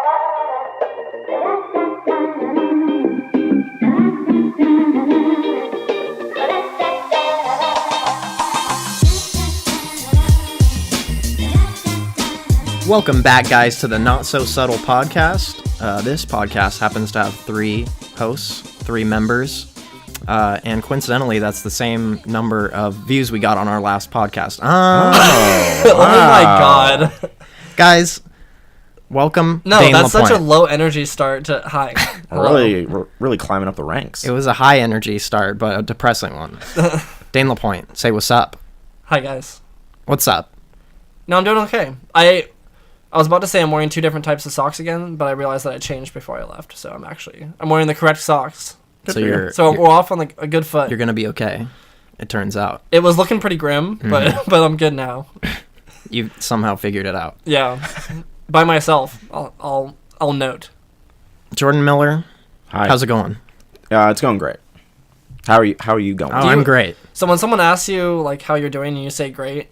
Welcome back, guys, to the Not So Subtle podcast. This podcast happens to have 3 hosts, 3 members, and coincidentally, that's the same number of views we got on our last podcast. Oh my god. Guys, welcome. No, Dane that's LaPointe. such a low energy start to hi. We're really climbing up the ranks. It was a high energy start, but a depressing one. Dane LaPointe, say what's up. Hi, guys. What's up? No, I'm doing okay. I was about to say I'm wearing 2 different types of socks again, but I realized that I changed before I left, so I'm wearing the correct socks. So we're off on a good foot. You're gonna be okay. It turns out. It was looking pretty grim, but I'm good now. You somehow figured it out. Yeah, by myself. I'll note. Jordan Miller, Hi. how's it going? It's going great. How are you going? Oh, I'm great. So when someone asks you like how you're doing and you say great,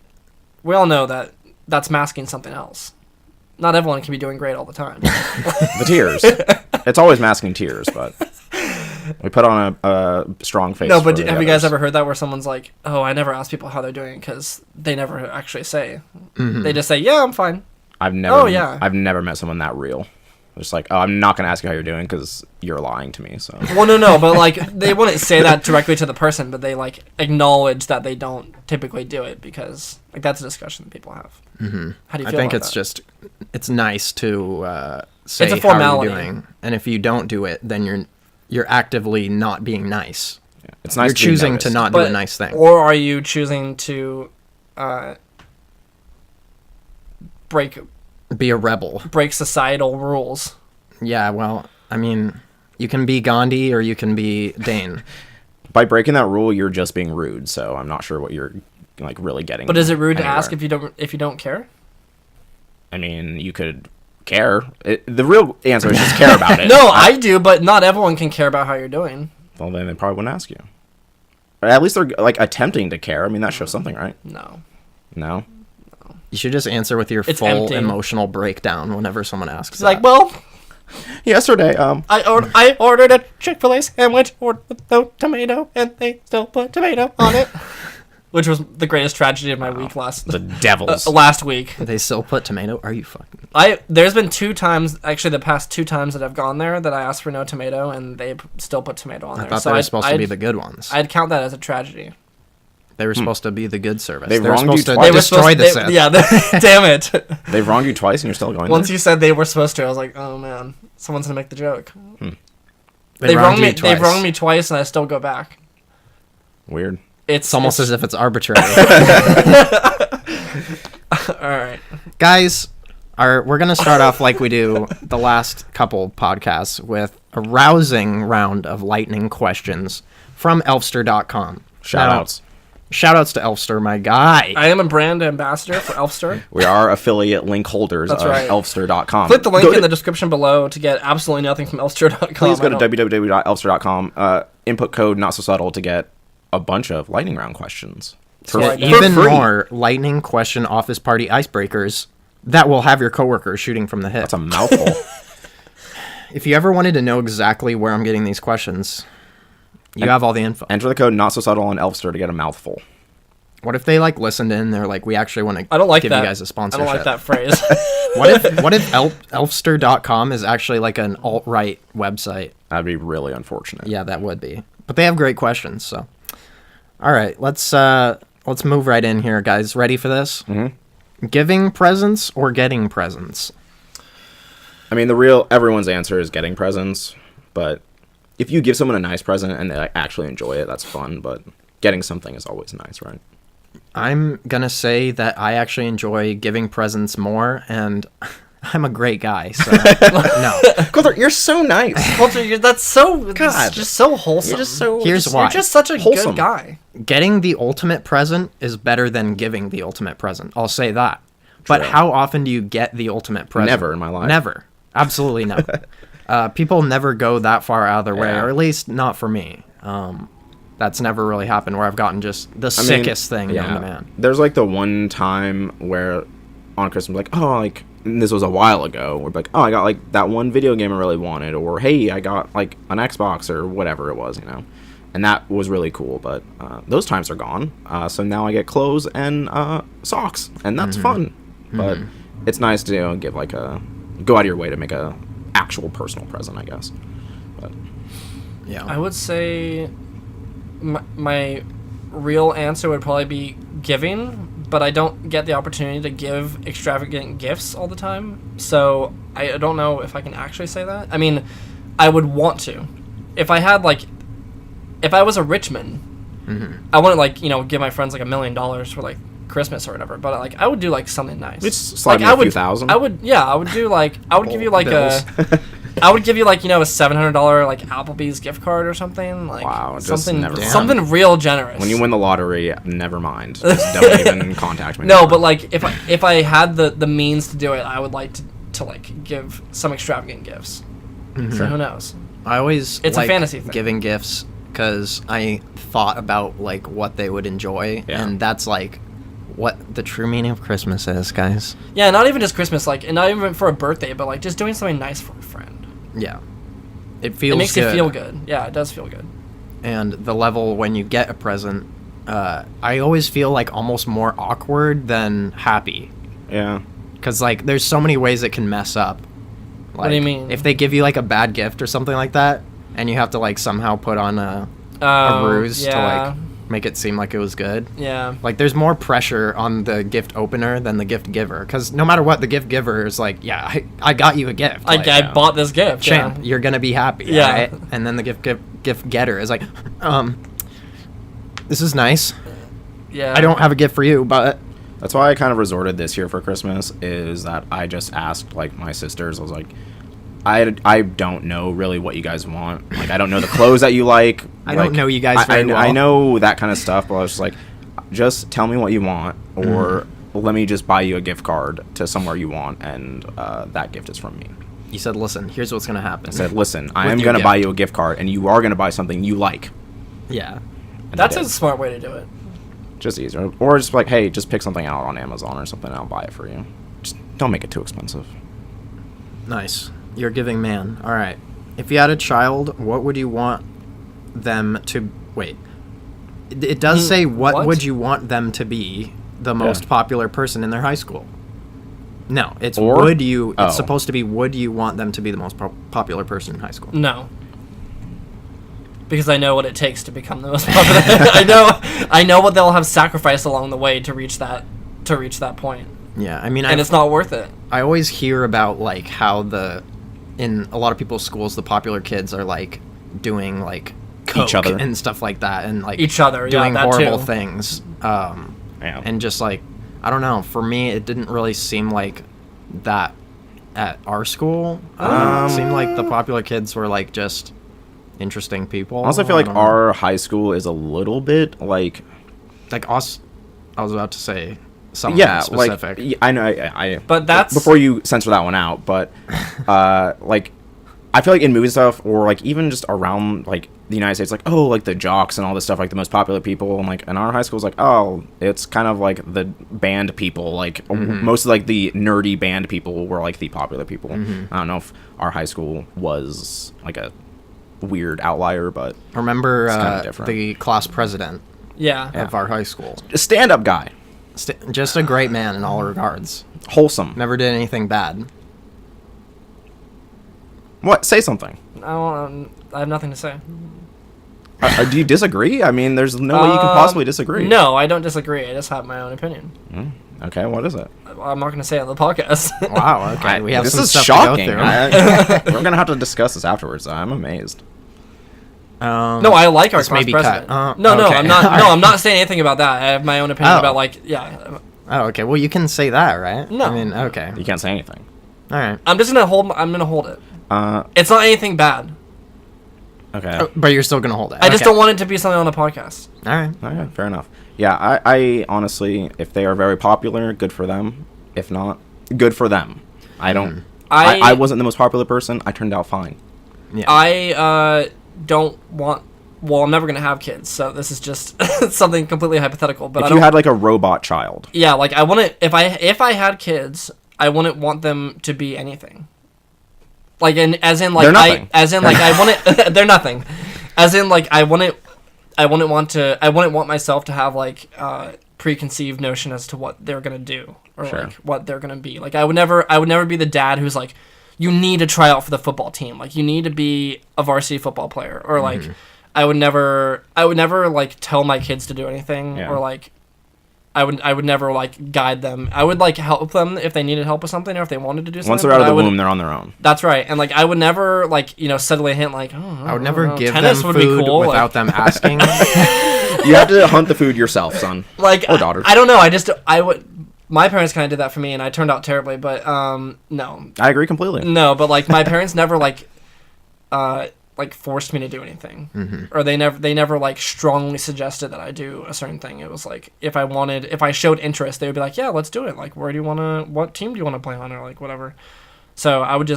we all know that that's masking something else. Not everyone can be doing great all the time. The tears. It's always masking tears, but we put on a strong face. No, but for the have you guys others. ever heard that where someone's like, "Oh, I never ask people how they're doing," because they never actually say. They just say, "Yeah, I'm fine." I've never. Oh, yeah. I've never met someone that real. Just like, oh, I'm not gonna ask you how you're doing because you're lying to me. So. Well, no, but like they wouldn't say that directly to the person, but they like acknowledge that they don't typically do it because like that's a discussion that people have. Mm-hmm. How do you feel I think about it's that? just it's nice to say It's a how formality. you're doing, and if you don't do it, then you're actively not being nice. Yeah. It's nice. You're to be choosing noticed. to not do a nice thing. Or are you choosing to break Be a rebel. societal rules? Yeah, well, I mean, you can be Gandhi or you can be Dane. By breaking that rule, you're just being rude. So I'm not sure what you're like really getting. But is it rude to anywhere. ask if you don't care? I mean, you could care. The real answer is just care about it. No, I do, but not everyone can care about how you're doing. Well, then they probably wouldn't ask you. Or at least they're like attempting to care. I mean, that shows something, right? No. No. You should just answer with your It's full empty. emotional breakdown whenever someone asks. It's like, well, Yesterday, I ordered a Chick-fil-A sandwich with no tomato, and they still put tomato on it. Which was the greatest tragedy of my week the devils. last week. they still put tomato? Are you fucking? There's been 2 times, actually the past 2 times that I've gone there that I asked for no tomato, and they still put tomato on I there. thought So they were supposed to be the good ones. I'd count that as a tragedy. They were supposed to be the good service. They They were wronged you supposed to twice. They were destroy the Sith. Yeah, damn it. They've wronged you twice, and you're still going Once there? you said they were supposed to, I was like, oh man, someone's gonna make the joke. They wronged you They've twice. wronged me twice, and I still go back. Weird. It's almost as if it's arbitrary. All right. Guys, we're going to start off like we do the last couple podcasts with a rousing round of lightning questions from elfster.com. Shoutouts. Shoutouts to Elfster, my guy. I am a brand ambassador for Elfster. We are affiliate link holders That's of right. elfster.com. Click the link in the description below to get absolutely nothing from elfster.com. Please go to www.elfster.com. Input code not so subtle to get a bunch of lightning round questions. Yeah, Even free. more lightning question office party icebreakers that will have your coworkers shooting from the hip. That's a mouthful. If you ever wanted to know exactly where I'm getting these questions, you have all the info. Enter the code not so subtle on Elfster to get a mouthful. What if they listened in? They're like, we actually want to I don't like give that. you guys a I sponsorship. don't like that phrase. What if elfster.com is actually like an alt-right website? That'd be really unfortunate. Yeah, that would be. But they have great questions, so. All right, let's move right in here, guys. Ready for this? Mm-hmm. Giving presents or getting presents? I mean, everyone's answer is getting presents, but if you give someone a nice present and they actually enjoy it, that's fun, but getting something is always nice, right? I'm going to say that I actually enjoy giving presents more, and I'm a great guy, so no. Colter, you're so nice. Colter, that's so God. just so wholesome. You're just so... Here's why. You're just such a Wholesome. good guy. Getting the ultimate present is better than giving the ultimate present. I'll say that. But True. how often do you get the ultimate present? Never in my life. Never. Absolutely never. People never go that far out of their way, Yeah. or at least not for me. That's never really happened where I've gotten just the sickest thing known to man. There's like the one time where on Christmas, like, oh, like, and this was a while ago, we're like, oh, I got like that one video game I really wanted, or hey, I got like an Xbox or whatever it was, and that was really cool. But those times are gone. So now I get clothes and socks, and that's fun. But it's nice to give like go out of your way to make a actual personal present, I guess. But Yeah. I would say my real answer would probably be giving, but I don't get the opportunity to give extravagant gifts all the time. So I don't know if I can actually say that. I mean, I would want to. If I had like, if I was a rich man, I wouldn't like, give my friends like $1 million for like Christmas or whatever, but like I would do like something nice. It's like a few thousand. I would do like, I would give you like bills. I would give you like, a $700 like Applebee's gift card or something. Like Wow, just never mind. something real generous. When you win the lottery, never mind. Just don't even contact me. No, anymore. but like if I had the means to do it, I would like to like give some extravagant gifts. So who knows? I always It's a fantasy thing. giving gifts because I thought about like what they would enjoy, and that's like what the true meaning of Christmas is, guys. Yeah, not even just Christmas, like, and not even for a birthday, but like just doing something nice for a friend. Yeah, it feels. It makes good. you feel good. Yeah, it does feel good. And the level when you get a present, I always feel like almost more awkward than happy. Yeah. Because like there's so many ways it can mess up. Like, What do you mean? If they give you like a bad gift or something like that, and you have to like somehow put on a ruse to like make it seem like it was good. Yeah. Like there's more pressure on the gift opener than the gift giver, because no matter what, the gift giver is like, yeah, I got you a gift. Like, I bought this gift. champ, you're gonna be happy. Yeah. Right? And then the gift getter is like, this is nice. Yeah. I don't have a gift for you, but That's why I kind of resorted this year for Christmas, is that I just asked like my sisters. I was like, I don't know really what you guys want. Like, I don't know the clothes that you like. I don't know you guys very well. I know that kind of stuff, but I was just like, just tell me what you want, or let me just buy you a gift card to somewhere you want, and that gift is from me. You said, listen, here's what's gonna happen. I said, listen, I am your going to gift. buy you a gift card, and you are going to buy something you like. Yeah. And That's I a did. smart way to do it. Just easier. Or just like, hey, just pick something out on Amazon or something, and I'll buy it for you. Just don't make it too expensive. Nice. You're a giving man. All right. If you had a child, what would you want them to... Wait. It does say what would you want them to be the most popular person in their high school. No, it's Or? would you... Oh. It's supposed to be would you want them to be the most popular person in high school. No. Because I know what it takes to become the most popular. I know what they'll have sacrificed along the way to reach that point. Yeah, I mean... And it's not worth it. I always hear about, like, how in a lot of people's schools, the popular kids are, like, doing, like, coke Each other. and stuff like that, and, like... Each other, yeah, doing that horrible too. things. Yeah. And just, like, I don't know, for me, it didn't really seem like that at our school. It seemed like the popular kids were, like, just interesting people. I also feel like don't know. our high school is a little bit like... Like, us... I was about to say something specific. Like, I know, I But that's- before you censor that one out, but, like, I feel like in movie stuff, or, like, even just around, like, the United States, like, oh, like, the jocks and all this stuff, like, the most popular people, and, like, in our high school, it's like, oh, it's kind of, like, the band people, like, most of, like, the nerdy band people were, like, the popular people. I don't know if our high school was, like, a weird outlier, but... Remember kinda different. the class president Yeah. of our high school? A stand-up guy. Just a great man in all regards. Wholesome. Never did anything bad. What? Say something. I have nothing to say. Do you disagree? I mean, there's no way you can possibly disagree. No, I don't disagree. I just have my own opinion. Okay, what is it? I'm not going to say it on the podcast. Wow, okay. We have this some is stuff shocking. to go through. We're gonna have to discuss this afterwards. I'm amazed. No, I like our This class may be president. cut. No, Okay. I'm not. All No, right. I'm not saying anything about that. I have my own opinion Oh. about like, yeah. Oh, okay. Well, you can say that, right? No. I mean, okay. You can't say anything. All right. I'm just gonna hold. I'm gonna hold it. It's not anything bad. Okay. Oh, but you're still gonna hold it. I just Okay. don't want it to be something on the podcast. All right. Okay, fair enough. Yeah, I honestly, if they are very popular, good for them. If not, good for them. I don't. I wasn't the most popular person. I turned out fine. Yeah. I don't want. Well, I'm never gonna have kids, so this is just something completely hypothetical. But If I you don't. had like a robot child, Yeah, like I want to. If I had kids, I wouldn't want them to be anything. Like, as in, like, They're nothing. I wouldn't, they're nothing. As in, like, I wouldn't want myself to have, like, preconceived notion as to what they're gonna do or like what they're gonna be. Like, I would never be the dad who's like, you need to try out for the football team. Like, you need to be a varsity football player. Or like, I would never like tell my kids to do anything or like. I would never like guide them. I would like help them if they needed help with something or if they wanted to do something. Once they're out of the womb, they're on their own. That's right. And like I would never like, settle a hint like, I would never give tennis them would be food cool, without them asking. You have to hunt the food yourself, son. Like or daughter. I don't know. My parents kind of did that for me, and I turned out terribly. But no. I agree completely. No, but like my parents never like forced me to do anything, or they never like strongly suggested that I do a certain thing. It was like if I showed interest, they would be like, yeah, let's do it. Like, what team do you want to play on, or like whatever. So I would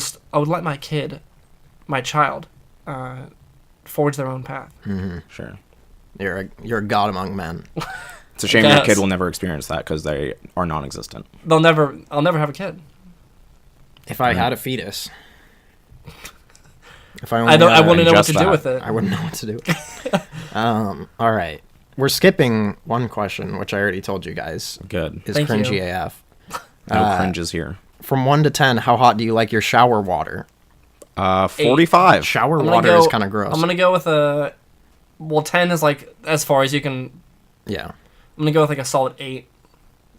let my child, forge their own path. Sure. You're a god among men. It's a shame your kid will never experience that because they are non-existent. I'll never have a kid. If I had a fetus. If I wouldn't know what to do with it. I wouldn't know what to do. All right. We're skipping one question, which I already told you guys. Good. Is Thank cringy you. AF. No cringes here. From 1 to 10, how hot do you like your shower water? 45. Shower water is kind of gross. I'm going to go with 10 is like as far as you can. Yeah. I'm going to go with like a solid 8.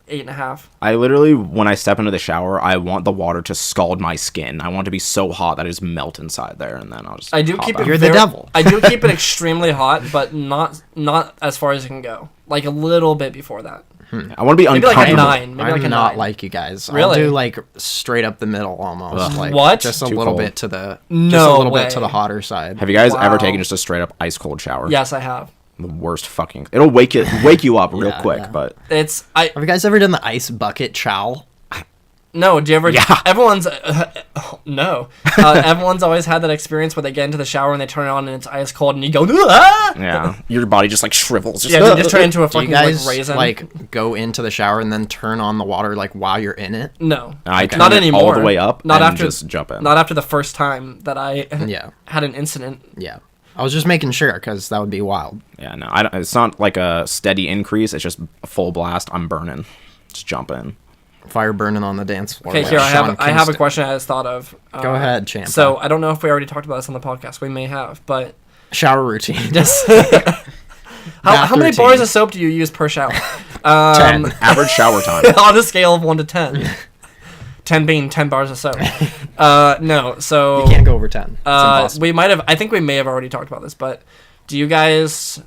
8.5. I literally, when I step into the shower, I want the water to scald my skin. I want it to be so hot that I just melt inside there, and then I'll just. You're the devil. I do keep it extremely hot, but not as far as it can go. Like a little bit before that. I want to be uncomfortable. Maybe like a 9. Maybe like a 9. Not like you guys. Really? I'll do like straight up the middle almost. Like what? Just a Too little cold. bit to the. No just a little way. bit to the hotter side. Have you guys ever taken just a straight up ice cold shower? Yes, I have. The worst fucking. It'll wake you up real quick, yeah. but. Have you guys ever done the ice bucket chow? No, do you ever? Yeah. Everyone's no. Everyone's always had that experience where they get into the shower and they turn it on and it's ice cold and you go, ah! Yeah, your body just like shrivels. Yeah, you just turn into a Do you fucking guys like raisin. like go into the shower and then turn on the water like while you're in it? No, I turn not it anymore. all the way up not and after just jump in. Not after the first time that I Yeah. had an incident. Yeah. I was just making sure because that would be wild. Yeah, no, it's not like a steady increase. It's just a full blast. I'm burning. Just jump in. Fire burning on the dance floor. Okay, like here Sean I have a Kingston. question I just thought of. Go ahead, champ. So I don't know if we already talked about this on the podcast. We may have, but shower routine. just how many routine. bars of soap do you use per shower? 10. Average shower time. On a scale of 1 to 10. 10 being 10 bars of soap. No, so You can't go over 10. It's impossible. I think we may have already talked about this, but do you guys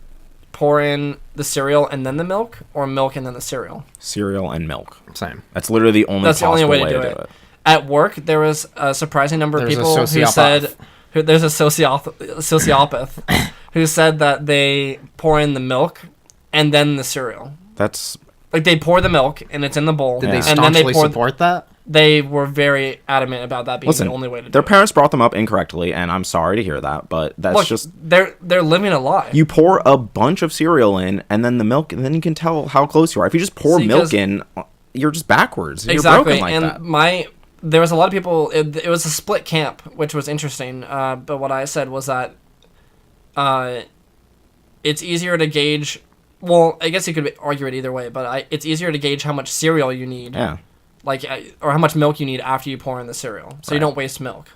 pour in the cereal and then the milk, or milk and then the cereal? Cereal and milk. Same. That's literally the only possible way to do it. At work, there was a surprising number of There's a people who sociopath. said there's a sociopath who said that they pour in the milk and then the cereal. That's Like they pour the milk and it's in the bowl, Did they and then staunchly pour. support that? They were very adamant about that being the only way to do their it. parents brought them up incorrectly, and I'm sorry to hear that, but that's Look, just they're living a lie. you pour a bunch of cereal in, and then the milk, and then you can tell how close you are. If you just pour See, milk 'cause- in, you're just backwards. Exactly, You're broken like and that. there was a lot of people. It was a split camp, which was interesting. But what I said was that it's easier to gauge. Well, I guess you could argue it either way, but it's easier to gauge how much cereal you need. Yeah. Like, or how much milk you need after you pour in the cereal, so you don't waste milk.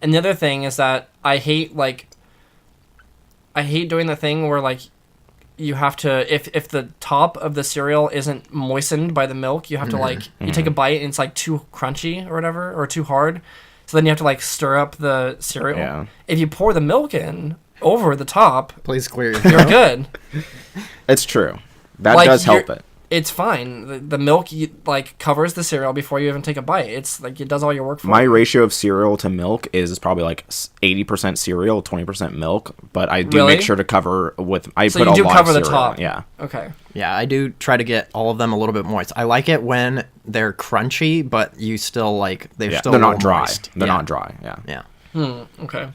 And the other thing is that I hate doing the thing where like you have to if the top of the cereal isn't moistened by the milk, you have to like you take a bite and it's like too crunchy or whatever, or too hard. So then you have to like stir up the cereal. Yeah. If you pour the milk in over the top, Please clear your you're throat. good. It's true. That Like, does help it. It's fine. The milk like covers the cereal before you even take a bite. It's like it does all your work for My you. ratio of cereal to milk is probably like 80% cereal, 20% milk, but I do Really? make sure to cover with. I So put you a do lot cover of the cereal top. in, Yeah. Okay. Yeah, I do try to get all of them a little bit moist. I like it when they're crunchy, but you still like they're Yeah. still They're a not little dry. moist. They're Yeah. not dry. Yeah. Yeah. Okay.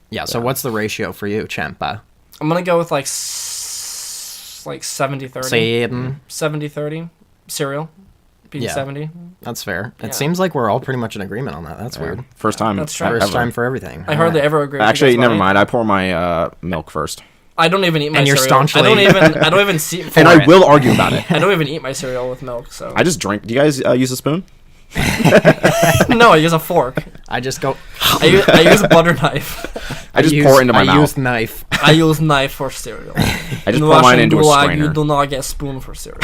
Yeah. So what's the ratio for you, Champa? I'm gonna go with like 70-30. Say 70-30 cereal P70. That's fair. Yeah. It seems like we're all pretty much in agreement on that. That's weird. First time. That's true. First ever. time for everything. I hardly ever agree with Actually, you guys, never but mind. I pour my milk first. I don't even eat my And you're cereal. staunchly- I don't even see. And I will argue about it. I don't even eat my cereal with milk. So I just drink. Do you guys use a spoon? no, I use a fork. I just go. I use a butter knife. I just pour it into my I mouth. use knife. I use knife for cereal. I just In pour mine Russian into a gulag, strainer. You do not get spoon for cereal.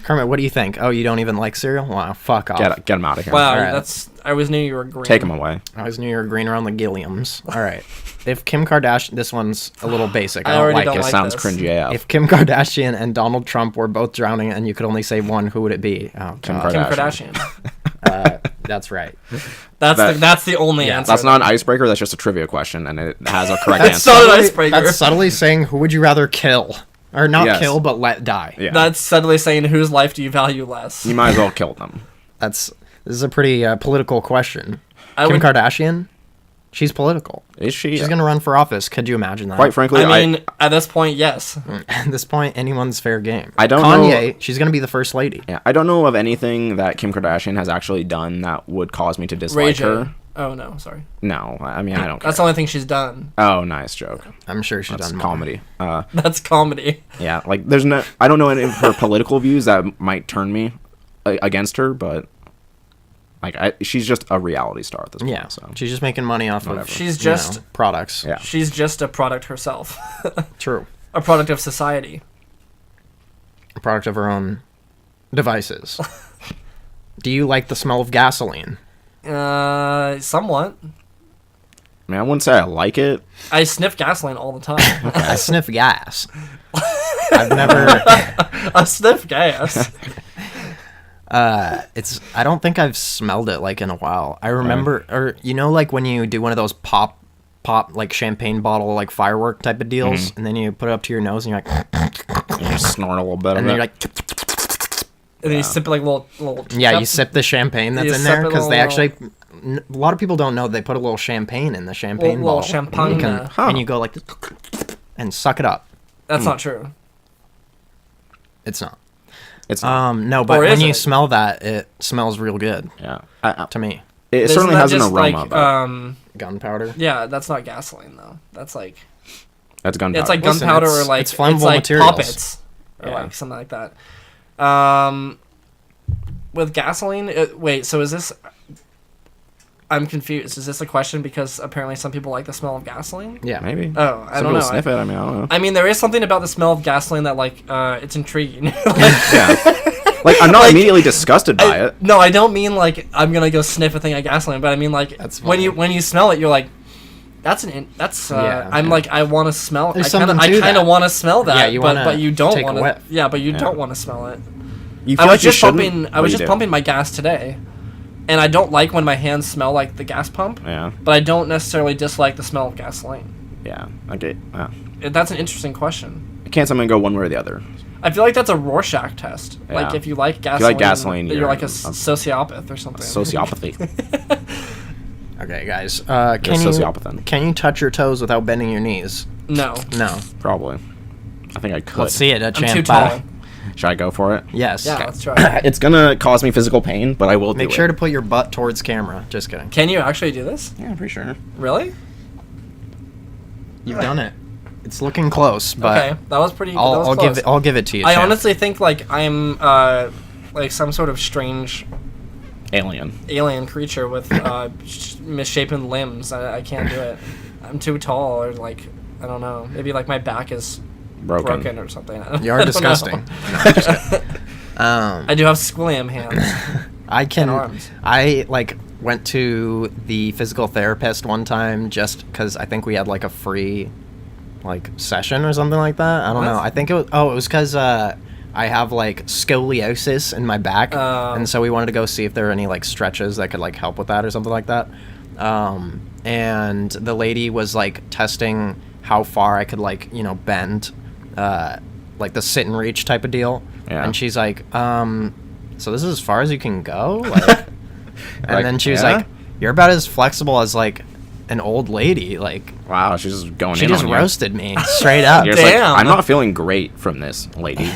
Kermit, what do you think? Oh, you don't even like cereal? Wow, fuck off. Get them out of here. Wow, Alright. that's. I was knew you were green. Take them away. I always knew you were green around the Gilliams. All right. If Kim Kardashian, this one's a little basic. I I don't already like don't it. It like sounds this. cringy AF. If Kim Kardashian and Donald Trump were both drowning and you could only save one, who would it be? Oh, Kim God. Kim Kardashian. Kardashian. That's right. That's the only Yeah, answer. That's not an icebreaker. That's just a trivia question, and it has a correct That's answer. not an icebreaker. That's subtly saying, who would you rather kill? Or not Yes. kill, but let die. Yeah. That's subtly saying whose life do you value less. You might as well kill them. This is a pretty political question. I Kim would- Kardashian, she's political. Is she? She's going to run for office. Could you imagine that? Quite frankly, I mean, at this point, yes. At this point, anyone's fair game. I don't Kanye, know- she's going to be the first lady. yeah, I don't know of anything that Kim Kardashian has actually done that would cause me to dislike Rage. her. Oh no, sorry. No, I mean I don't care. That's the only thing she's done. Oh, nice joke. I'm sure she's That's done more. comedy. That's comedy. Yeah, like there's no. I don't know any of her political views that might turn me against her, but like she's just a reality star at this point. Yeah, So she's just making money off Whatever. of She's you know, just- products. yeah. She's just a product herself. True. A product of society. A product of her own devices. Do you like the smell of gasoline? Somewhat. I mean, I wouldn't say I like it. I sniff gasoline all the time. I sniff gas. I've never. I sniff gas. I don't think I've smelled it like in a while. I remember, or you know, like when you do one of those pop like champagne bottle like firework type of deals, and then you put it up to your nose and you're like, You snort a little bit and of then it. you're like, And then you sip it like little. yeah, you sip the champagne that's You in sip there it because they little- actually. A lot of people don't know they put a little champagne in the champagne Little bottle. champagne. You can- Huh. And you go like this and suck it up. That's not true. It's not. It's No, but Or when is you it? smell that, it smells real good yeah. to me. It Isn't certainly that has an just aroma. like, but Gunpowder. yeah, that's not gasoline though. That's like that's gunpowder. it's like Listen, gunpowder it's- or like it's flammable like materials. poppets or Yeah. like something like that. With gasoline, wait. So is this? I'm confused. Is this a question because apparently some people like the smell of gasoline? Yeah. maybe. Oh, I Some don't people know. sniff it. I mean, I don't know. I mean, there is something about the smell of gasoline that like it's intriguing. Yeah. Like I'm not Like, immediately disgusted by it. No, I don't mean like I'm gonna go sniff a thing of gasoline, but I mean like That's when funny. you smell it, you're like, that's Yeah. I'm like I want to smell. There's I kind something to of that. want to smell that. Yeah, you wanna but you don't take a want to. whiff. Yeah, but you Yeah. don't want to smell it. You I feel was like you just shouldn't? pumping. I What was do you just do? pumping my gas today, and I don't like when my hands smell like the gas pump. Yeah. But I don't necessarily dislike the smell of gasoline. Yeah. Okay. That's an interesting question. Can't someone go one way or the other? I feel like that's a Rorschach test. Like Yeah. if you like gasoline, If you like gasoline, you're you're like a a sociopath or something. Sociopathy. Okay, guys. You're a Can sociopath then. Can you touch your toes without bending your knees? No, No. Probably. I think I could. Let's see it. I'm too tall. Should I go for it? Yes. Yeah, let's try. It's gonna cause me physical pain, but I will Make do sure it. to put your butt towards camera. Just kidding. Can you actually do this? Yeah, I'm pretty sure. Really? You've done it. It's looking close, but Okay, that was pretty. that was close. I'll give it to you. I champ. honestly think like I'm like some sort of strange Alien. alien creature with misshapen limbs. I can't do it. I'm too tall, or like I don't know. Maybe like my back is broken or something. I You are don't know. disgusting. No, just kidding. I do have squilliam hands. I can. And arms. I like went to the physical therapist one time just because I think we had like a free like session or something like that. I don't What? know. I think it was because I have like scoliosis in my back, Oh. and so we wanted to go see if there were any like stretches that could like help with that or something like that. And the lady was like testing how far I could like bend, like the sit and reach type of deal. Yeah. And she's like, so this is as far as you can go? Like, and Like, then she was yeah? like, you're about as flexible as like an old lady. Like, Wow, she's just going she in just on you. roasted me straight up. You're just like, Damn. I'm not feeling great from this, lady.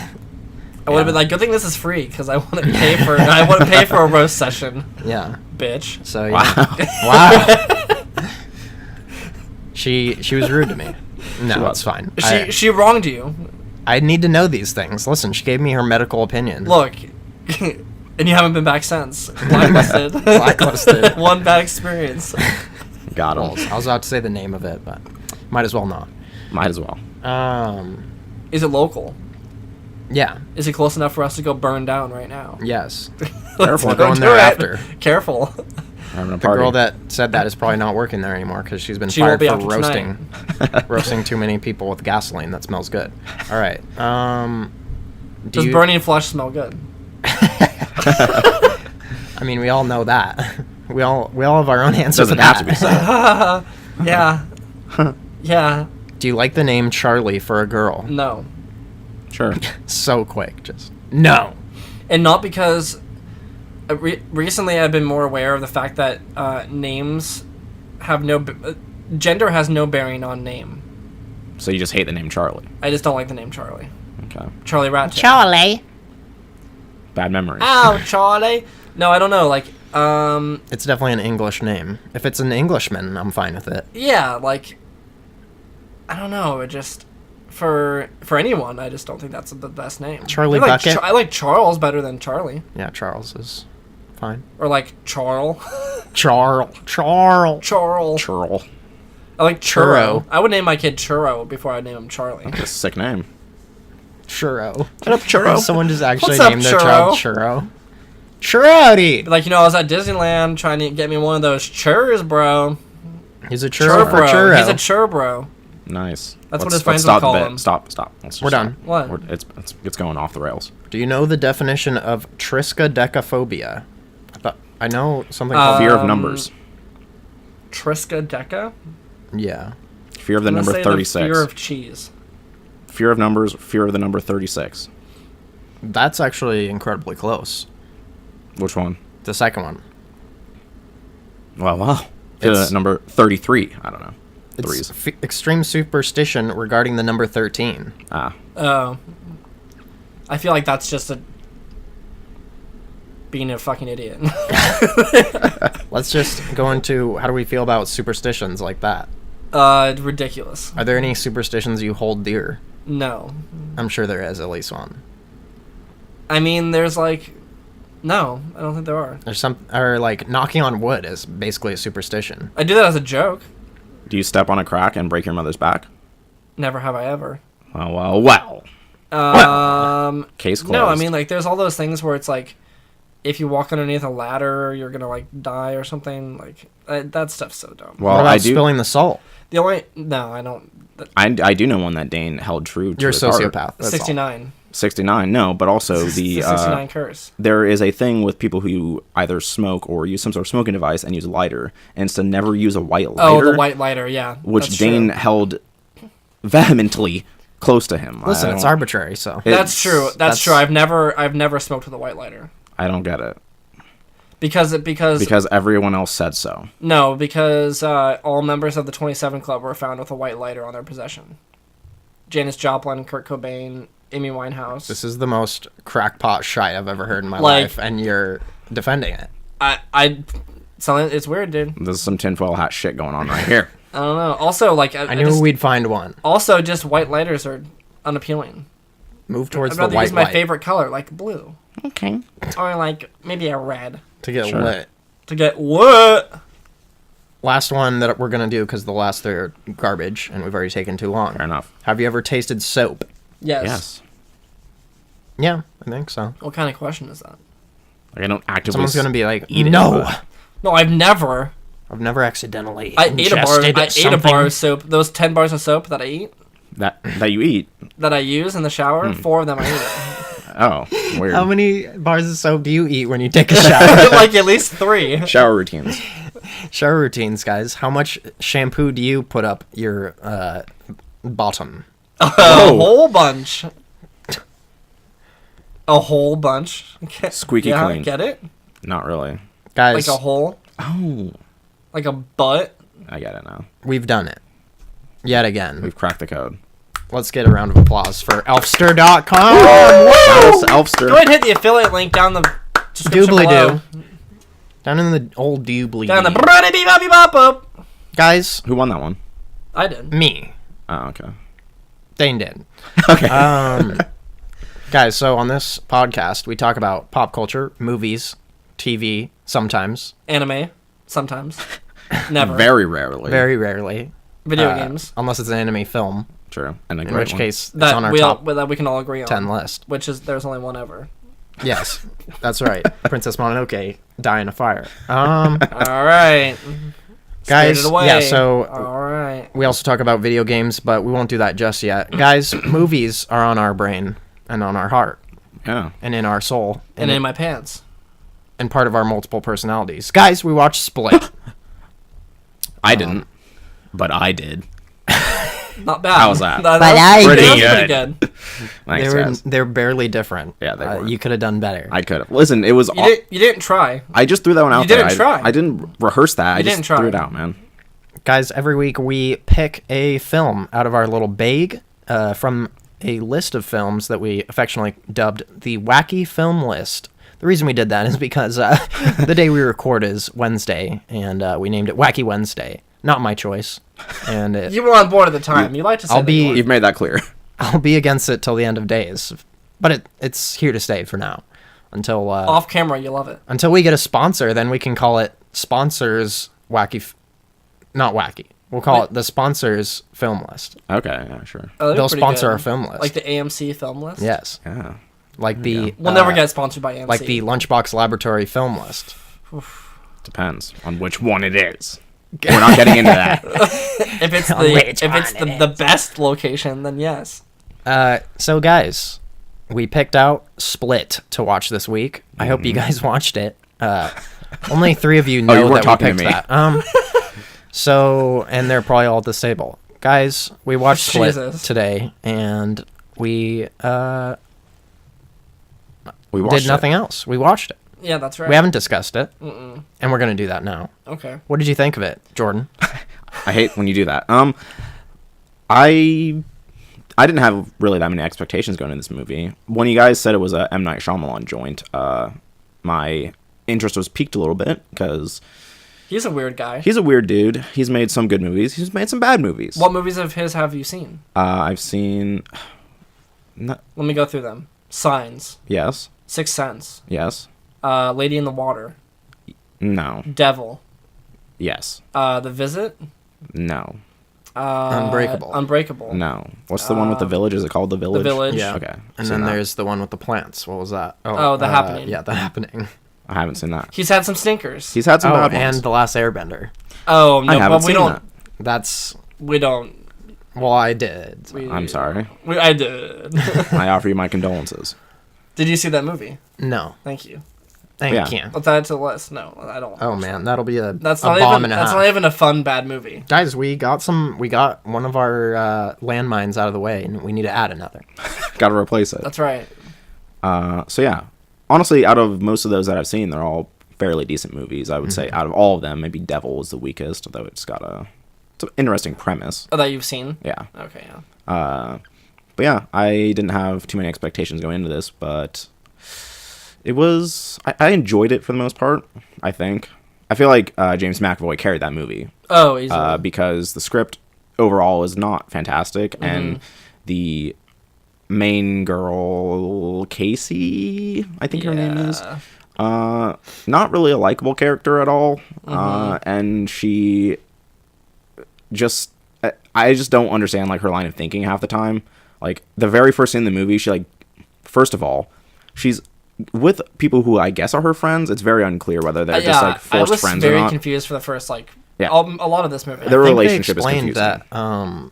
I would have been like, good thing this is free because I wouldn't pay for a roast session. Yeah. Bitch. So Wow. wow. She was rude to me. No, it's fine. She wronged you. I need to know these things. Listen, she gave me her medical opinion. Look, and you haven't been back since. Blacklisted. Blacklisted. One bad experience. Got him. I was about to say the name of it, but might as well not. Might as well. Is it local? Yeah. Is it close enough for us to go burn down right now? Yes. Careful. We're going there after. Careful. Having a The party. girl that said that is probably not working there anymore because she's been She won't fired be for after roasting too many people with gasoline that smells good. All right. Does burning flesh smell good? I mean, we all know that. We all have our own answer to Doesn't that. have to be said. Yeah. Yeah. Do you like the name Charlie for a girl? No. Sure. So quick, just no. And not because recently I've been more aware of the fact that names have gender has no bearing on name. So you just hate the name Charlie. I just don't like the name Charlie. Okay. Charlie Rat. Charlie. Bad memories. Ow, Charlie. No, I don't know. Like, It's definitely an English name. If it's an Englishman, I'm fine with it. yeah, like, I don't know. It just for anyone, I just don't think that's the best name. Charlie I like Bucket? I like Charles better than Charlie, Yeah, Charles is fine. or like Charles. Charles. Charles. Churl. I like Churro. Churro. I would name my kid Churro before I'd name him Charlie. That's a sick name. Churro. What up, Churro? Someone just actually What's up, named their child Churro. Churro. Like, I was at Disneyland trying to get me one of those churros, bro. He's a churro for Churro. churro. He's a churro, bro. Nice. That's what Let's his friends stop would call the bit. him. Stop. Let's just We're done. stop. What? It's going off the rails. Do you know the definition of triskadecaphobia? I know something Uh, called Fear of numbers. Triskadeca? yeah. Fear of the I'm gonna number say 36. Fear of cheese. Fear of numbers. Fear of the number 36. That's actually incredibly close. Which one? The second one. Well. It's- Number 33. I don't know. It's Threes. extreme superstition regarding the number 13. Ah. Oh. I feel like that's just being a fucking idiot. Let's just go into how do we feel about superstitions like that? Ridiculous. Are there any superstitions you hold dear? No. I'm sure there is at least one. I mean, there's like... No, I don't think there are. There's or like knocking on wood is basically a superstition. I do that as a joke. Do you step on a crack and break your mother's back? Never have I ever. Well. Case closed. No, I mean, like, there's all those things where it's like, if you walk underneath a ladder, you're gonna, like, die or something. Like, that stuff's so dumb. Well, what about I do. spilling the salt? The only... No, I don't... I do know one that Dane held true to. You're a his heart. sociopath. That's all. 69. 69. No, but also the 69 curse. there is a thing with people who either smoke or use some sort of smoking device and use a lighter, and it's to never use a white lighter. Oh, the white lighter, yeah. which that's Dane true. held vehemently close to him. Listen, I it's don't- arbitrary, so. That's true. That's true. I've never smoked with a white lighter. I don't get it Because everyone else said so. No, because all members of the 27 Club were found with a white lighter on their possession. Janis Joplin, Kurt Cobain, Amy Winehouse. This is the most crackpot shite I've ever heard in my Like- life, and you're defending it. It's weird, dude. There's some tinfoil hat shit going on right here. I don't know. Also, like I knew we'd find one. Also, just white lighters are unappealing. Move towards I'd the rather white use my light favorite color, like blue, Okay. or like maybe a red, to get Sure. lit. to get what? Last one that we're gonna do because the last three are garbage, and we've already taken too long. Fair enough. Have you ever tasted soap? Yes. Yes. Yeah, I think so. What kind of question is that? Like I don't actively. Someone's gonna be like, eat it, "No, but- No, I've never. I've never accidentally I ate a bar. ingested I ate a something." bar of soap. Those 10 bars of soap that I eat, that you eat. that I use in the shower, 4 of them I eat. Oh, weird. How many bars of soap do you eat when you take a shower? Like at least 3. Shower routines. Shower routines, guys. How much shampoo do you put up your bottom? A whole bunch. A whole bunch. Okay. Squeaky Yeah, clean. get it? Not really. Guys, Like a hole? Oh, Like a butt? I get it now. we've done it. Yet again. We've cracked the code. let's get a round of applause for Elfster.com. Shout out to Elfster. Go ahead and hit the affiliate link down the description below. Doobly-doo. Down in the old doobly. Down the Guys, Who won that one? I did. me. Oh, okay. Dane did. Okay. Guys, so on this podcast, we talk about pop culture, movies, TV, sometimes. Anime, sometimes. Never. Very rarely. Very rarely. Video games. Unless it's an anime film, True. And a in great which one. case it's That on our that we can all agree on. 10 list. Which is, there's only one ever. Yes, that's right. Princess Mononoke, die in a fire. All right. Guys, Scared it away. yeah, so All right. we also talk about video games, but we won't do that just yet. Guys, movies are on our brain and on our heart Yeah. and in our soul And in my pants. and part of our multiple personalities. Guys, we watched Split. I didn't, but I did. Not bad. How was that? That's Pretty pretty good. good. Thanks, guys. They're barely different. Yeah, they were. You could have done better. I could have. Listen, it was. You didn't try. I just threw that one out You there. didn't try. I didn't rehearse that. I You just didn't try. threw it out, man. Guys, every week we pick a film out of our little bag from a list of films that we affectionately dubbed the Wacky Film List. The reason we did that is because the day we record is Wednesday, and we named it Wacky Wednesday. Not my choice. And You were on board at the time. You like to say I'll that you be- were. You've made that clear. I'll be against it till the end of days. But it's here to stay for now. Until Off camera, you love it. until we get a sponsor, then we can call it Sponsors Wacky... Not Wacky. We'll call it the Sponsors Film List. Okay, yeah, sure. Oh, that'd be They'll pretty sponsor good. our film list. Like the AMC film list? Yes. Yeah. Like the... We'll never get sponsored by AMC. Like the Lunchbox Laboratory film list. Depends on which one it is. We're not getting into that. If it's the best location, then yes. So guys, we picked out Split to watch this week. I hope you guys watched it. Only 3 of you know you weren't that we talking to picked me. that. So, and they're probably all disabled. Guys, we watched Split Jesus. today, and we We watched did nothing else. We watched it. Yeah, that's right. We haven't discussed it, and we're going to do that now. Okay. What did you think of it, Jordan? I hate when you do that. I didn't have really that many expectations going into this movie. When you guys said it was a M. Night Shyamalan joint, my interest was piqued a little bit because He's a weird guy. he's a weird dude. He's made some good movies. He's made some bad movies. What movies of his have you seen? I've seen. Let me go through them. Signs. Yes. Sixth Sense. Yes. Lady in the Water. No. Devil. Yes. The Visit. No. Unbreakable. Unbreakable. No. What's the one with the village? Is it called The Village? Village. Yeah. Okay. And seen then that. there's the one with the plants. What was that? Oh, The Happening. Yeah, The Happening. I haven't seen that. He's had some stinkers. He's had some Oh, bad and ones. The Last Airbender. Oh no, I haven't but we seen don't. that. That's... We don't. Well, I did. I'm sorry. I did. I offer you my condolences. Did you see that movie? No. Thank you. Thank Yeah. you. Let's add it to the list. No, I don't. Oh, man. That'll be a That's a not bomb even. and a That's half. not even a fun bad movie. Guys, we got one of our landmines out of the way, and we need to add another. Got to replace it. That's right. So yeah, honestly, out of most of those that I've seen, they're all fairly decent movies. I would say out of all of them, maybe Devil is the weakest, although it's an interesting premise. Oh, that you've seen. Yeah. Okay. Yeah. But yeah, I didn't have too many expectations going into this, but it was. I enjoyed it for the most part. I think. I feel like James McAvoy carried that movie Oh, easily. because the script overall is not fantastic, and the main girl, Casey, I think her name is, not really a likable character at all, and she just, I just don't understand like her line of thinking half the time. Like the very first scene in the movie, she like, first of all, she's with people who I guess are her friends. It's very unclear whether they're just like forced I was friends or very not. confused for the first a Yeah. lot of this movie. Their I think relationship they is explained confusing. that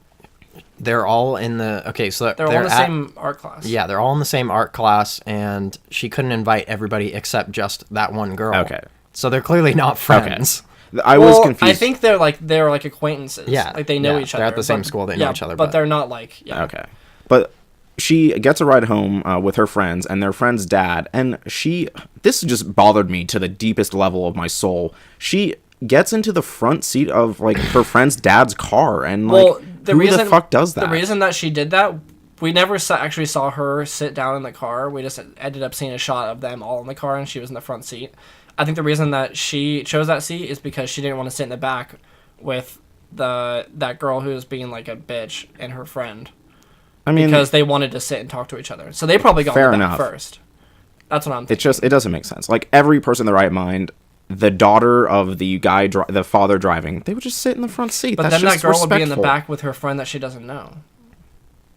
they're all in the... Okay, so They're all in the same art class. Yeah, they're all in the same art class, and she couldn't invite everybody except just that one girl. Okay. So they're clearly not friends. I was Well, confused. I think they're like acquaintainces. Yeah, like they know yeah, each other. they're at the same but- school, they know each other, but but- they're not like Okay. But she gets a ride home with her friends and their friend's dad, and this just bothered me to the deepest level of my soul. She gets into the front seat of like her friend's dad's car and like Well, Who the fuck does that? The reason that she did that, we never actually saw her sit down in the car. We just ended up seeing a shot of them all in the car, and she was in the front seat. I think the reason that she chose that seat is because she didn't want to sit in the back with that girl who was being like a bitch and her friend. I mean, because they wanted to sit and talk to each other, so they probably got in the back first. That's what I'm thinking. It doesn't make sense. Like, every person in their right mind, the daughter of the guy, the father driving, they would just sit in the front seat. But then that girl would be in the back with her friend that she doesn't know.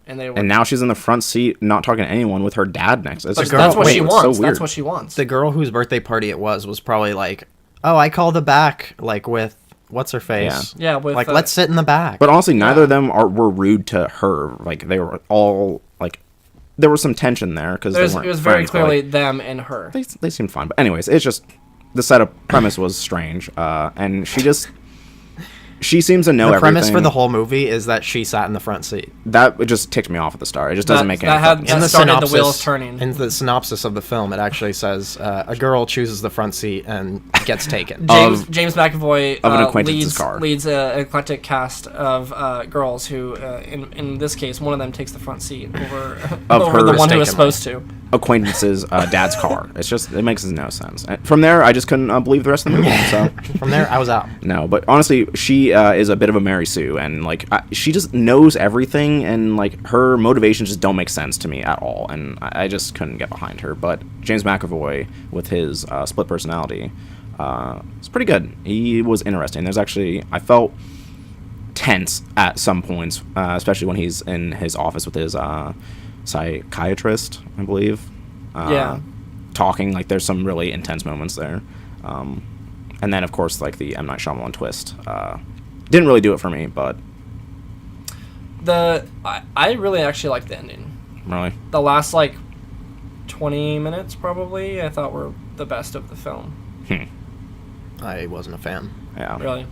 And now she's in the front seat, not talking to anyone, with her dad next. That's what she wants. That's what she wants. The girl whose birthday party it was probably like, oh, I call the back, like, with what's her face? Yeah, with like, let's sit in the back. But honestly, neither of them were rude to her. Like, they were all like, there was some tension there because it was very clearly them and her. They seemed fine, but anyways, it's just the setup premise was strange, and she seems to know everything. The premise for the whole movie is that she sat in the front seat. That just ticked me off at the start. It just doesn't make any sense. In the synopsis, the wheels turning. In the synopsis of the film, it actually says a girl chooses the front seat and gets taken. James McAvoy of an acquaintance's car. leads an eclectic cast of girls who, in this case, one of them takes the front seat over the one who was supposed to. Acquaintance's dad's car. It makes no sense. And from there, I just couldn't believe the rest of the movie. So from there, I was out. No, but honestly, she is a bit of a Mary Sue, and like she just knows everything, and like her motivations just don't make sense to me at all, and I just couldn't get behind her. But James McAvoy with his split personality, it's pretty good. He was interesting. I felt tense at some points, especially when he's in his office with his psychiatrist, I believe. Talking, like, there's some really intense moments there. And then, of course, like, the M. Night Shyamalan twist. Didn't really do it for me, but... I really actually liked the ending. Really? The last, like, 20 minutes, probably, I thought were the best of the film. I wasn't a fan. Yeah. Really?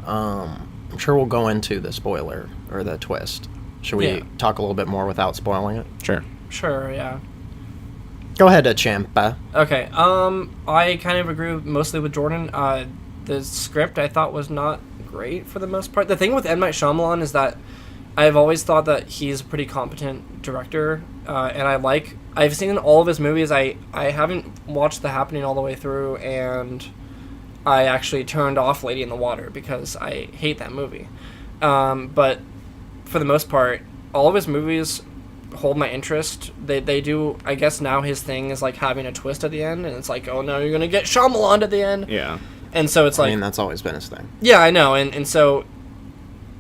I'm sure we'll go into the spoiler, or the twist. Should we talk a little bit more without spoiling it? Sure, yeah. Go ahead, Champa. Okay, I kind of agree mostly with Jordan. The script I thought was not great for the most part. The thing with M. Night Shyamalan is that I've always thought that he's a pretty competent director, and I've seen all of his movies. I haven't watched The Happening all the way through, and I actually turned off Lady in the Water because I hate that movie. But for the most part, all of his movies hold my interest. They do. I guess now his thing is like having a twist at the end, and it's like, oh no, you're gonna get Shyamalan at the end. Yeah. And so it's like, I mean, that's always been his thing. Yeah, I know, and so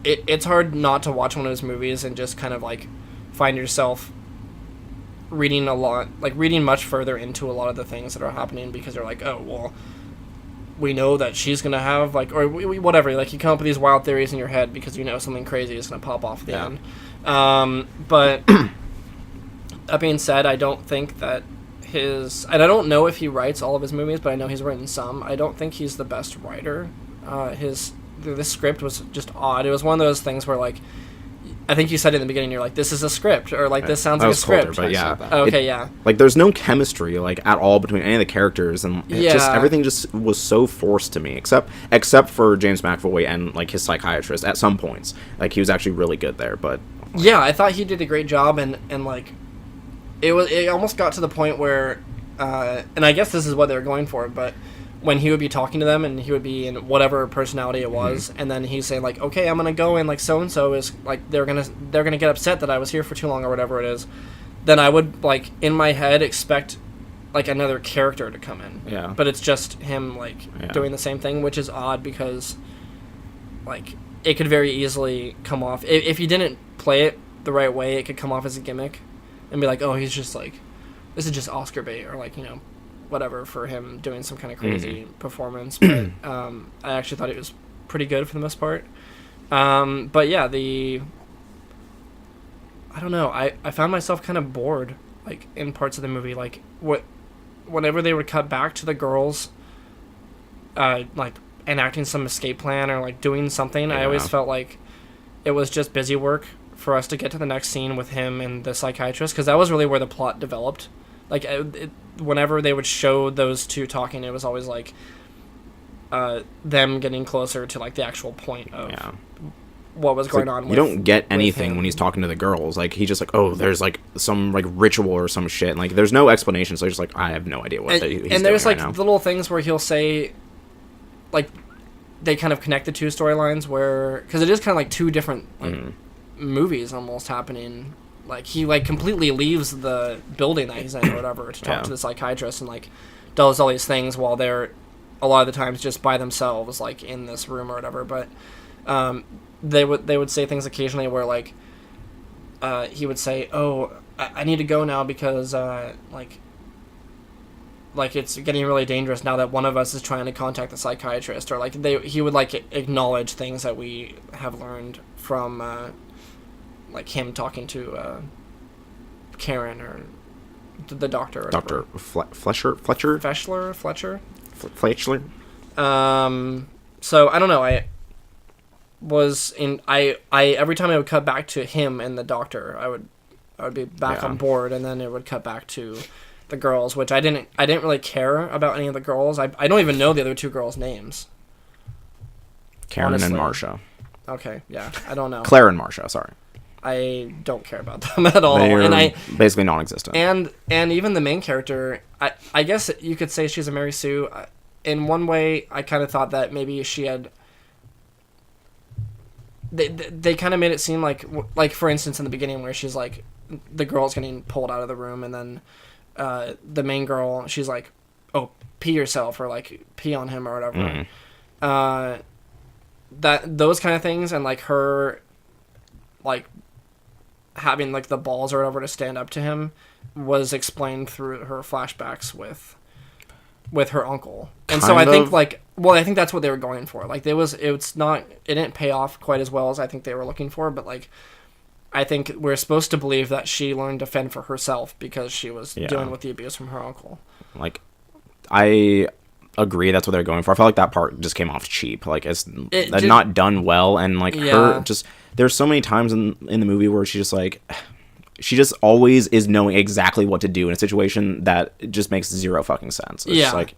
it's hard not to watch one of his movies and just kind of like find yourself reading much further into a lot of the things that are happening, because they're like, oh well, we know that she's gonna have like, or whatever, like you come up with these wild theories in your head because you know something crazy is gonna pop off at the end. But that being said, I don't think that and I don't know if he writes all of his movies, but I know he's written some. I don't think he's the best writer. This script was just odd. It was one of those things where, like, I think you said in the beginning, you're like, this is a script, or like, this sounds like a script. Colter, but yeah. Okay, yeah. Like, there's no chemistry, like, at all between any of the characters, and everything just was so forced to me, except for James McAvoy and, like, his psychiatrist at some points. Like, he was actually really good there, but... Yeah, I thought he did a great job, and like, it almost got to the point where, and I guess this is what they were going for, but when he would be talking to them and he would be in whatever personality it was, and then he's saying like, okay, I'm gonna go, and like so and so is like, they're gonna get upset that I was here for too long or whatever it is, then I would, like, in my head expect like another character to come in. Yeah. But it's just him like doing the same thing, which is odd because like it could very easily come off, if you didn't play it the right way, it could come off as a gimmick and be like, oh, he's just like, this is just Oscar bait, or like, you know, whatever, for him doing some kind of crazy performance. But I actually thought it was pretty good for the most part. But yeah, I don't know, I found myself kind of bored, like, in parts of the movie, like, whenever they would cut back to the girls, like, enacting some escape plan or like doing something, I always felt like it was just busy work for us to get to the next scene with him and the psychiatrist, because that was really where the plot developed. Like, whenever they would show those two talking, it was always like them getting closer to like the actual point of what was going on. You don't get anything him. when he's talking to the girls. Like, he's just like, oh, there's like some like ritual or some shit. And, like, there's no explanation. So he's just like, I have no idea what he's doing. And there's right like now. little things where he'll say, like, they kind of connect the two storylines where, because it is kind of like two different like, movies almost happening. Like, he like completely leaves the building that he's in or whatever to talk to the psychiatrist and like does all these things while they're a lot of the times just by themselves, like in this room or whatever. But they would say things occasionally where like he would say, oh, I need to go now because like it's getting really dangerous now that one of us is trying to contact the psychiatrist, or like he would like acknowledge things that we have learned from like him talking to Karen or the doctor or Dr. Fletcher? So I don't know, I every time I would cut back to him and the doctor, I would be back on board, and then it would cut back to the girls, which I didn't really care about any of the girls. I don't even know the other two girls' names. Karen honestly. and Marsha. Okay, yeah, I don't know. Claire and Marsha, sorry. I don't care about them at all. They're and basically non-existent. And even the main character, I guess you could say she's a Mary Sue. In one way, I kind of thought that maybe she had... They kind of made it seem like, for instance, in the beginning where she's like, the girl's getting pulled out of the room, and then the main girl, she's like, oh, pee yourself, or like pee on him or whatever. Those kind of things, and like her like having like the balls or whatever to stand up to him was explained through her flashbacks with her uncle. And so I think I think that's what they were going for. Like it didn't pay off quite as well as I think they were looking for, but like I think we're supposed to believe that she learned to fend for herself because she was dealing with the abuse from her uncle. Like, I agree that's what they're going for. I felt like that part just came off cheap. Like, it's not done well, and like her just... There's so many times in the movie where she just always is knowing exactly what to do in a situation that just makes zero fucking sense. It's just like,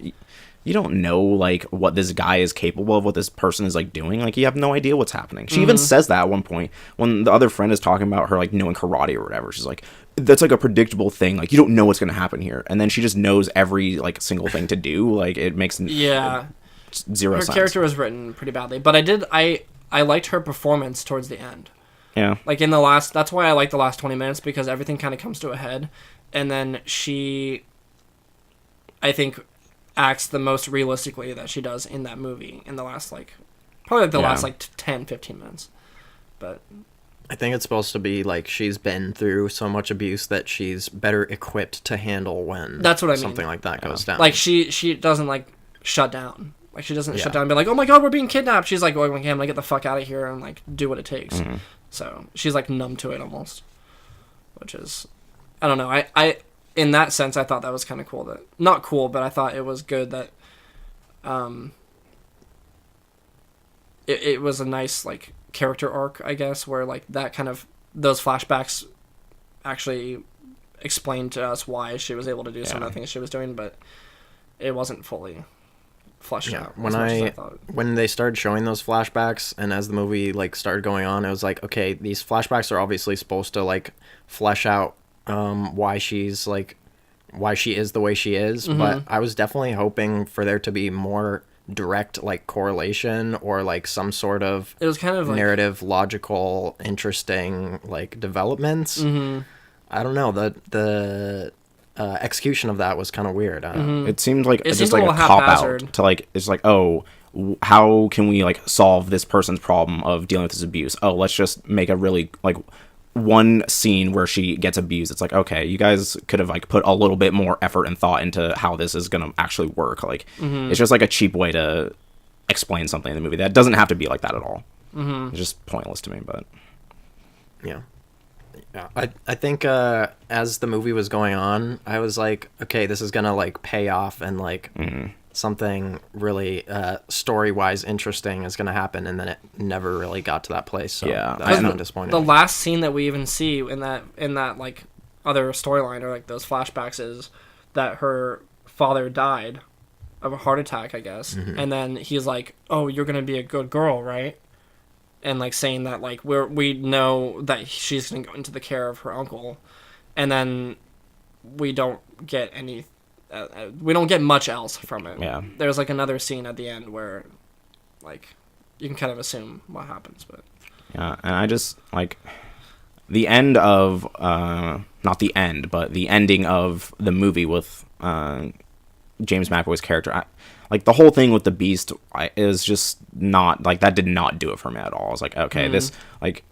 you don't know like what this guy is capable of, what this person is like doing. Like, you have no idea what's happening. She even says that at one point when the other friend is talking about her like knowing karate or whatever. She's like, that's like a predictable thing. Like, you don't know what's going to happen here. And then she just knows every like single thing to do. Like, it makes zero sense. Her character was written pretty badly, but I liked her performance towards the end. Yeah. Like that's why I like the last 20 minutes, because everything kind of comes to a head, and then she, I think, acts the most realistically that she does in that movie in the last last 10, 15 minutes. But I think it's supposed to be like she's been through so much abuse that she's better equipped to handle when that's what I mean. Something like that goes down. Like she doesn't like shut down. Like, she doesn't shut down and be like, oh my god, we're being kidnapped. She's like, okay, I'm gonna get the fuck out of here and like do what it takes. So she's like numb to it almost, which is, I don't know. I in that sense, I thought that was kind of cool. Not cool, but I thought it was good that it was a nice like character arc, I guess, where like that kind of those flashbacks actually explained to us why she was able to do some of the things she was doing, but it wasn't fully fleshed out. When they started showing those flashbacks, and as the movie like started going on, it was like, okay, these flashbacks are obviously supposed to like flesh out why she is the way she is, but I was definitely hoping for there to be more direct like correlation or like some sort of it was kind of narrative, logical, interesting like developments. I don't know, the execution of that was kind of weird. It seemed like just like a cop-out to like, it's like, oh, how can we like solve this person's problem of dealing with this abuse? Oh, let's just make a really like one scene where she gets abused. It's like, okay, you guys could have like put a little bit more effort and thought into how this is gonna actually work. Like, it's just like a cheap way to explain something in the movie that doesn't have to be like that at all. It's just pointless to me. But yeah, I think as the movie was going on, I was like, okay, this is gonna like pay off, and like something really story-wise interesting is gonna happen, and then it never really got to that place. So that was kind of disappointing. The last scene that we even see in that like other storyline or like those flashbacks is that her father died of a heart attack, I guess, and then he's like, "Oh, you're gonna be a good girl, right?" and like saying that like we know that she's gonna go into the care of her uncle, and then we don't get any. We don't get much else from it. Yeah. There's like another scene at the end where, like, you can kind of assume what happens, but. Yeah, and I just like the end of not the end, but the ending of the movie with James McAvoy's character. Like the whole thing with the Beast is just not like that. Did not do it for me at all. I was like, okay, this like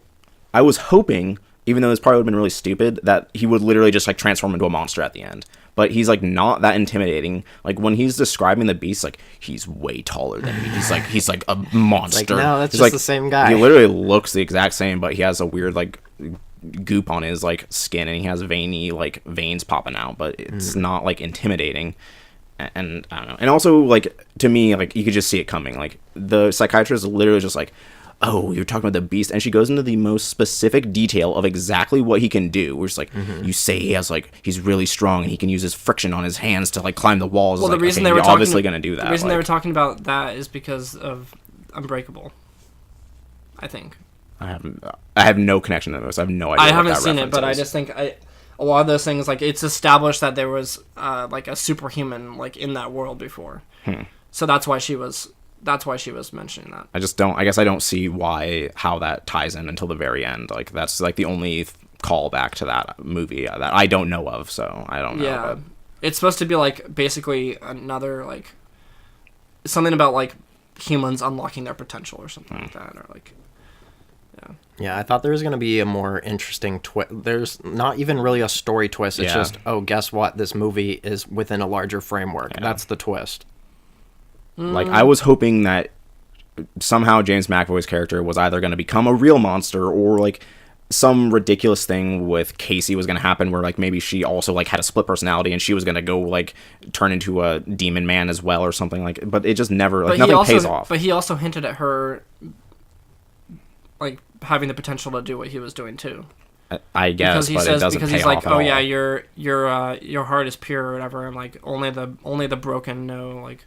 I was hoping, even though this probably would have been really stupid, that he would literally just like transform into a monster at the end. But he's like not that intimidating. Like when he's describing the Beast, like he's way taller than me. He's like a monster. Like, no, that's he's just like, the same guy. He literally looks the exact same, but he has a weird like goop on his like skin, and he has veiny like veins popping out. But it's not like intimidating. And I don't know. And also like to me, like you could just see it coming. Like the psychiatrist is literally just like, oh, you're talking about the Beast, and she goes into the most specific detail of exactly what he can do. We're just like, you say he has like he's really strong and he can use his friction on his hands to like climb the walls. Well, like, the reason okay, they were obviously gonna do that. The reason like, they were talking about that is because of Unbreakable. I think. I have no connection to this. I have no idea. I what haven't that seen it, but reference I is. just think a lot of those things, like it's established that there was like a superhuman like in that world before. So that's why she was mentioning that. I just don't. I guess I don't see how that ties in until the very end. Like that's like the only callback to that movie that I don't know of. So I don't know. Yeah, but. it's supposed to be like basically another like something about like humans unlocking their potential or something like that, or like. Yeah, I thought there was going to be a more interesting twist. There's not even really a story twist. It's just, oh, guess what? This movie is within a larger framework. Yeah. That's the twist. Like, I was hoping that somehow James McAvoy's character was either going to become a real monster or, like, some ridiculous thing with Casey was going to happen where, like, maybe she also, like, had a split personality and she was going to go, like, turn into a demon man as well or something. Like, but it just never, like, nothing pays off. But he also hinted at her, like, having the potential to do what he was doing too. I guess, but it doesn't pay he's off like, at oh all. yeah, your heart is pure or whatever. I'm like, only the broken know. Like,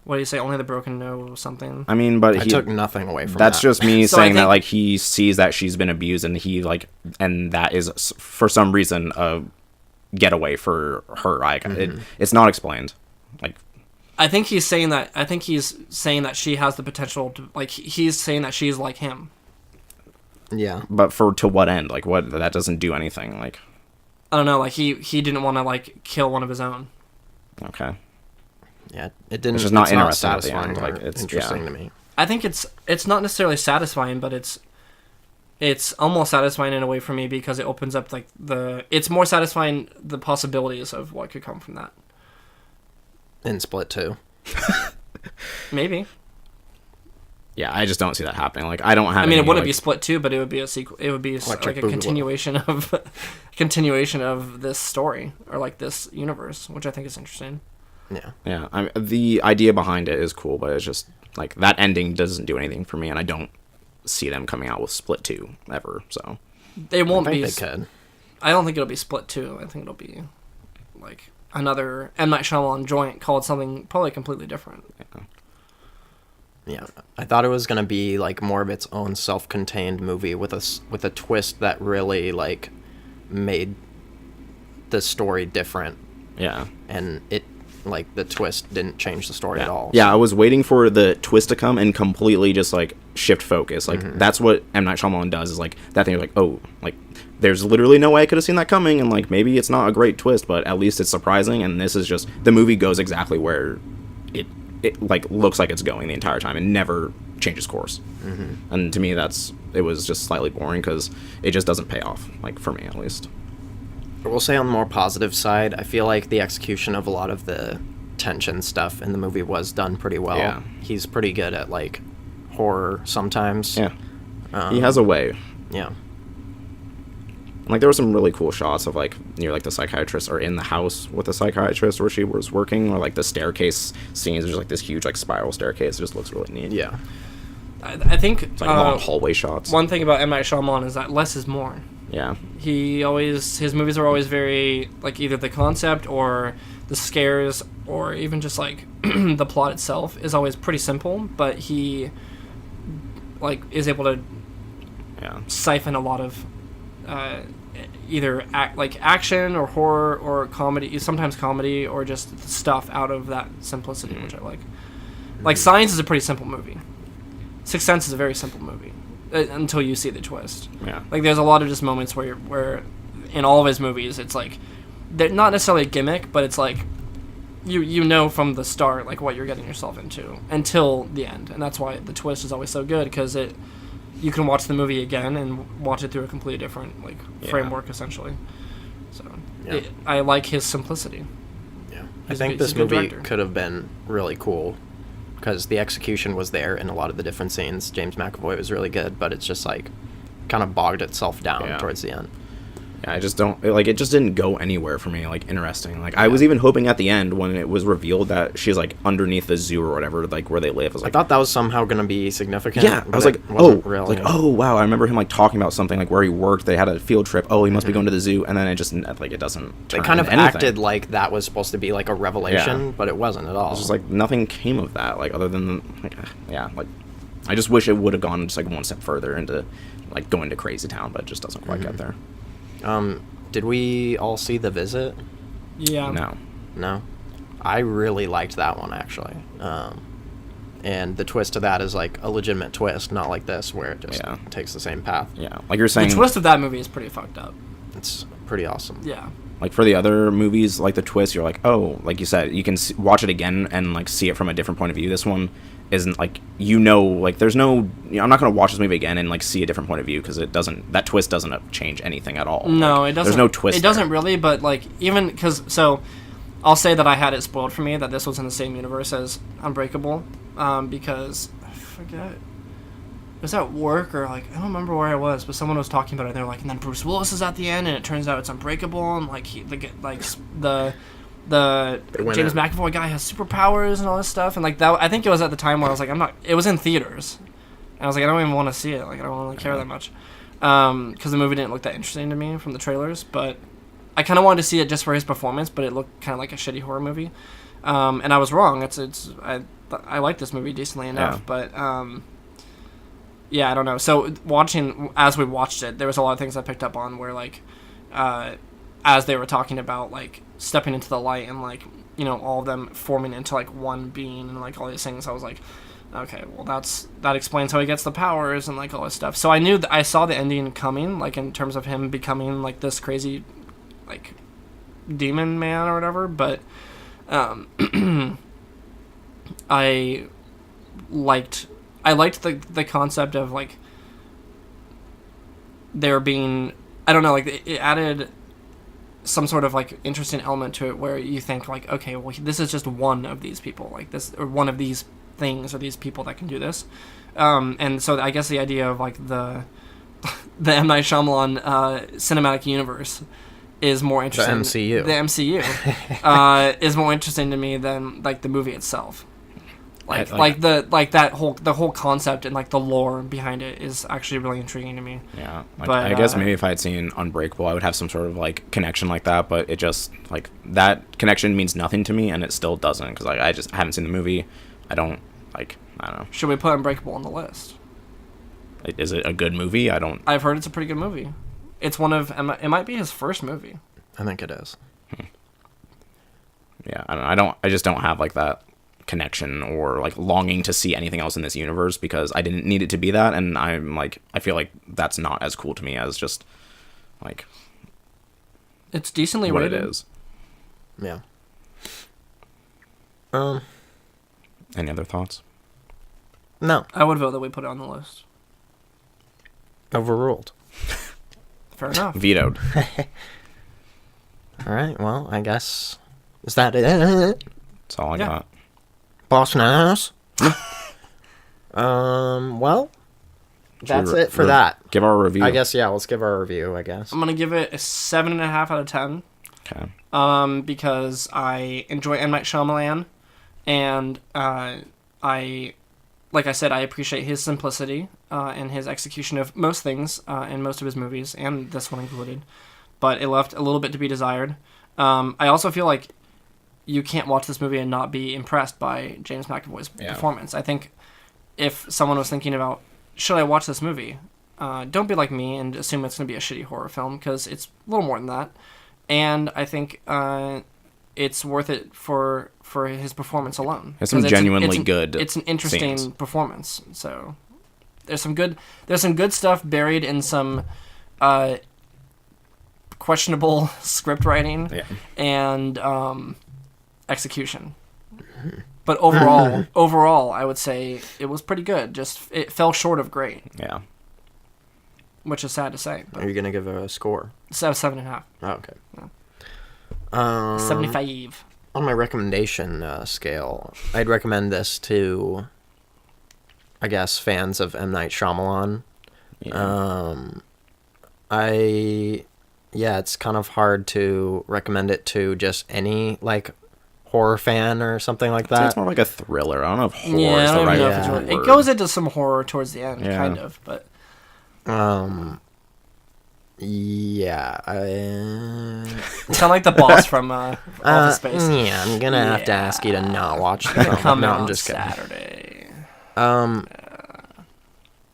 what do you say? Only the broken know something. I mean, but I took nothing away from that's that. just me So saying that like he sees that she's been abused and he like, and that is for some reason a getaway for her. Like it's not explained. Like. I think he's saying that. I think he's saying that she has the potential to, like, he's saying that she's like him. Yeah. But to what end? Like, what? That doesn't do anything. Like, I don't know. Like, he didn't want to, like, kill one of his own. Okay. Yeah, it didn't. It's just not interesting not at the end. Like, it's interesting to me. I think it's not necessarily satisfying, but it's almost satisfying in a way for me because it opens up, like, it's more satisfying the possibilities of what could come from that. In Split 2. Maybe. Yeah, I just don't see that happening. Like, I don't have. I mean, it wouldn't like, be Split 2, but it would be a sequel. It would be like a continuation of this story or like this universe, which I think is interesting. Yeah. Yeah. I mean, the idea behind it is cool, but it's just like that ending doesn't do anything for me, and I don't see them coming out with Split 2 ever. So they won't I be. think they could. I don't think it'll be Split 2. I think it'll be like another M. Night Shyamalan joint called something probably completely different. Yeah, I thought it was gonna be like more of its own self-contained movie with a twist that really like made the story different. Yeah, and it like the twist didn't change the story at all. Yeah, I was waiting for the twist to come and completely just like shift focus. Like that's what M. Night Shyamalan does. Is like that thing. You're like, oh, like there's literally no way I could have seen that coming, and like maybe it's not a great twist, but at least it's surprising. And this is just the movie goes exactly where it like looks like it's going the entire time and never changes course. And to me it was just slightly boring because it just doesn't pay off, like for me at least. I will say on the more positive side, I feel like the execution of a lot of the tension stuff in the movie was done pretty well. Yeah. He's pretty good at like horror sometimes. Yeah. He has a way. Yeah. Like there were some really cool shots of like near like the psychiatrist or in the house with the psychiatrist where she was working, or like the staircase scenes. There's like this huge like spiral staircase. It just looks really neat. Yeah. I think it's like long hallway shots. One thing about M. Night Shyamalan is that less is more. Yeah. His movies are always very like either the concept or the scares or even just like the plot itself is always pretty simple, but he like is able to siphon a lot of either action or horror or comedy, sometimes comedy, or just stuff out of that simplicity, which I like. Like Signs is a pretty simple movie. Sixth Sense is a very simple movie until you see the twist. Yeah. Like there's a lot of just moments where in all of his movies it's like they're not necessarily a gimmick, but it's like you know from the start like what you're getting yourself into until the end, and that's why the twist is always so good, because you can watch the movie again and watch it through a completely different framework essentially. So I like his simplicity. Yeah, I think this movie could have been really cool because the execution was there in a lot of the different scenes. James McAvoy was really good, but it's just like kind of bogged itself down towards the end. Yeah, I just don't like it. Just didn't go anywhere for me. Like interesting. Like I was even hoping at the end when it was revealed that she's like underneath the zoo or whatever, like where they live. I thought that was somehow gonna be significant. Yeah, I was like, oh wow. I remember him like talking about something like where he worked. They had a field trip. Oh, he must be going to the zoo, and then it just like it doesn't. Turn it kind of into anything. acted like that was supposed to be like a revelation, but it wasn't at all. It was just like nothing came of that. Like other than like I just wish it would have gone just like one step further into like going to Crazy Town, but it just doesn't quite get there. Did we all see The Visit? Yeah. No? I really liked that one, actually. And the twist to that is, like, a legitimate twist, not like this, where it just takes the same path. Yeah, like you're saying... The twist of that movie is pretty fucked up. It's pretty awesome. Yeah. Like, for the other movies, like, the twist, you're like, oh, like you said, you can watch it again and, like, see it from a different point of view. This one isn't, like, like, there's no... I'm not going to watch this movie again and, like, see a different point of view, because that twist doesn't change anything at all. No, like, it doesn't. There's no twist It doesn't really, but, like, even... Because, so, I'll say that I had it spoiled for me that this was in the same universe as Unbreakable, because... I forget... It was at work, or, like, I don't remember where I was, but someone was talking about it, they were like, and then Bruce Willis is at the end, and it turns out it's Unbreakable, and, like, the James McAvoy guy has superpowers and all this stuff, and like that, I think it was at the time where I was like, it was in theaters, and I was like, I don't even want to see it, like I don't really care that much, because the movie didn't look that interesting to me from the trailers, but I kind of wanted to see it just for his performance, but it looked kind of like a shitty horror movie, and I was wrong. I like this movie decently enough, but yeah, I don't know. So as we watched it, there was a lot of things I picked up on where like, as they were talking about like stepping into the light and like, you know, all of them forming into like one being and like all these things, I was like, okay, well that explains how he gets the powers and like all this stuff. So I knew that I saw the ending coming, like in terms of him becoming like this crazy like demon man or whatever, but I liked the concept of like there being, I don't know, like it added some sort of like interesting element to it where you think like, okay, well this is just one of these people, like this, or one of these things or these people that can do this, and so I guess the idea of like the M. Night Shyamalan cinematic universe is more interesting. The MCU is more interesting to me than like the movie itself. The whole concept and like the lore behind it is actually really intriguing to me. Yeah, like, but I guess maybe if I had seen Unbreakable, I would have some sort of like connection like that. But it just like that connection means nothing to me, and it still doesn't, because like I haven't seen the movie. I don't know. Should we put Unbreakable on the list? Is it a good movie? I've heard it's a pretty good movie. It's one of it might be his first movie. I think it is. Yeah, I just don't have like that connection or like longing to see anything else in this universe, because I didn't need it to be that, and I'm like, I feel like that's not as cool to me as just like it's decently what rated. It is. Yeah. Any other thoughts? No. I would vote that we put it on the list. Overruled. Fair enough. Vetoed. All right. Well, I guess is that it? That's all I got. Boss Nass. Well, that's it for that. Give our review. I guess, yeah, let's give our review, I guess. I'm going to give it a 7.5 out of 10. Okay. Because I enjoy M. Night Shyamalan, and like I said, I appreciate his simplicity and his execution of most things in most of his movies, and this one included. But it left a little bit to be desired. I also feel like you can't watch this movie and not be impressed by James McAvoy's performance. I think if someone was thinking about should I watch this movie? Don't be like me and assume it's going to be a shitty horror film, because it's a little more than that. And I think it's worth it for his performance alone. It's some genuinely good. It's an interesting scenes. performance. So there's some good stuff buried in some questionable script writing and execution. But overall, I would say it was pretty good. Just it fell short of great. Yeah. Which is sad to say. Are you gonna give it a score? 7.5. Oh, okay. Yeah. 75. On my recommendation scale, I'd recommend this to, I guess, fans of M. Night Shyamalan. Yeah. It's kind of hard to recommend it to just any, like, horror fan or something like that. It's more like a thriller. I don't know if horror Yeah, is I the don't right know if it's word. It goes into some horror towards the end, Yeah. kind of, but Yeah, you sound like the boss from Office Space. yeah, I'm gonna have to ask you to not watch the film. Coming No, I'm on just kidding. Saturday.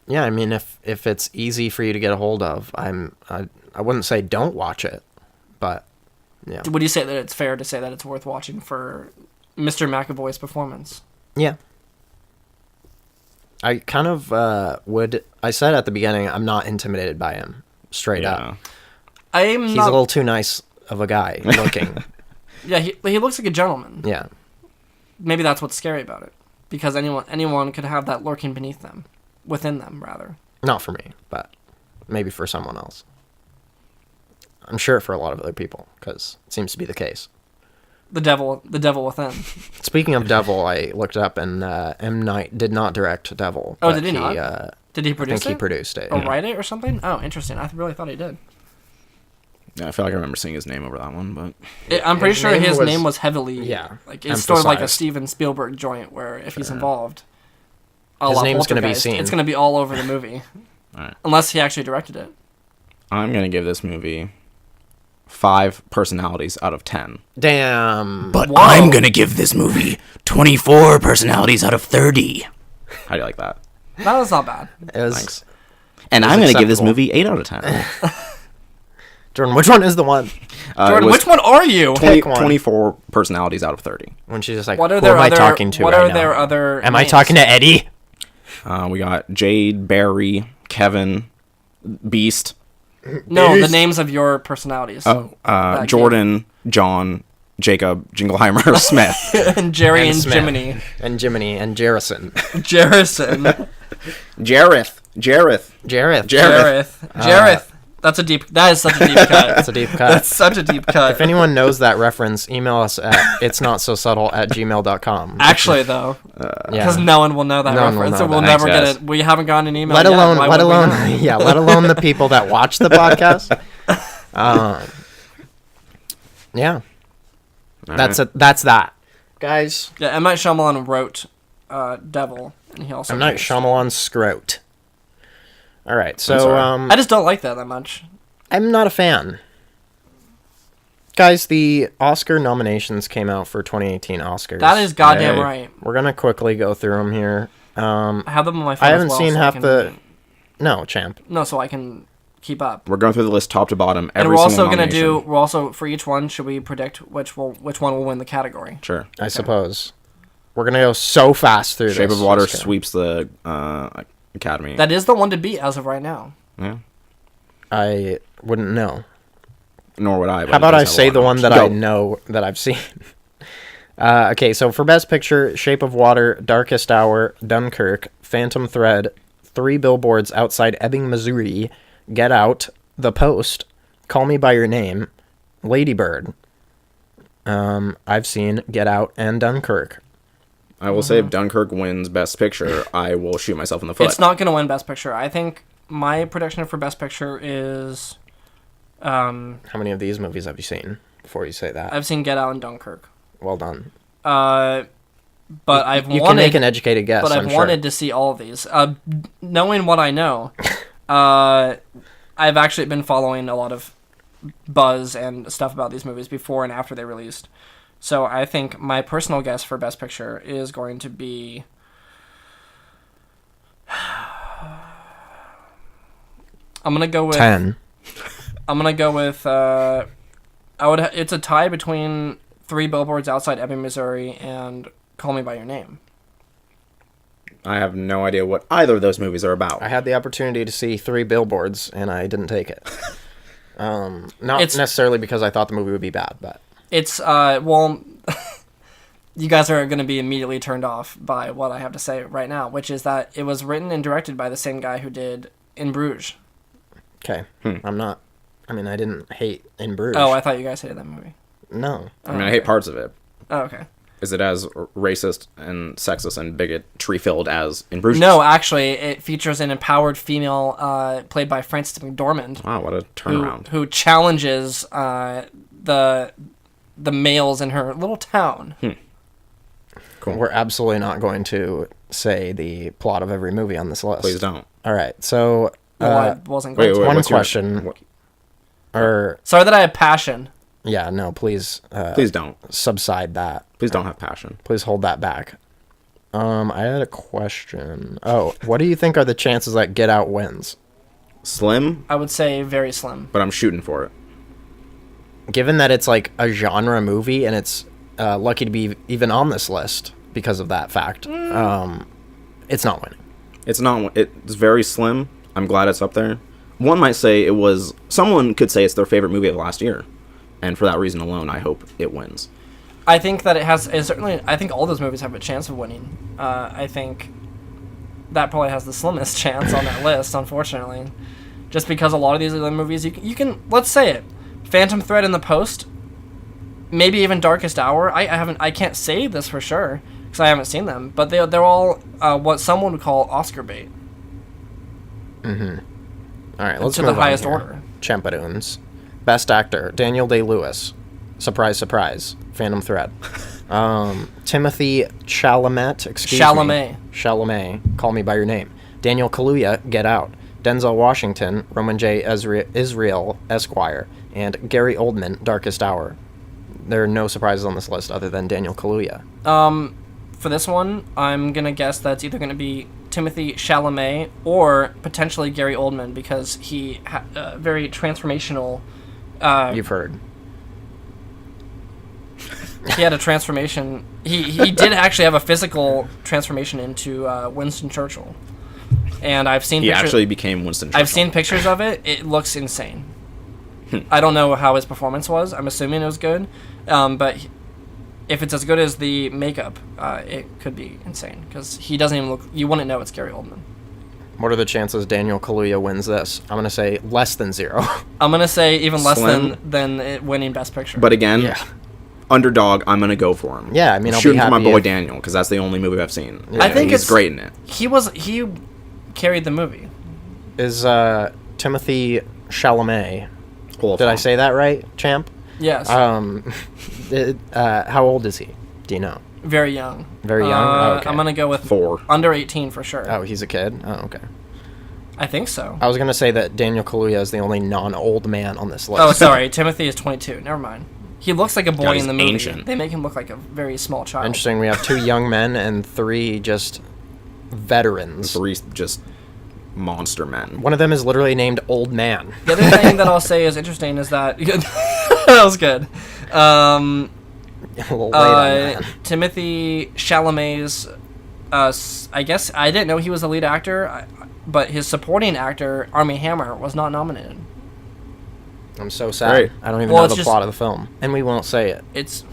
Yeah, I mean, if it's easy for you to get a hold of, I wouldn't say don't watch it, but yeah. Would you say that it's fair to say that it's worth watching for Mr. McAvoy's performance? Yeah. I kind of would. I said at the beginning, I'm not intimidated by him. Straight up. He's a little too nice of a guy looking. Yeah, he looks like a gentleman. Yeah. Maybe that's what's scary about it, because anyone could have that lurking within them, rather. Not for me, but maybe for someone else. I'm sure for a lot of other people, because it seems to be the case. The devil within. Speaking of Devil, I looked up, and M. Night did not direct Devil. Oh, but did he not? Did he produce it? I think he produced it. Or write it or something? Oh, interesting. I really thought he did. Yeah, I feel like I remember seeing his name over that one, but I'm pretty sure his name was heavily... Yeah. Like, it's sort of like a emphasized. Steven Spielberg joint, where if he's involved... His name's going to be seen. It's going to be all over the movie. all right. Unless he actually directed it. I'm gonna give this movie 5 personalities out of 10. Damn. But Whoa. I'm gonna give this movie 24 personalities out of 30. How do you like that? That was not bad. It was, Thanks. And It was I'm gonna give this acceptable. movie 8 out of 10. Jordan, which one is the one? Jordan, which one are you? 24 personalities out of 30. When she's just like, What are who their am I other- talking to what right are now? their other Am I names? talking to Eddie? We got Jade, Barry, Kevin, Beast. No, the names of your personalities. Jordan, John, Jacob, Jingleheimer, Smith. And Jerry and Smith. Jiminy. And Jiminy and Jerrison. Jerrison. Jareth. Jareth. That is such a deep cut. That's a deep cut. That's such a deep cut. If anyone knows that reference, email us at itsnotsosubtle@gmail.com. Actually, though, Yeah. because no one will know that No one will reference, know and we'll that. never Thanks, get guys. it. We haven't gotten an email. Let yet. alone, Why let would we alone, know? yeah, let alone the people that watch the podcast. Yeah, that's that, guys. Yeah, M. Night Shyamalan wrote Devil, and he also. M. Night produced. Shyamalan Scroat. All right, I'm so sorry. I just don't like that much. I'm not a fan. Guys, the Oscar nominations came out for 2018 Oscars. That is goddamn Hey. right. We're gonna quickly go through them here. I have them on my phone. I as haven't well, seen so half I can, the. No, champ. No, so I can keep up. We're going through the list top to bottom. And Every we're also single gonna nomination. do. We're also for each one. Should we predict which one will win the category? Sure. I suppose. We're gonna go so fast through Shape this. of Water Let's go. sweeps the Academy. That is the one to beat as of right now. Yeah. I wouldn't know. Nor would I. but How it about does I have a say lot the of one that options. I know that I've seen? Okay, so for Best Picture, Shape of Water, Darkest Hour, Dunkirk, Phantom Thread, 3 Billboards Outside Ebbing, Missouri, Get Out, The Post, Call Me By Your Name, Lady Bird. I've seen Get Out and Dunkirk. I will say if Dunkirk wins Best Picture, I will shoot myself in the foot. It's not gonna win Best Picture. I think my prediction for Best Picture is. How many of these movies have you seen before you say that? I've seen Get Out and Dunkirk. Well done. But I've You wanted. can make an educated guess, But I've I'm wanted sure. to see all of these. Knowing what I know, I've actually been following a lot of buzz and stuff about these movies before and after they released. So I think my personal guess for Best Picture is going to be I'm gonna go with 10. I'm gonna go with. It's a tie between 3 Billboards Outside Ebbing, Missouri, and Call Me by Your Name. I have no idea what either of those movies are about. I had the opportunity to see 3 Billboards, and I didn't take it. Not necessarily because I thought the movie would be bad, but... It's, well... you guys are going to be immediately turned off by what I have to say right now, which is that it was written and directed by the same guy who did In Bruges. Okay. I'm not... I mean, I didn't hate In Bruges. Oh, I thought you guys hated that movie. No. I mean, I hate parts of it. Oh, okay. Is it as racist and sexist and bigotry-filled as In Bruges? No, actually, it features an empowered female played by Frances McDormand. Wow, what a turnaround. Who challenges the males in her little town. Cool. We're absolutely not going to say the plot of every movie on this list. Please don't. All right, so... Well, I wasn't going to. One question. Sorry that I have passion. Yeah, no, please... please don't. Subside that. Please don't have passion. Please hold that back. I had a question. Oh, what do you think are the chances that Get Out wins? Slim, I would say very slim. but I'm shooting for it. Given that it's like a genre movie and it's lucky to be even on this list because of that fact, it's not winning. It's not. It's very slim. I'm glad it's up there. One might say it was. Someone could say it's their favorite movie of last year, and for that reason alone, I hope it wins. I think that certainly. I think all those movies have a chance of winning. I think that probably has the slimmest chance on that list, unfortunately, just because a lot of these other movies you can let's say it, Phantom Thread in the Post, maybe even Darkest Hour. I can't say this for sure because I haven't seen them, but they're all what someone would call Oscar bait. Mm-hmm. All right, let's to move the highest on here. order. Champadoons. Best Actor, Daniel Day-Lewis. Surprise, surprise. Phantom Thread. Timothy Chalamet, Chalamet, Call Me By Your Name. Daniel Kaluuya, Get Out. Denzel Washington, Roman J. Israel, Esquire. And Gary Oldman, Darkest Hour. There are no surprises on this list other than Daniel Kaluuya. For this one, I'm going to guess that's either going to be Timothy Chalamet or potentially Gary Oldman because he had a very transformational... You've heard. He had a transformation. He did actually have a physical transformation into Winston Churchill. And I've seen pictures... He actually became Winston Churchill. I've seen pictures of it. It looks insane. I don't know how his performance was. I'm assuming it was good. But if it's as good as the makeup, it could be insane. Because he doesn't even look... You wouldn't know it's Gary Oldman. What are the chances Daniel Kaluuya wins this? I'm going to say less than 0. I'm going to say even less Slim. than it winning Best Picture. But again... Yeah. Underdog, I'm gonna go for him. Yeah, I mean, I'll shooting be for my happy boy if... Daniel because that's the only movie I've seen. Yeah. I think he's great in it. He carried the movie. Is Timothy Chalamet? Cool. Did I say that right, champ? Yes. How old is he? Do you know? Very young. Very young. Oh, okay. I'm gonna go with 4. Under 18 for sure. Oh, he's a kid. Oh, okay. I think so. I was gonna say that Daniel Kaluuya is the only non-old man on this list. Oh, sorry. Timothy is 22. Never mind. He looks like a boy God, in the movie. ancient. They make him look like a very small child. Interesting. We have 2 young men and 3 just veterans. 3 just monster men. One of them is literally named Old Man. The other thing that I'll say is interesting is that that was good. Timothy Chalamet's. I guess I didn't know he was a lead actor, but his supporting actor Armie Hammer was not nominated. I'm so sad. Right. I don't even know the plot of the film, and we won't say it. It's.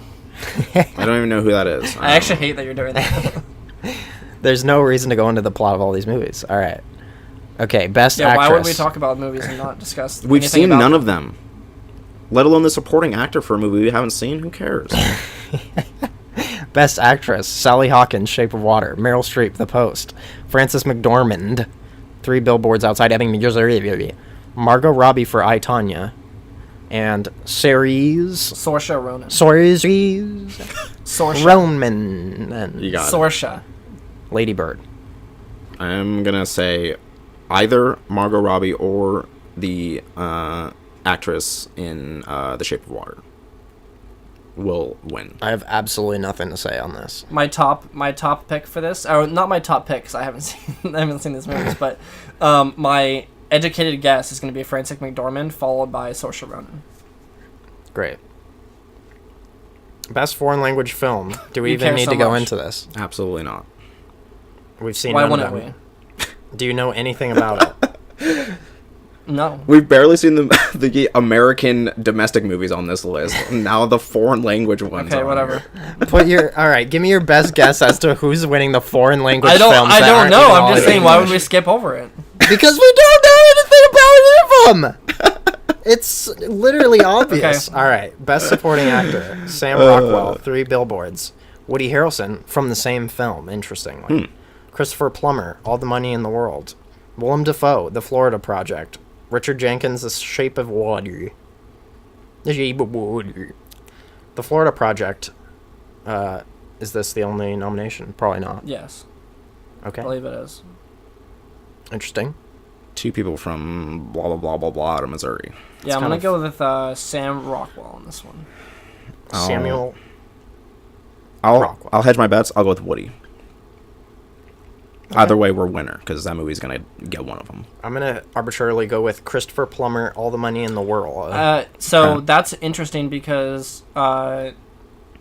I don't even know who that is. I actually hate that you're doing that. There's no reason to go into the plot of all these movies. All right. Okay, best actress. Why would we talk about movies and not discuss? We've seen none of them. Let alone the supporting actor for a movie we haven't seen. Who cares? Best actress: Sally Hawkins, Shape of Water; Meryl Streep, The Post; Frances McDormand, 3 Billboards Outside Ebbing, Missouri; Margot Robbie for I, Tonya; and Saoirse Ronan. Ronan. You got Saoirse. Lady Bird. I'm gonna say either Margot Robbie or the actress in The Shape of Water will win. I have absolutely nothing to say on this. My top pick for this, or not my top pick because I haven't seen these movies, but my educated guess is going to be Francis McDormand, followed by Saoirse Ronan. Great. Best foreign language film. Do we You even care need so to go much. into this? Absolutely not. We've seen Why none of wouldn't them. we? Do you know anything about it? No. We've barely seen the American domestic movies on this list. Now the foreign language ones. Okay, are whatever. All right, give me your best guess as to who's winning the foreign language I don't. films. I that don't aren't know. even I'm all just in saying. Why would English. we skip over it? Because we don't know anything about any of them. It's literally obvious. Okay. All right, best supporting actor: Sam Rockwell, 3 Billboards. Woody Harrelson from the same film. Interestingly, Christopher Plummer, All the Money in the World. Willem Dafoe, The Florida Project. Richard Jenkins, The Shape of Water. The Shape of Water. The Florida Project. Is this the only nomination? Probably not. Yes, Okay. I believe it is. Interesting. 2 people from blah blah blah blah blah out of Missouri. Yeah, I'm kind gonna of- go with Sam Rockwell on this one. Oh. Samuel. I'll Rockwell. hedge my bets. I'll go with Woody. Either way, we're winner because that movie's gonna get one of them. I'm gonna arbitrarily go with Christopher Plummer, All the Money in the World. So Okay. that's interesting because let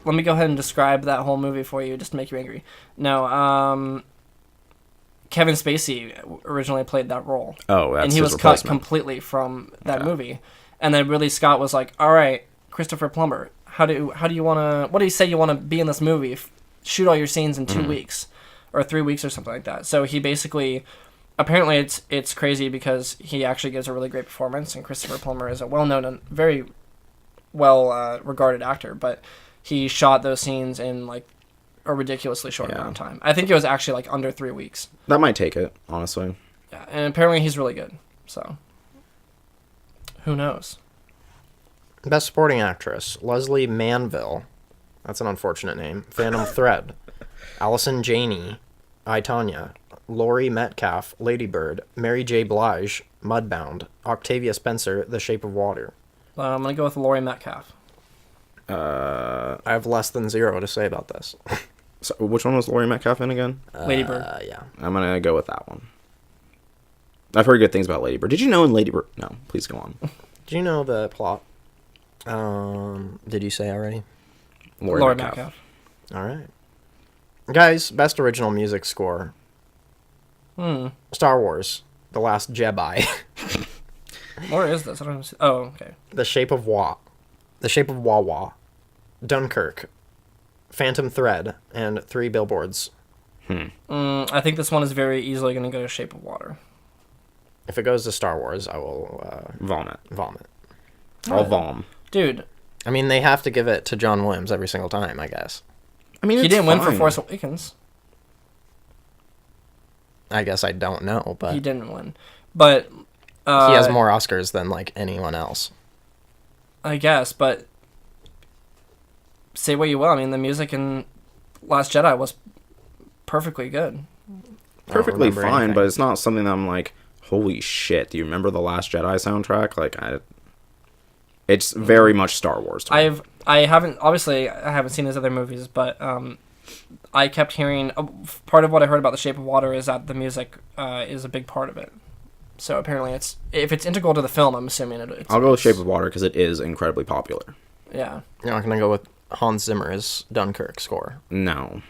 me go ahead and describe that whole movie for you, just to make you angry. No, Kevin Spacey originally played that role, Oh, that's and he his was cut replacement. completely from that Yeah. movie. And then Ridley Scott was like, "All right, Christopher Plummer, how do you want to? What do you say you want to be in this movie? Shoot all your scenes in 2 weeks, or 3 weeks, or something like that." So he basically, apparently, it's crazy because he actually gives a really great performance, and Christopher Plummer is a well-known and very well regarded actor, but he shot those scenes in like a ridiculously short Yeah. amount of time. I think it was actually like under 3 weeks. That might take it, honestly. Yeah, and apparently he's really good. So who knows? Best supporting actress: Leslie Manville. That's an unfortunate name. Phantom Thread. Allison Janney, I, Tonya. Laurie Metcalf, Lady Bird. Mary J. Blige, Mudbound. Octavia Spencer, The Shape of Water. I'm gonna go with Laurie Metcalf. I have less than 0 to say about this. So which one was Laurie Metcalf in again? Lady Bird. Yeah. I'm gonna go with that one. I've heard good things about Lady Bird. Did you know in Lady Bird? No, please go on. Do you know the plot? Did you say already? Laurie Metcalf. All right. Guys, best original music score. Star Wars: The Last Jedi. Where is this? I don't see. Oh, okay. The Shape of Wawa. Dunkirk. Phantom Thread, and 3 Billboards. I think this one is very easily going to go to Shape of Water. If it goes to Star Wars, I will Vomit. vomit. I'll vom. Dude, I mean, they have to give it to John Williams every single time, I guess. I mean, he it's didn't win for fine. Force Awakens. I guess I don't know, but He didn't win. But he has more Oscars than, like, anyone else. I guess, but say what you will. I mean, the music in Last Jedi was perfectly good. Perfectly remember fine, anything. but it's not something that I'm like, holy shit, do you remember the Last Jedi soundtrack? Like, it's very much Star Wars to me. I haven't seen his other movies, but I kept hearing part of what I heard about The Shape of Water is that the music is a big part of it. So apparently, if it's integral to the film, I'm assuming it's. I'll go with Shape of Water because it is incredibly popular. Yeah. You're not going to go with Hans Zimmer's Dunkirk score. No.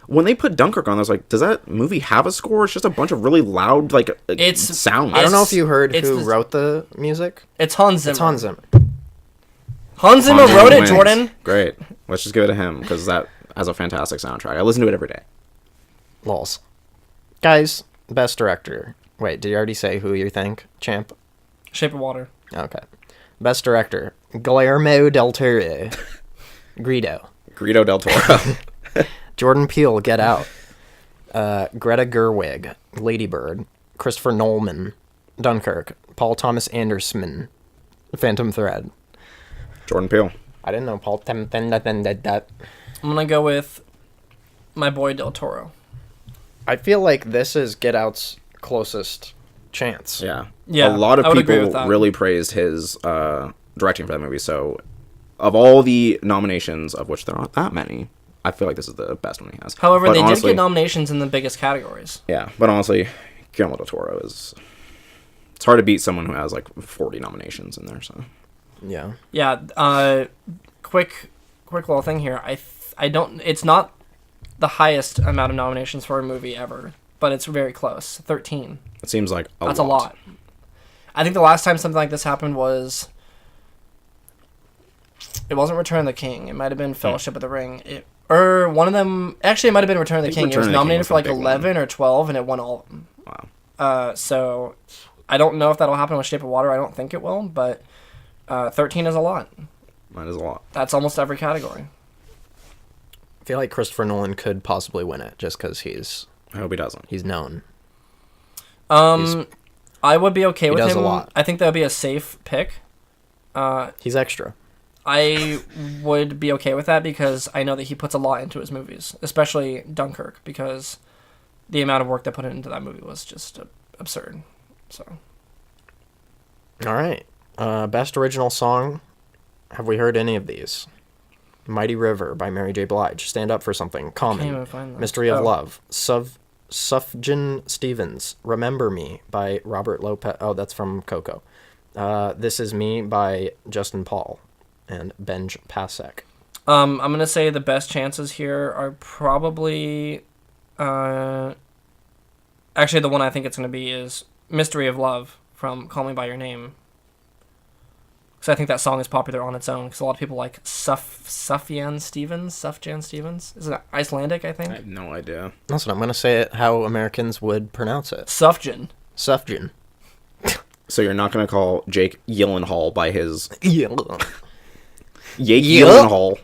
When they put Dunkirk on, I was like, does that movie have a score? It's just a bunch of really loud, like, sounds. I don't know if you heard it's who wrote the music. It's Hans Zimmer. It's Hans Zimmer. Hans Zimmer wrote it, wins. Jordan. Great. Let's just give it to him because that has a fantastic soundtrack. I listen to it every day. Lols. Guys, best director. Wait, did you already say who you think, champ? Shape of Water. Okay. Best director: Guillermo del Toro. Greedo. Greedo del Toro. Jordan Peele, Get Out. Greta Gerwig, Lady Bird. Christopher Nolan, Dunkirk. Paul Thomas Anderson, Phantom Thread. Jordan Peele. I didn't know Paul Thomas that. I'm gonna go with my boy Del Toro. I feel like this is Get Out's closest chance. Yeah. Yeah, A lot of I would agree with people that. really praised his directing for that movie. So, of all the nominations, of which there aren't that many, I feel like this is the best one he has. However, But they honestly, did get nominations in the biggest categories. Yeah, but honestly, Guillermo del Toro is It's hard to beat someone who has like 40 nominations in there. So Yeah. Yeah. Quick little thing here. I don't. It's not the highest amount of nominations for a movie ever, but it's very close. 13. it seems like That's a lot. I think the last time something like this happened was. It wasn't Return of the King. It might have been Fellowship of the Ring. Or one of them. Actually, it might have been Return of the King. It was nominated for like 11 or 12, and it won all of them. Wow. So I don't know if that'll happen with Shape of Water. I don't think it will, but 13 is a lot. That is a lot. That's almost every category. I feel like Christopher Nolan could possibly win it just because I hope he doesn't. he's known. I would be okay with does him. a lot. I think that would be a safe pick. He's extra. I would be okay with that because I know that he puts a lot into his movies, especially Dunkirk, because the amount of work they put into that movie was just absurd. So, All right. Best original song. Have we heard any of these? Mighty River by Mary J. Blige. Stand Up for Something. can't even Common. find that. Mystery of Love. Sufjan Stevens. Remember Me by Robert Lopez. Oh, that's from Coco. This Is Me by Justin Paul and Benj Pasek. I'm gonna say the best chances here are probably, actually the one I think it's gonna be is Mystery of Love from Call Me by Your Name. Because I think that song is popular on its own. Because a lot of people like Sufjan Stevens. Is it Icelandic? I think. I have no idea. That's what I'm going to say it how Americans would pronounce it. Sufjan. Sufjan. So you're not going to call Jake Gyllenhaal by his... Yeah. Jake Yeah. Gyllenhaal.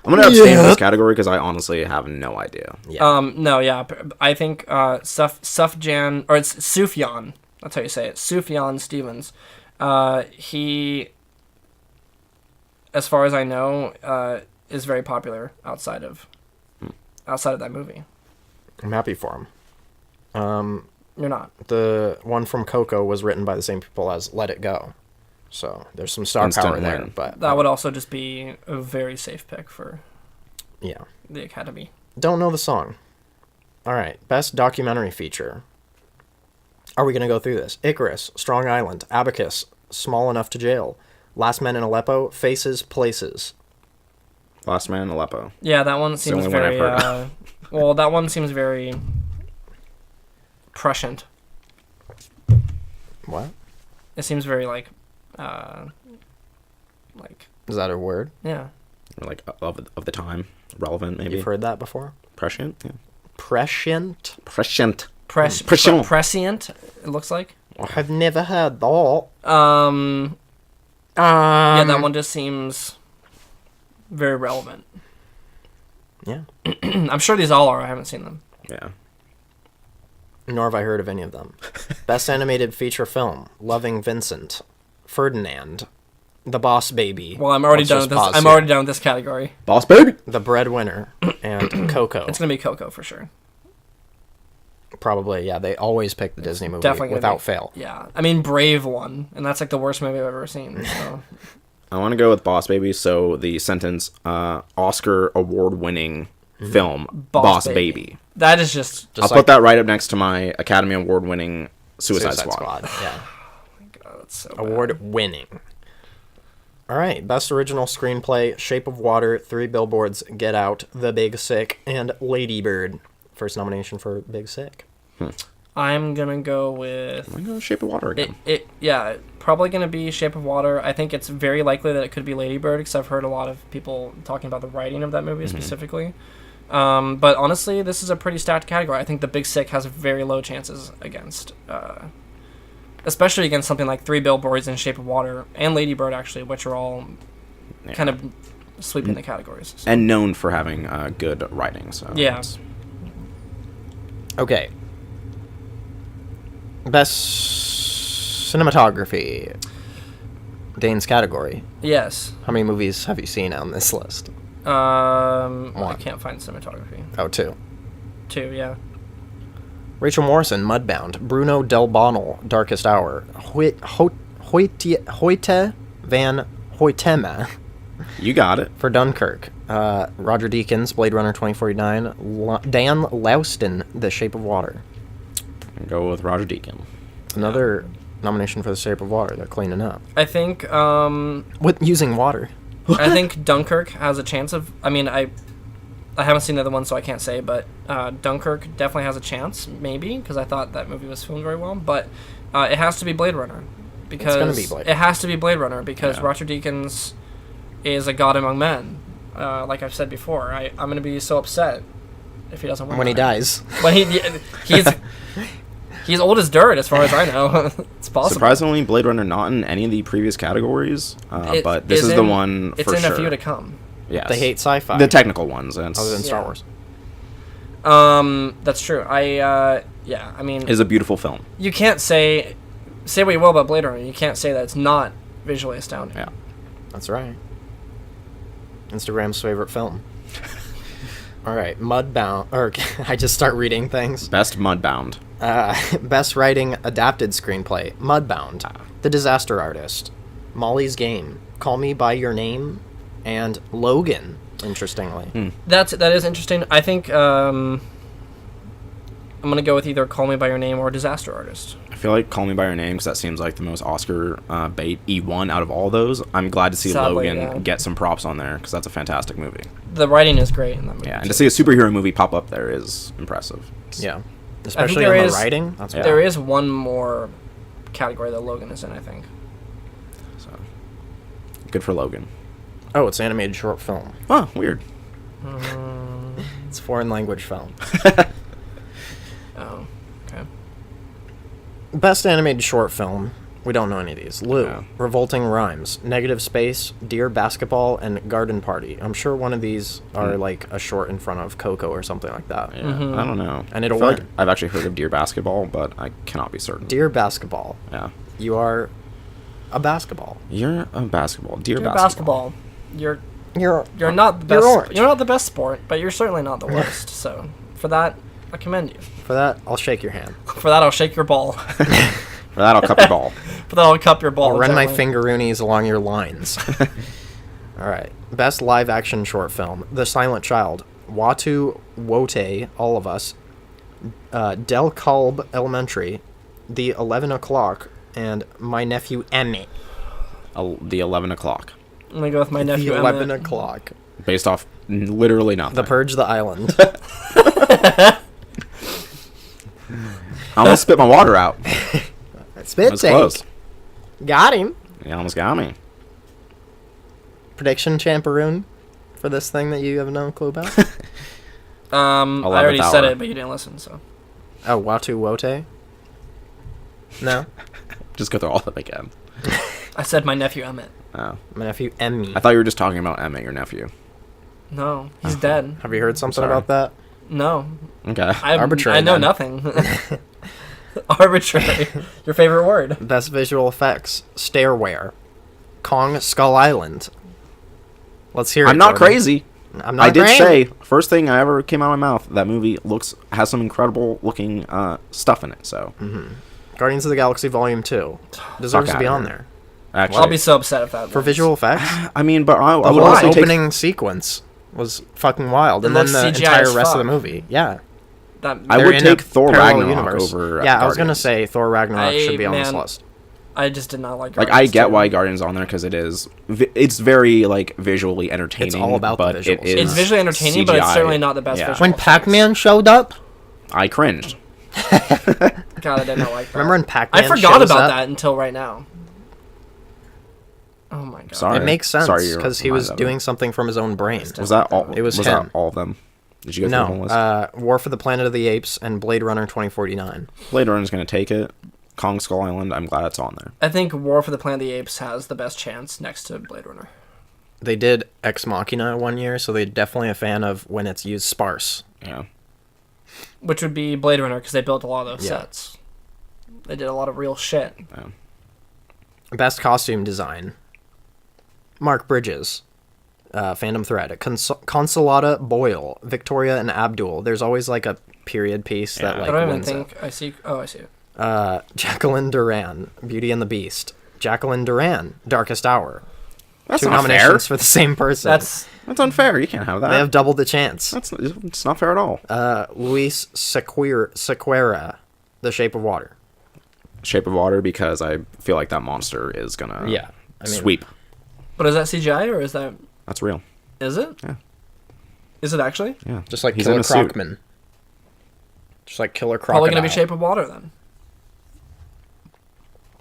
I'm going to abstain from this category because I honestly have no idea. Yeah. No, yeah. I think Sufjan, or it's Sufjan. That's how you say it. Sufjan Stevens. He, as far as I know, is very popular outside of that movie. I'm happy for him. You're not. The one from Coco was written by the same people as Let It Go. So there's some star Instant power there. win. But That would also just be a very safe pick for yeah. the Academy. Don't know the song. All right. Best documentary feature. Are we going to go through this? Icarus, Strong Island, Abacus, Small Enough to Jail, Last Man in Aleppo, Faces, Places. Last Man in Aleppo. Yeah, that one the seems only one I've very. heard Well, that one seems very prescient. What? It seems very like Is that a word? yeah. Or like of the time. Relevant, maybe. You've heard that before? Prescient? Yeah. Prescient? Prescient. Prescient. Prescient. It looks like. I've never heard that. Yeah, that one just seems very relevant. Yeah. I'm sure these all are. I haven't seen them. Yeah. Nor have I heard of any of them. Best animated feature film: Loving Vincent, Ferdinand, The Boss Baby. Well, I'm already Let's done just with this. pause I'm here. already done with this category. Boss Baby! The Breadwinner, and Coco. It's gonna be Coco for sure. Probably, yeah. They always pick the Disney movie Definitely gonna without be. fail. Yeah, I mean Brave won, and that's like the worst movie I've ever seen. So. I want to go with Boss Baby, so the sentence, Oscar award-winning film, Boss Baby. That is just I'll put that right up next to my Academy Award-winning Suicide Suicide Squad. Squad. Yeah. oh, that's so bad. Award winning. All right. Best original screenplay: Shape of Water, Three Billboards, Get Out, The Big Sick, and Lady Bird. First nomination for Big Sick. I'm gonna go with I'm going to go Shape of Water again. Yeah, probably gonna be Shape of Water. I think it's very likely that it could be Lady Bird, because I've heard a lot of people talking about the writing of that movie specifically. But honestly, this is a pretty stacked category. I think The Big Sick has very low chances against, especially against something like Three Billboards and Shape of Water and Lady Bird, actually, which are all kind of sweeping the categories. So. And known for having good writing. So Yeah. that's- Okay. Best cinematography. Dane's category. Yes. How many movies have you seen on this list? I One. can't find cinematography. Oh, two. 2, yeah. Rachel Morrison, Mudbound. Bruno Del Bonnell, Darkest Hour. Hoyte van Hoytema You got it. for Dunkirk. Roger Deakins, Blade Runner 2049. Dan Laustin, The Shape of Water. Go with Roger Deakins. Another nomination for The Shape of Water. They're cleaning up. I think With using water. I think Dunkirk has a chance of. I mean, I haven't seen the other one, so I can't say. But Dunkirk definitely has a chance, maybe, because I thought that movie was filmed very well. But it has to be Blade Runner, because gonna be Blade it has to be Blade Runner because Yeah. Roger Deakins is a god among men. Like I've said before, I'm gonna be so upset if he doesn't win. When he that. dies. When he's old as dirt, as far as I know. It's possible. Surprisingly, Blade Runner not in any of the previous categories, It but this is the one It's for in sure. a few to come. Yes. They hate sci-fi. the technical ones. And other than Star Yeah. Wars. That's true. I mean, is a beautiful film. you can't say what you will about Blade Runner. You can't say that it's not visually astounding. Yeah. That's right. Instagram's favorite film. All right, Mudbound. Or I just start reading things. Best Mudbound. Best writing adapted screenplay. Mudbound. The Disaster Artist. Molly's Game. Call Me by Your Name. And Logan. Interestingly. That is interesting. I think I'm gonna go with either Call Me by Your Name or Disaster Artist. I feel like Call Me by Your Name because that seems like the most Oscar bait E1 out of all those. I'm glad to see Sadly, Logan yeah. get some props on there because that's a fantastic movie. The writing is great in that movie. Yeah, and too. to see a superhero movie pop up there is impressive. Yeah. Especially there in is- the writing. That's Yeah. There is one more category that Logan is in, I think. So good for Logan. Oh, it's animated short film. Oh, weird. It's foreign language film. Oh, okay. Best animated short film. We don't know any of these. Lou, Yeah. Revolting Rhymes, Negative Space, Dear Basketball, and Garden Party. I'm sure one of these are like a short in front of Coco or something like that. Yeah, I don't know. And it'll I feel like win. I've actually heard of Dear Basketball, but I cannot be certain. Dear Basketball, Yeah. you are a basketball. You're a basketball. Dear You're basketball. You're You're not the best. You're orange. You're not the best sport, but you're certainly not the worst. So for that, I commend you. For that, I'll shake your hand. For that, I'll shake your ball. For that, I'll cup your ball. For that, I'll cup your ball. I'll run my exactly. fingeroonies along your lines. All right. Best live action short film: The Silent Child, Watu Wote, All of Us, Del Kalb Elementary, The 11 O'Clock, and My Nephew Emmett. The 11 o'clock. I'm gonna go with my nephew. The 11 Emmett. O'Clock. Based off literally nothing. The Purge the Island. I almost spit my water out. Spit That's take. close. Got him. You almost got me. Prediction champeroon for this thing that you have no clue about? I already 11th said hour. it, but you didn't listen. So Oh, Watu Wote? No? Just go through all of them again. I said my nephew Emmett. Oh. My nephew Emmy. I thought you were just talking about Emmett, your nephew. No, he's dead. Have you heard something Sorry. about that? No, Okay. Arbitrary, I know then. nothing. Arbitrary. Your favorite word. Best visual effects: Stairware, Kong Skull Island. Let's hear it. I'm not Jordan. crazy. I'm not. I did crazy. say, first thing I ever came out of my mouth, that movie has some incredible looking stuff in it, so. Guardians of the Galaxy Volume 2 deserves Fuck to be outta on here. there Actually, I'll be so upset if that for wins. visual effects. I mean, but I The would whole also take... opening sequence was fucking wild, and It then looks the CGI entire as rest of the fuck. movie. Yeah, That, I They're would in take a Thor parallel Ragnarok universe. over Yeah, I was gonna Guardians. say Thor Ragnarok should be on this man, list. I just did not like. Like, I Guardians get 2. why Guardians on there, because it's very, like, visually entertaining. It's all about the but visuals. it is It's visually entertaining, but it's CGI. certainly not the best Yeah. visual. When Pac-Man showed up, I cringed. God, I did not like that. remember when Pac-Man I forgot shows about up? that until right now. Oh my god. Sorry. It makes sense Sorry you're because he was reminded of doing it. something from his own brain. Was that all? It was that him. all of them? Did you go through the whole No, list? War for the Planet of the Apes and Blade Runner 2049. Blade Runner's going to take it. Kong Skull Island, I'm glad it's on there. I think War for the Planet of the Apes has the best chance next to Blade Runner. They did Ex Machina one year, so they're definitely a fan of when it's used sparse. Yeah. Which would be Blade Runner because they built a lot of those Yeah. sets. They did a lot of real shit. Best costume design: Mark Bridges, Phantom Thread, Consolata Boyle, Victoria and Abdul. There's always like a period piece that Yeah. like I don't even wins it. think I see. Oh, I see it. Jacqueline Duran, Beauty and the Beast. Jacqueline Duran, Darkest Hour. That's Two not fair. nominations for the same person. That's That's unfair. You can't have that. They have doubled the chance. It's not fair at all. Luis Sequeira, The Shape of Water. Shape of Water because I feel like that monster is gonna sweep. But is that CGI or is that... That's real. Is it? Yeah. Is it actually? Yeah. Just like He's Killer in a suit. Crocman. Just like Killer Crocodile. Probably going to be Shape of Water then.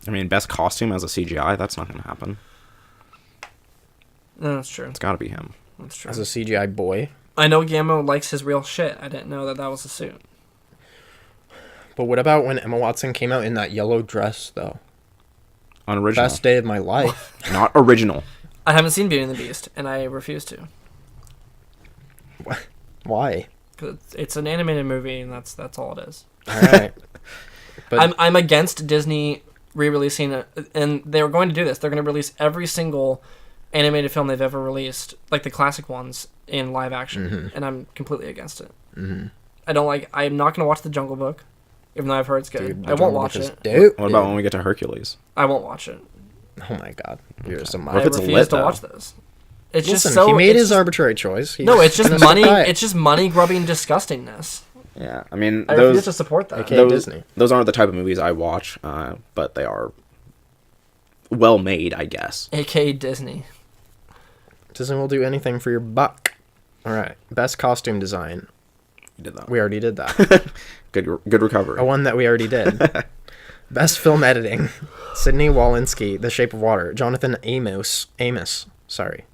I mean, best costume as a CGI, that's not gonna happen. No, that's true. It's gotta be him. That's true. As a CGI boy. I know Guillermo likes his real shit. I didn't know that that was a suit. But what about when Emma Watson came out in that yellow dress, though? Unoriginal. Best day of my life. Not original. I haven't seen Beauty and the Beast, and I refuse to. Why? Because it's an animated movie, and that's all it is. All right. But I'm against Disney re-releasing it, and they were going to do this. They're going to release every single animated film they've ever released, like the classic ones, in live action, and I'm completely against it. I don't like. I'm not going to watch The Jungle Book, even though I've heard it's good. Dude, I won't watch it. What about when we get to Hercules? I won't watch it. Oh my God, you're some. What if I it's refuse lit, to though? watch this. It's Listen, just so. he made it's his just- arbitrary choice. He's No, it's just gonna money. stick by it. It's just money grubbing disgustingness. Yeah, I mean, I refuse to support that. Okay. those, Disney. those aren't the type of movies I watch, but they are well made, I guess. AKA Disney. Disney will do anything for your buck. All right, best costume design. We did that. We already did that. Good recovery. A one that we already did. Best film editing. Sidney Walensky, The Shape of Water. Jonathan Amos. Sorry.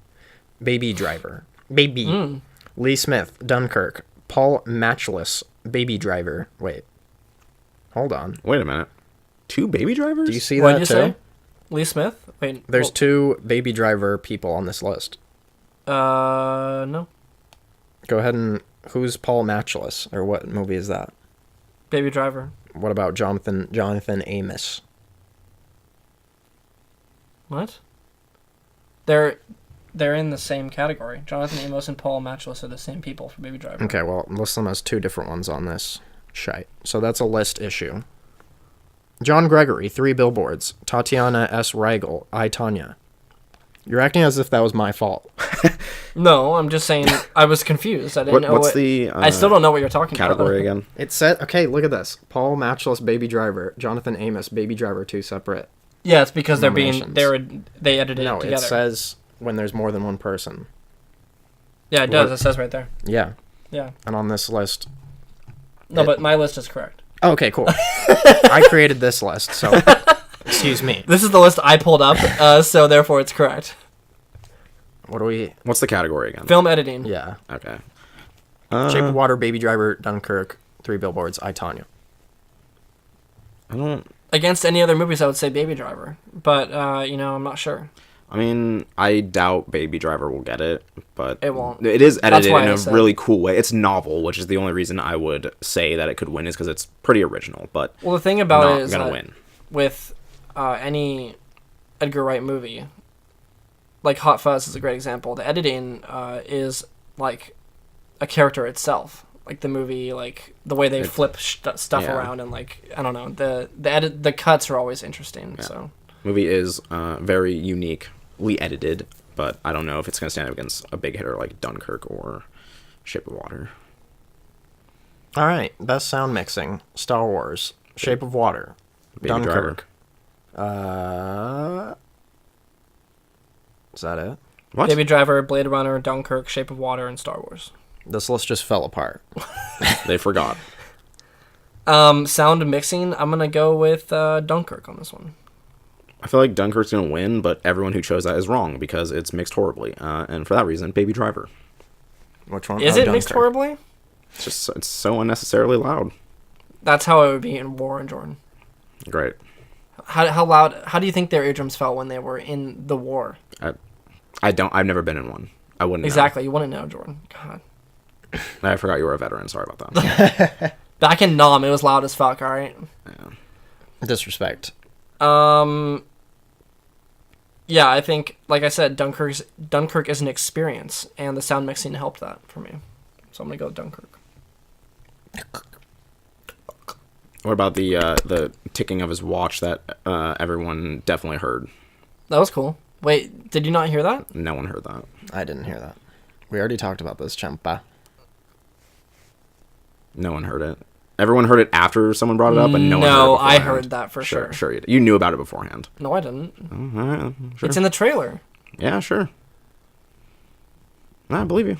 Baby Driver. Baby. Lee Smith, Dunkirk. Paul Matchless, Baby Driver. Wait. Hold on. Wait a minute. 2 Baby Drivers? Do you see What that did too? you say? Lee Smith? Wait. There's 2 Baby Driver people on this list. No. Go ahead and... Who's Paul Matchless? Or what movie is that? Baby Driver. What about Jonathan Amos? What? They're in the same category. Jonathan Amos and Paul Matchless are the same people for Baby Driver. Okay, well, list them as 2 different ones on this shite. So that's a list issue. John Gregory, 3 Billboards. Tatiana S. Reigel, I, Tanya. You're acting as if that was my fault. No, I'm just saying I was confused. I didn't know what's what... the I still don't know what you're talking category about. again? It said, okay, look at this. Paul Matchless, Baby Driver. Jonathan Amos, Baby Driver, 2 separate. Yeah, it's because they Nominations. they edited No, it together. it says when there's more than one person. Yeah, it does. What? It says right there. Yeah. Yeah. And on this list... No, but my list is correct. Oh, okay, cool. I created this list, so... Excuse me. This is the list I pulled up, so therefore it's correct. What do we... What's the category again? Film editing. Yeah. Okay. Shape of Water, Baby Driver, Dunkirk, 3 Billboards, I, Tanya. I don't... Against any other movies, I would say Baby Driver. But, I'm not sure. I mean, I doubt Baby Driver will get it, but... It won't. It is edited why in I a said- really cool way. It's novel, which is the only reason I would say that it could win is because it's pretty original, but Well, the thing about not it is gonna that win. with any Edgar Wright movie, like Hot Fuzz is a great example. The editing is like a character itself. Like the movie, like the way they flip stuff yeah. around and like I don't know, the cuts are always interesting. Yeah. So Movie is very uniquely edited, but I don't know if it's going to stand up against a big hitter like Dunkirk or Shape of Water. All right. Best sound mixing. Star Wars. Shape of Water. Baby Dunkirk. Driver. Is that it? What? Baby Driver, Blade Runner, Dunkirk, Shape of Water, and Star Wars. This list just fell apart. They forgot. Sound mixing, I'm gonna go with Dunkirk on this one. I feel like Dunkirk's going to win, but everyone who chose that is wrong because it's mixed horribly. And for that reason, Baby Driver. Which one? Is Oh, it mixed Dunkirk. horribly? It's so unnecessarily loud. That's how it would be in War and Jordan. Great. How loud? How do you think their eardrums felt when they were in the war? I've never been in one. I wouldn't know. Exactly. You wouldn't know, Jordan. God. I forgot you were a veteran. Sorry about that. Back in Nom, it was loud as fuck. All right. Yeah. Disrespect. Yeah, I think, like I said, Dunkirk is an experience, and the sound mixing helped that for me. So I'm gonna go with Dunkirk. What about the ticking of his watch that everyone definitely heard? That was cool. Wait, did you not hear that? No one heard that. I didn't hear that. We already talked about this, Champa. No one heard it. everyone heard it after someone brought it up, and no one heard it No, I beforehand? heard that for sure. Sure, you knew about it beforehand. No, I didn't. All right, sure. It's in the trailer. Yeah, sure. I believe you.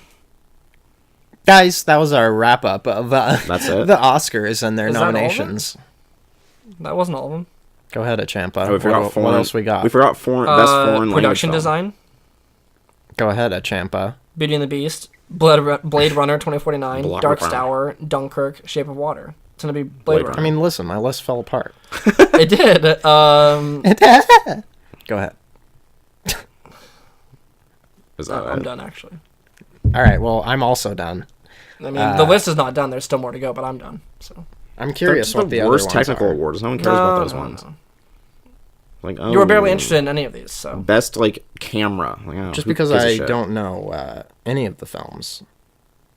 Guys, that was our wrap up of That's it? the Oscars and their Is that all of it? nominations. That wasn't all of them. Go ahead, Champa. Oh, we forgot What else we got? We forgot best foreign language Production film. design. Go ahead, Champa. Beauty and the Beast. Blade Runner 2049. Blade Dark Runner. Tower. Dunkirk. Shape of Water. It's gonna be Blade Runner. I mean, listen, my list fell apart. It did. Go ahead. Is that I'm it? done actually. All right, well, I'm also done. I mean, the list is not done. There's still more to go, but I'm done. So. I'm curious They're what the the other worst ones technical are. awards. No one cares about those ones. No. Like, You were barely oh, interested in any of these, so. Best like camera. Like, oh, Just who because gives a I shit? don't know any of the films.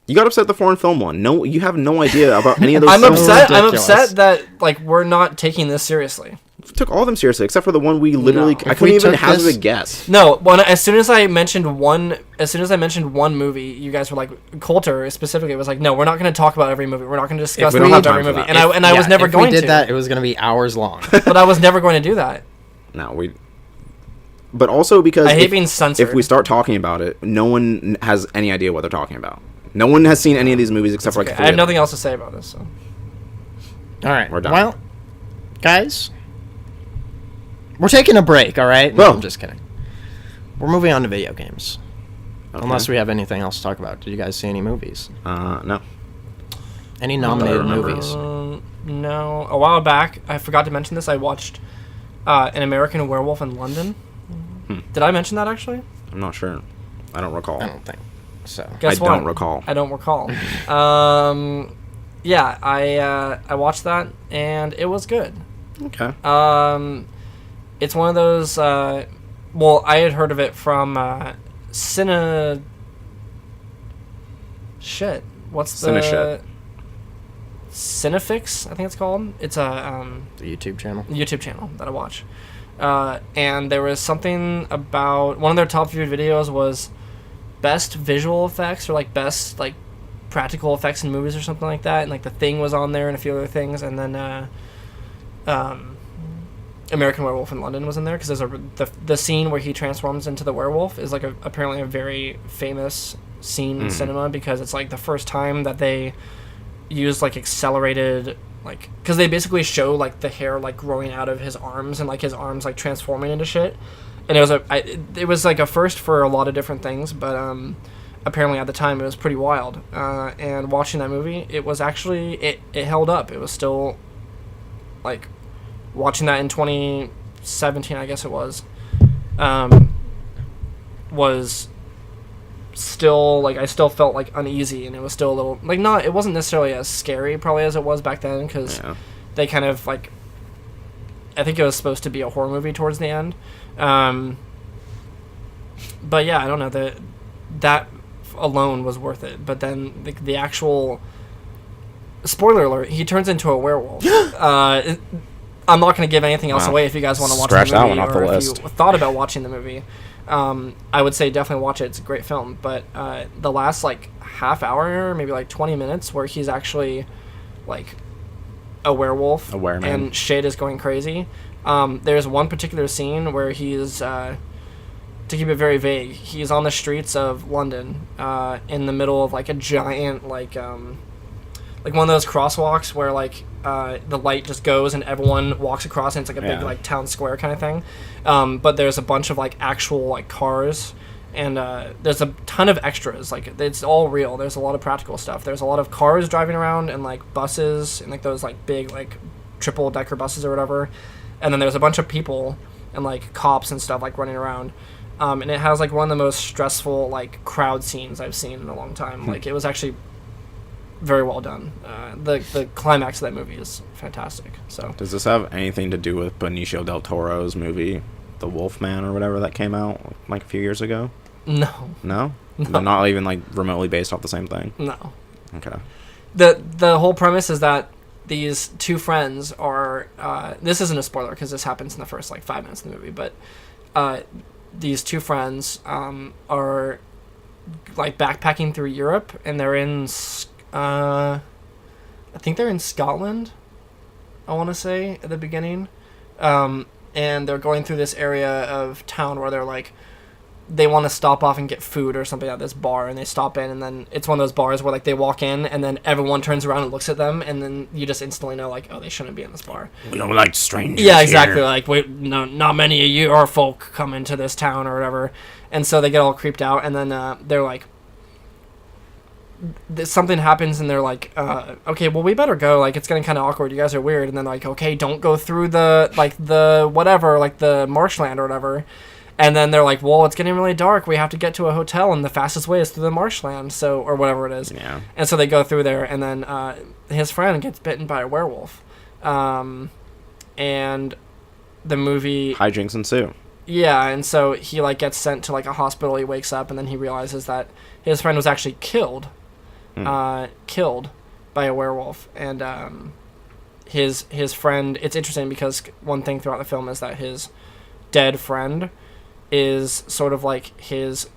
You got upset at the foreign film one. No, you have no idea about any of those. I'm films. upset. I'm ridiculous. upset that like we're not taking this seriously. We took all of them seriously except for the one we literally. No. I If we couldn't even took hazard this- a guess. No, as soon as I mentioned one movie, you guys were like, Colter specifically was like, no, we're not going to talk about every movie. We're not going to discuss we the don't have every time for movie. that. And I was never if going we did to. that, it was going to be hours long. But I was never going to do that. No, we. But also because I hate being censored. if we start talking about it, no one has any idea what they're talking about. No one has seen any of these movies except for like. Okay, I have nothing else to say about this. So. All right. We're done. Well, guys, we're taking a break, all right? No, Well- I'm just kidding. We're moving on to video games. Okay. Unless we have anything else to talk about. Did you guys see any movies? No. Any nominated remember. movies? No. A while back, I forgot to mention this. I watched An American Werewolf in London. Did I mention that actually? I'm not sure. I don't recall. I don't think so. Guess I what? don't recall. I don't recall. Yeah, I watched that and it was good. Okay. It's one of those. Well, I had heard of it from Shit. What's the Cineshit. Cinefix? I think it's called. It's a The YouTube channel. YouTube channel that I watch. And there was something about one of their top viewed videos was best visual effects or like best like practical effects in movies or something like that, and like The Thing was on there and a few other things, and then American Werewolf in London was in there because there's the scene where he transforms into the werewolf is like apparently a very famous scene in cinema because it's like the first time that they use like accelerated like because they basically show like the hair like growing out of his arms and like his arms like transforming into shit, and it was like a first for a lot of different things, but apparently at the time it was pretty wild, and watching that movie it was actually it held up. It was still like watching that in 2017 I guess it was still like I still felt like uneasy, and it was still a little like not it wasn't necessarily as scary probably as it was back then because they kind of like I think it was supposed to be a horror movie towards the end, but yeah I don't know that alone was worth it, but then the actual spoiler alert, he turns into a werewolf. I'm not going to give anything else away if you guys want to watch Scratch the that movie one off the or if list. you thought about watching the movie. I would say definitely watch it. It's a great film. But the last like half hour, maybe like 20 minutes, where he's actually like a werewolf and shit is going crazy. There's one particular scene where he's, to keep it very vague, he's on the streets of London in the middle of like a giant like one of those crosswalks where like the light just goes and everyone walks across and it's like a big like town square kind of thing, but there's a bunch of like actual like cars and there's a ton of extras, like it's all real. There's a lot of practical stuff. There's a lot of cars driving around and like buses and like those like big like triple decker buses or whatever, and then there's a bunch of people and like cops and stuff like running around, and it has like one of the most stressful like crowd scenes I've seen in a long time. Like it was actually very well done. The climax of that movie is fantastic. So does this have anything to do with Benicio del Toro's movie The Wolfman or whatever that came out like a few years ago? No? They're not even like remotely based off the same thing? No. Okay. The whole premise is that these two friends are this isn't a spoiler because this happens in the first like 5 minutes of the movie, but these two friends are like backpacking through Europe, and they're in I I think they're in Scotland, I want to say, at the beginning. And they're going through this area of town where they're like, they want to stop off and get food or something at this bar, and they stop in, and then it's one of those bars where like they walk in and then everyone turns around and looks at them, and then you just instantly know like, oh, they shouldn't be in this bar. We don't like strangers. Yeah, exactly. Here. Like, wait, no, not many of your folk come into this town or whatever, and so they get all creeped out, and then they're like, something happens, and they're like, okay, well, we better go. Like, it's getting kind of awkward. You guys are weird, and then like, okay, don't go through the whatever, like the marshland or whatever. And then they're like, well, it's getting really dark. We have to get to a hotel, and the fastest way is through the marshland, so, or whatever it is. Yeah. And so they go through there, and then his friend gets bitten by a werewolf. And the movie... Hijinks ensue. Yeah, and so he, like, gets sent to, like, a hospital. He wakes up, and then he realizes that his friend was actually killed. Killed by a werewolf. And his friend... It's interesting because one thing throughout the film is that his dead friend is sort of like his,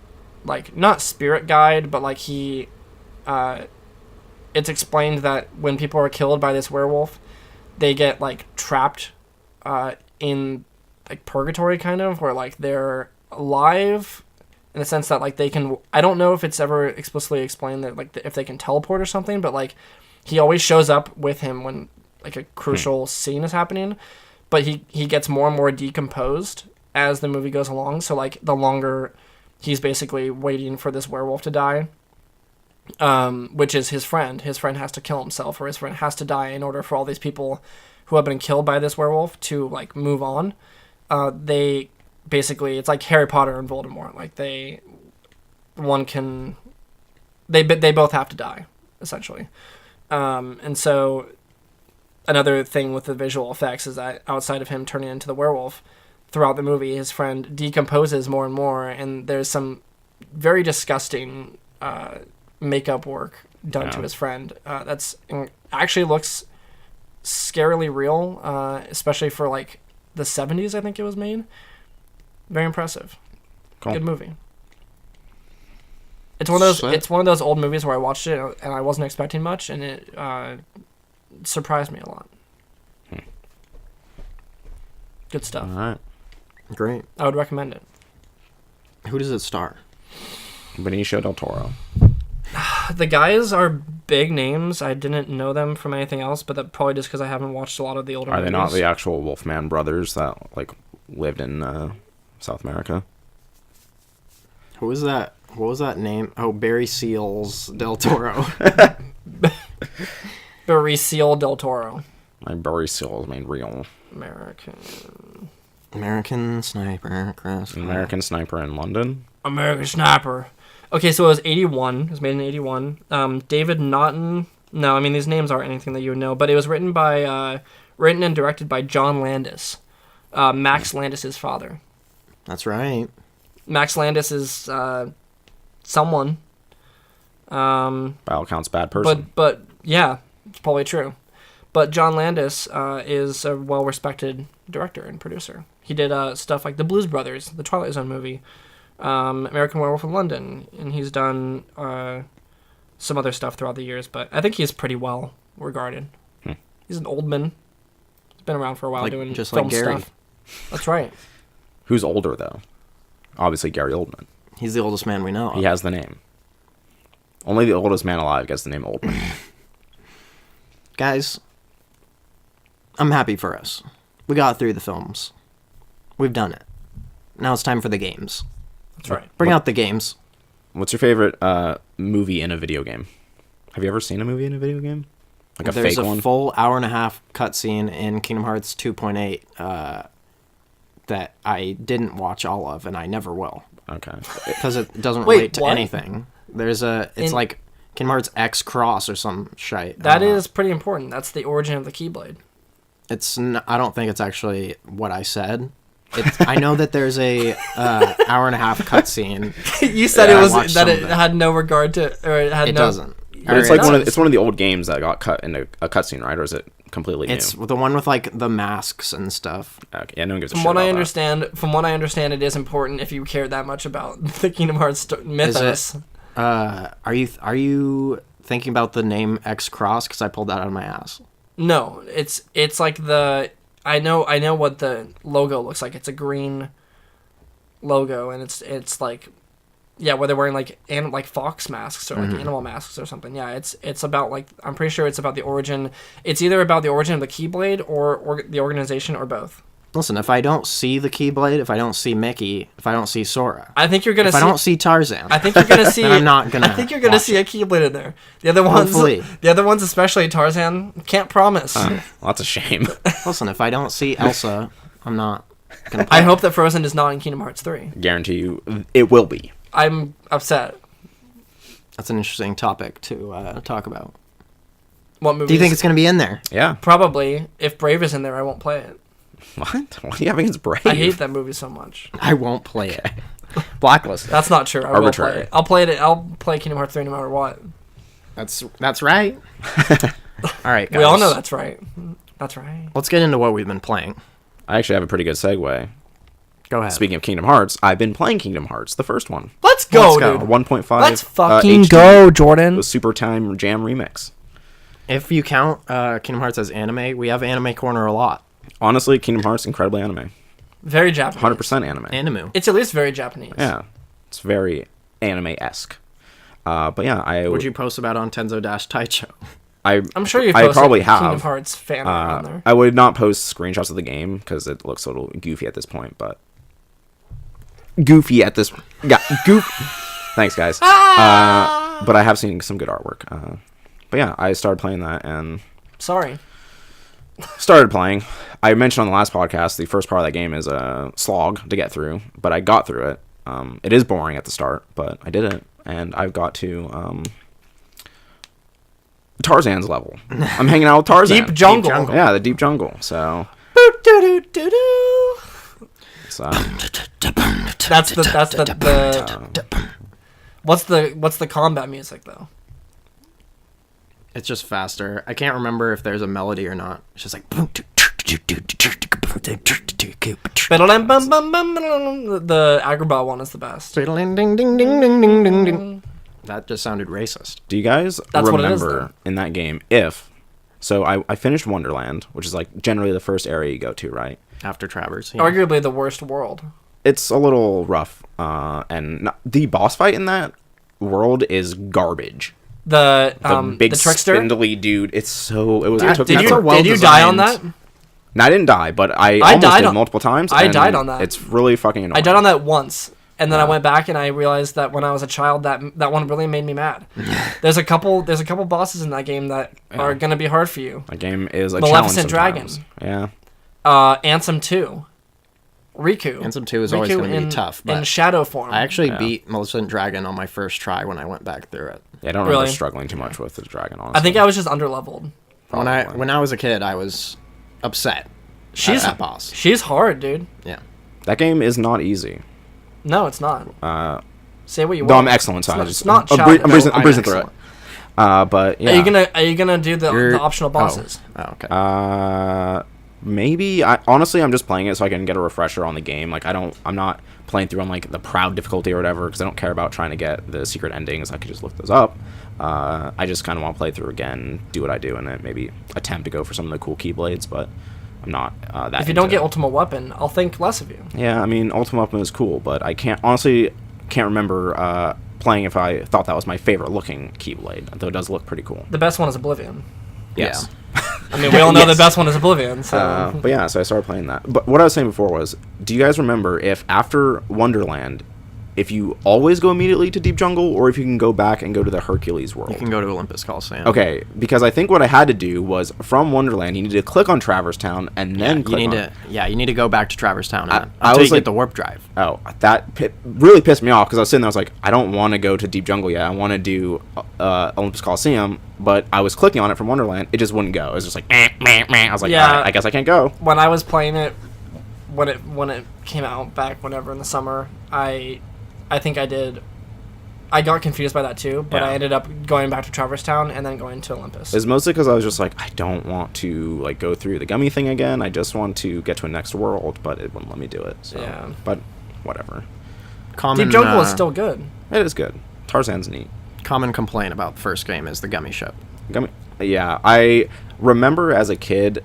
like, not spirit guide, but like he, it's explained that when people are killed by this werewolf, they get like trapped in like purgatory, kind of, where like they're alive in the sense that like they can, I don't know if it's ever explicitly explained that like if they can teleport or something, but like he always shows up with him when like a crucial scene is happening, but he gets more and more decomposed as the movie goes along. So like the longer he's basically waiting for this werewolf to die, which is his friend has to kill himself, or his friend has to die in order for all these people who have been killed by this werewolf to like move on. They basically, it's like Harry Potter and Voldemort. Like they both have to die essentially. And so another thing with the visual effects is that outside of him turning into the werewolf, throughout the movie, his friend decomposes more and more, and there's some very disgusting makeup work done to his friend. That's actually looks scarily real, especially for like the 70s, I think it was made. Very impressive. Cool. Good movie. It's one of those. It's one of those old movies where I watched it and I wasn't expecting much, and it surprised me a lot. Good stuff. All right. Great. I would recommend it. Who does it star? Benicio del Toro. The guys are big names. I didn't know them from anything else, but that probably just because I haven't watched a lot of the older movies. Are they not the actual Wolfman brothers that like lived in South America? Who was that? What was that name? Oh, Barry Seals del Toro. Benicio del Toro. My Barry Seals made real. American Sniper. American Sniper in London. American Sniper. Okay, so it was 81. It was made in 81. David Naughton. No, I mean, these names aren't anything that you would know, but it was written and directed by John Landis, Max Landis' father. That's right. Max Landis is someone. By all accounts, bad person. But yeah, it's probably true. But John Landis is a well-respected director and producer. He did stuff like The Blues Brothers, the Twilight Zone movie, American Werewolf in London, and he's done some other stuff throughout the years, but I think he's pretty well regarded. He's an old man. He's been around for a while doing just film like Gary. stuff. That's right. Who's older, though? Obviously, Gary Oldman. He's the oldest man we know of. He has the name. Only the oldest man alive gets the name Oldman. Guys, I'm happy for us. We got through the films. We've done it. Now it's time for the games. That's right. Bring out the games. What's your favorite movie in a video game? Have you ever seen a movie in a video game? Like a There's fake one? There's a full hour-and-a-half cutscene in Kingdom Hearts 2.8 that I didn't watch all of, and I never will. Okay. Because it doesn't Wait, relate to what? anything. It's like Kingdom Hearts X Cross or some shite. That is pretty important. That's the origin of the Keyblade. I don't think it's actually what I said. I know that there's a hour-and-a-half cutscene. You said it had no regard to, or it had it doesn't. But it's like it's one of the old games that got cut into a cutscene, right? Or is it completely new? It's the one with like the masks and stuff. Okay, yeah, no one gives a From shit what about I that. understand, it is important if you care that much about the Kingdom Hearts mythos. Are you thinking about the name X Cross because I pulled that out of my ass. No, it's like the I know what the logo looks like. It's a green logo, and it's like, yeah, where they're wearing like fox masks or like animal masks or something. Yeah, it's about like, I'm pretty sure it's about the origin. It's either about the origin of the Keyblade or the organization or both. Listen, if I don't see the Keyblade, if I don't see Mickey, if I don't see Sora, I think you're gonna. If I don't see Tarzan, I think you're gonna see. then I'm not gonna. I think you're gonna see a Keyblade in there. The other ones, especially Tarzan, can't promise. Well, that's a shame. Listen, if I don't see Elsa, I'm not gonna play. I hope that Frozen is not in Kingdom Hearts 3. Guarantee you, it will be. I'm upset. That's an interesting topic to talk about. What movie? Do you think it's gonna be in there? Yeah. Probably. If Brave is in there, I won't play it. What? What do you have against Brave? I hate that movie so much. I won't play it. Blacklist. That's not true. I will Arbitrary. play it. I'll play it. I'll play Kingdom Hearts 3 no matter what. That's right. All right, guys. We all know that's right. That's right. Let's get into what we've been playing. I actually have a pretty good segue. Go ahead. Speaking of Kingdom Hearts, I've been playing Kingdom Hearts, the first one. Let's go, Let's go. dude. 1.5. Let's fucking HD, go, Jordan. The Super Time Jam remix. If you count Kingdom Hearts as anime, we have Anime Corner a lot. Honestly, Kingdom Hearts incredibly anime. Very Japanese. 100% anime. Animu. It's at least very Japanese. Yeah, it's very anime-esque. But yeah, Would you post about on Tenzo-Taicho? I'm sure you've I posted probably have. Kingdom Hearts fan art on there. I would not post screenshots of the game because it looks a little goofy at this point, but Thanks, guys. But I have seen some good artwork. But yeah, I started playing that and Sorry. started playing. I mentioned on the last podcast the first part of that game is a slog to get through, but I got through it. It is boring at the start, but I did it, and I've got to Tarzan's level. I'm hanging out with Tarzan. Deep jungle. Yeah, the deep jungle. So Boo-doo-doo-doo-doo. That's the what's the combat music though? It's just faster. I can't remember if there's a melody or not. It's just like... The Agrabah one is the best. That just sounded racist. do you guys That's what it is, remember in that game so I finished Wonderland, which is like generally the first area you go to, right? After Travers. Yeah. Arguably the worst world. It's a little rough, and the boss fight in that world is garbage. The big the trickster. spindly dude. It took Did me you forever. did you die on that? No, I didn't die, but I I almost died did on- multiple times. I and died on that. It's really fucking annoying. I died on that once, and then I Yeah. went back and I realized that when I was a child, that one really made me mad. There's a couple bosses in that game that are gonna be hard for you. That game is a Maleficent challenge sometimes. Yeah. Ansem 2. Riku. Ansem 2 is always Riku going to be in- tough, in but shadow form. I actually beat Maleficent Dragon on my first try when I went back through it. Yeah, I don't remember Really? struggling too much with the dragon, honestly. I think I was just underleveled. When I was a kid, I was upset. She's that boss. She's hard, dude. Yeah. That game is not easy. No, it's not. Say what you Though want. I'm excellent, so It's not I'm challenging. breezing through it. But yeah. Are you gonna do the optional bosses? Oh, okay. Maybe. Honestly, I'm just playing it so I can get a refresher on the game. Like I'm not playing through on like the proud difficulty or whatever because I don't care about trying to get the secret endings. I could just look those up. I just kind of want to play through again, do what I do in it, maybe attempt to go for some of the cool keyblades, but I'm not that. If you don't get Ultimate Weapon, I'll think less of you. Yeah, I mean, Ultimate Weapon is cool, but I can't remember playing if I thought that was my favorite looking keyblade, though it does look pretty cool. The best one is Oblivion. Yes. I mean, we all know the best one is Oblivion. So. But yeah, so I started playing that. But what I was saying before was, do you guys remember if after Wonderland, if you always go immediately to Deep Jungle, or if you can go back and go to the Hercules world? You can go to Olympus Coliseum. Okay, because I think what I had to do was, from Wonderland, you need to click on Traverse Town, and then you need to go back to Travers Town I until was you like- get the warp drive. Oh, that really pissed me off, because I was sitting there, I was like, I don't want to go to Deep Jungle yet. I want to do Olympus Coliseum, but I was clicking on it from Wonderland. It just wouldn't go. It was just like, meh. I was like, Yeah. all right, I guess I can't go. When I was playing it, when it came out back whenever in the summer, I think I got confused by that too, but Yeah. I ended up going back to Traverse Town and then going to Olympus. It's mostly because I was just like, I don't want to like go through the gummy thing again. I just want to get to a next world, but it wouldn't let me do it. So. Yeah. But whatever. Common, Deep Jungle is still good. It is good. Tarzan's neat. Common complaint about the first game is the gummy ship. Yeah, I remember as a kid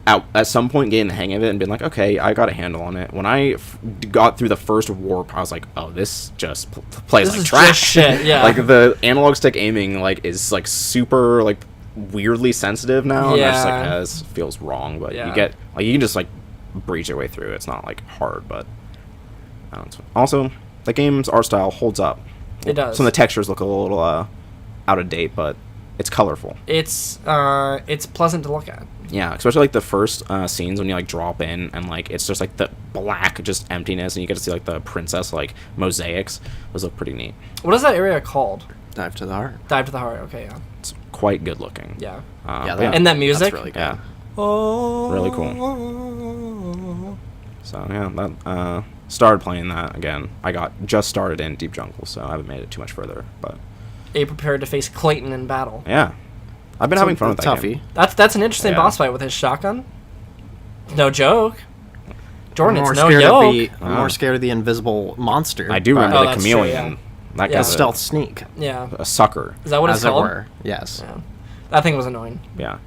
at some point getting the hang of it and being like, okay, I got a handle on it. When I got through the first warp, I was like, oh, this just plays This like is trash. just shit, yeah. Like the analog stick aiming like is like super like weirdly sensitive now. And I was just like, this feels wrong. But you get like you can just like breach your way through. It's not like hard, but I don't know. Also, the game's art style holds up. It does. Some of the textures look a little out of date, but it's colorful. It's pleasant to look at. Yeah, especially like the first scenes when you like drop in and like it's just like the black just emptiness and you get to see like the princess like mosaics. Those look pretty neat. What is that area called? Dive to the heart. Dive to the Heart. Okay, yeah. It's quite good looking. Yeah. And that music? That's really good. Yeah. Oh. Really cool. So yeah, that started playing that again. I just started in Deep Jungle, so I haven't made it too much further. But Are you prepared to face Clayton in battle? yeah, I've been having fun with that Toughie. game. That's an interesting Yeah. boss fight with his shotgun. No joke. Jordan, I'm it's no I'm more scared of the invisible monster. I do but remember the that's true, chameleon. yeah. That Yeah. guy's stealth sneak, Yeah. a sucker. Is that what it's as it called? were. Yes. Yeah. That thing was annoying. Yeah.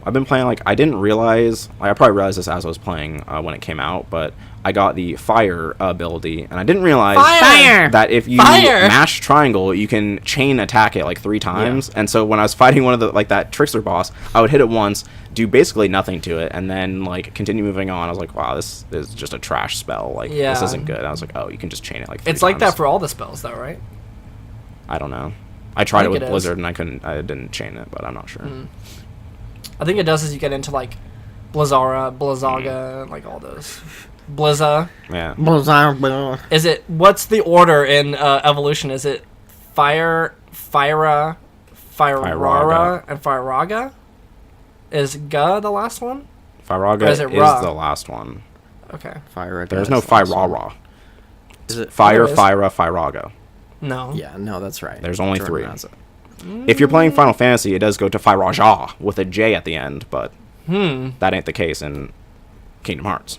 I've been playing, like, I didn't realize, like, I probably realized this as I was playing when it came out, but I got the fire ability, and I didn't realize Fire! that if you Fire! mash triangle, you can chain attack it, like, 3 times, and so when I was fighting one of the, like, that trickster boss, I would hit it once, do basically nothing to it, and then, like, continue moving on. I was like, wow, this is just a trash spell. Like, Yeah. this isn't good. I was like, oh, you can just chain it, like, 3 It's like that times. for all the spells, though, right? I don't know. I tried it think with it is. Blizzard, and I didn't chain it, but I'm not sure. I think it does as you get into, like, Blizzara, Blizzaga, like all those. Blizza. Yeah. Is it, what's the order in evolution? Is it Firara, and Firaraga? Is Ga the last one? Firaga Or is is it Ra? the last one. Okay. Fire. There's no Firara. Is it Fire, There is. Firaga. No. Yeah, no, that's right. There's only Jordan 3. has it. If you're playing Final Fantasy, it does go to Firaja with a J at the end, but that ain't the case in Kingdom Hearts.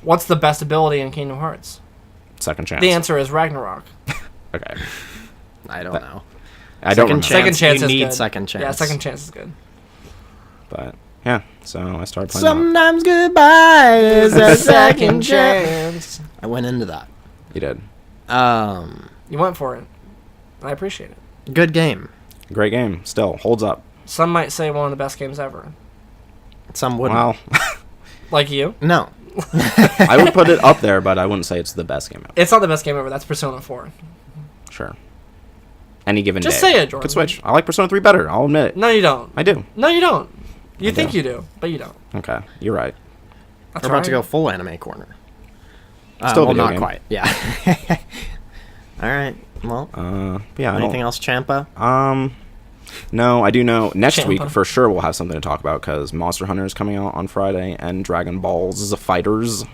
What's the best ability in Kingdom Hearts? Second chance. The answer is Ragnarok. Okay. I don't know. I don't remember. Second chance you is need good. second chance. Yeah, second chance is good. But yeah, so I started playing that. Sometimes goodbye is a second chance. chance. I went into that. You did. You went for it. I appreciate it. Good game. Great game. Still holds up. Some might say one of the best games ever. Some wouldn't. Well, Like you? No. I would put it up there, but I wouldn't say it's the best game ever. It's not the best game ever. That's Persona 4. Sure. Any given Just day. say it, Jordan. Could switch. I like Persona 3 better. I'll admit it. No, you don't. I do. No, you don't. You I think do. you do, but you don't. Okay. You're right. That's We're about right. to go full anime corner. Still a well, video not game. quite. Yeah. All right. Well, Yeah. anything else, Champa? No, I do know next week Champa. for sure we'll have something to talk about because Monster Hunter is coming out on Friday and Dragon Ball Z Fighters.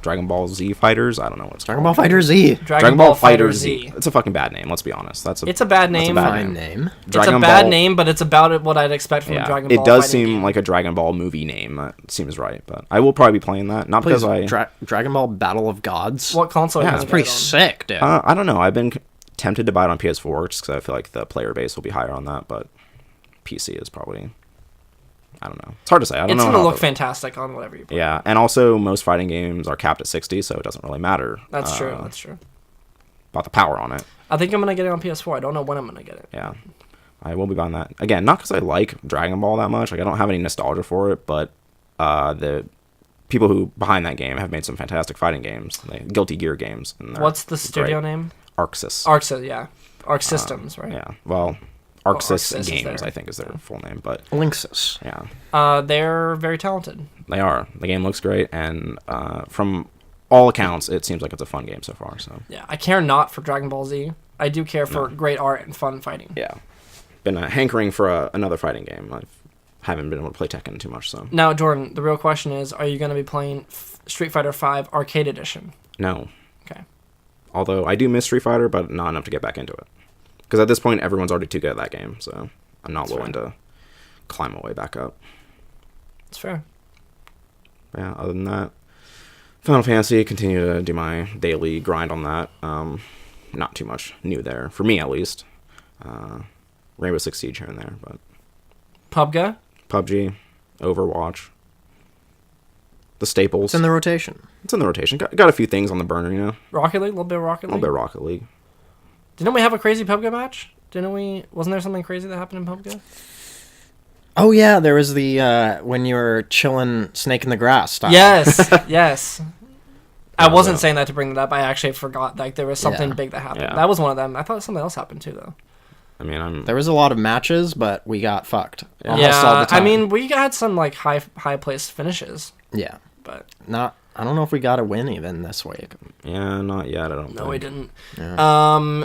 Dragon Ball Z Fighters? I don't know what it's Dragon called. Ball Fighter Z. Dragon Ball Fighter Z. It's a fucking bad name, let's be honest. It's a bad name. That's a bad Fine name. name. Dragon It's a bad Ball- name, but it's about what I'd expect from a Yeah, Dragon Ball it does fighting seem game. like a Dragon Ball movie name. That seems right, but I will probably be playing that. Not Please, because I... Dragon Ball Battle of Gods. What console are you Yeah, gonna That's pretty get it sick, dude. I don't know. I've been tempted to buy it on PS4 just because I feel like the player base will be higher on that, but PC is probably... I don't know. It's hard to say. I on? don't It's know. gonna how look the- fantastic on whatever you play. Yeah, and also most fighting games are capped at 60, so it doesn't really matter. That's true. That's true. About the power on it. I think I'm gonna get it on PS4. I don't know when I'm gonna get it. Yeah, I will be buying that again. Not because I like Dragon Ball that much. Like I don't have any nostalgia for it, but the people who behind that game have made some fantastic fighting games, like Guilty Gear games. And they're What's the studio great. name? Arxis. Yeah. Arc Systems, right? Yeah. Well, Arxis Arxis is Games, there. I think, is their full name, but Linksys. yeah, They're very talented. they are. The game looks great, and from all accounts, it seems like it's a fun game so far. So Yeah, I care not for Dragon Ball Z. I do care for great art and fun fighting. yeah, been hankering for another fighting game. I haven't been able to play Tekken too much, so Now, Jordan, the real question is, are you going to be playing Street Fighter V Arcade Edition? no. Okay. Although I do miss Street Fighter, but not enough to get back into it. Because at this point, everyone's already too good at that game, so I'm not willing to climb my way back up. It's fair. But yeah, other than that, Final Fantasy, continue to do my daily grind on that. Not too much new there, for me at least. Rainbow Six Siege here and there, but PUBG, Overwatch, the staples. It's in the rotation. Got a few things on the burner, you know. Rocket League, a little bit of Rocket League. Didn't we have a crazy PUBG match? Wasn't there something crazy that happened in PUBG? Oh yeah, there was the when you were chilling snake in the grass style. Yes. I wasn't saying that to bring that up. I actually forgot. Like there was something big that happened. Yeah. That was one of them. I thought something else happened too, though. I mean, there was a lot of matches, but we got fucked. Yeah, Almost all the time. I mean, we had some like high placed finishes. Yeah, but I don't know if we got a win even this week. Yeah, not yet. I don't. No, we didn't. Yeah.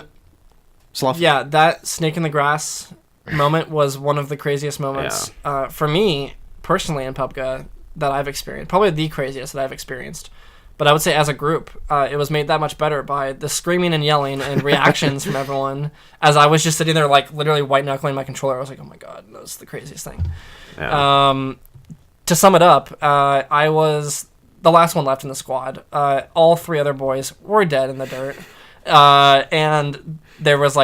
Yeah, that snake in the grass moment was one of the craziest moments for me personally in PUBG that I've experienced. Probably the craziest that I've experienced. But I would say as a group, it was made that much better by the screaming and yelling and reactions from everyone. As I was just sitting there, like, literally white-knuckling my controller, I was like, oh my god, that was the craziest thing. Yeah. To sum it up, I was the last one left in the squad. All 3 other boys were dead in the dirt. And there was,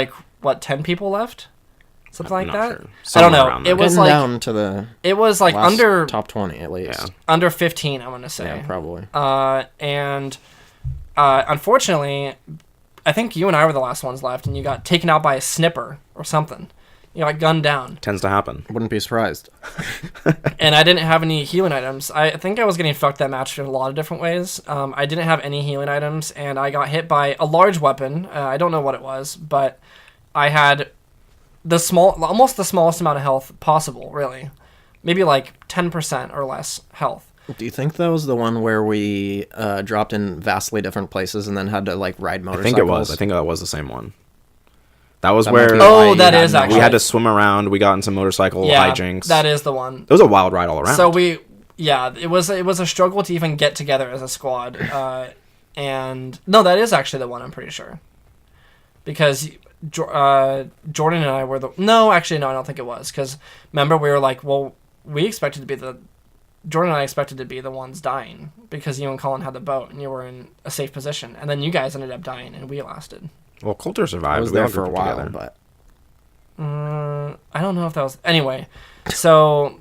10 people left? Something like that. Sure. I don't know. It was down to the. It was under top 20 at least. Yeah. Under 15, I want to say. Yeah, probably. And unfortunately, I think you and I were the last ones left, and you got taken out by a snipper or something. You got gunned down. Tends to happen. Wouldn't be surprised. And I didn't have any healing items. I think I was getting fucked that match in a lot of different ways. I didn't have any healing items, and I got hit by a large weapon. I don't know what it was, but I had almost the smallest amount of health possible, really. Maybe 10% or less health. Do you think that was the one where we dropped in vastly different places and then had to ride motorcycles? I think it was. I think that was the same one. That was where actually. We had to swim around. We got into motorcycle hijinks. That is the one. It was a wild ride all around. So it was a struggle to even get together as a squad. And no, that is actually the one, I'm pretty sure. Because Jordan and I were no, I don't think it was. Because remember, we were Jordan and I expected to be the ones dying because you and Colin had the boat and you were in a safe position. And then you guys ended up dying and we lasted. Well, Colter survived. I was there for a while, but... I don't know if that was... Anyway, so...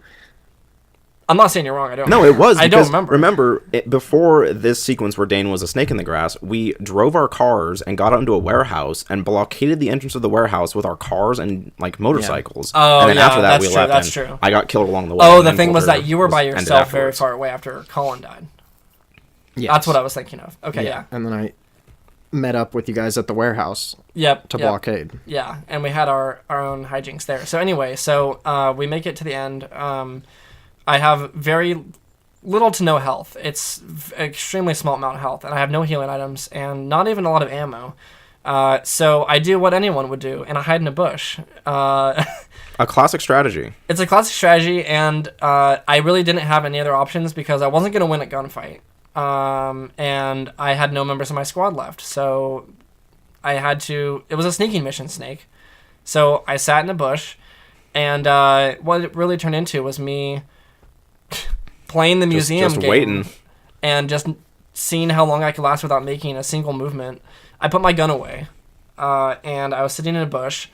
I'm not saying you're wrong. I don't. No, it was. I don't remember. Remember, before this sequence where Dane was a snake in the grass, we drove our cars and got out into a warehouse and blockaded the entrance of the warehouse with our cars and motorcycles. Yeah. Oh, and then after that, we left. That's true. I got killed along the way. Oh, the thing was that you were by yourself very far away after Colin died. Yeah, that's what I was thinking of. Okay, yeah. And then I met up with you guys at the warehouse. To blockade. Yeah, and we had our own hijinks there. So anyway, we make it to the end. I have very little to no health. It's extremely small amount of health, and I have no healing items and not even a lot of ammo. So I do what anyone would do, and I hide in a bush. A classic strategy. It's a classic strategy, and I really didn't have any other options because I wasn't going to win a gunfight. And I had no members of my squad left, so I had to... It was a sneaking mission, Snake. So I sat in a bush, and what it really turned into was me... playing the museum game waiting. And just seeing how long I could last without making a single movement. I put my gun away, and I was sitting in a bush,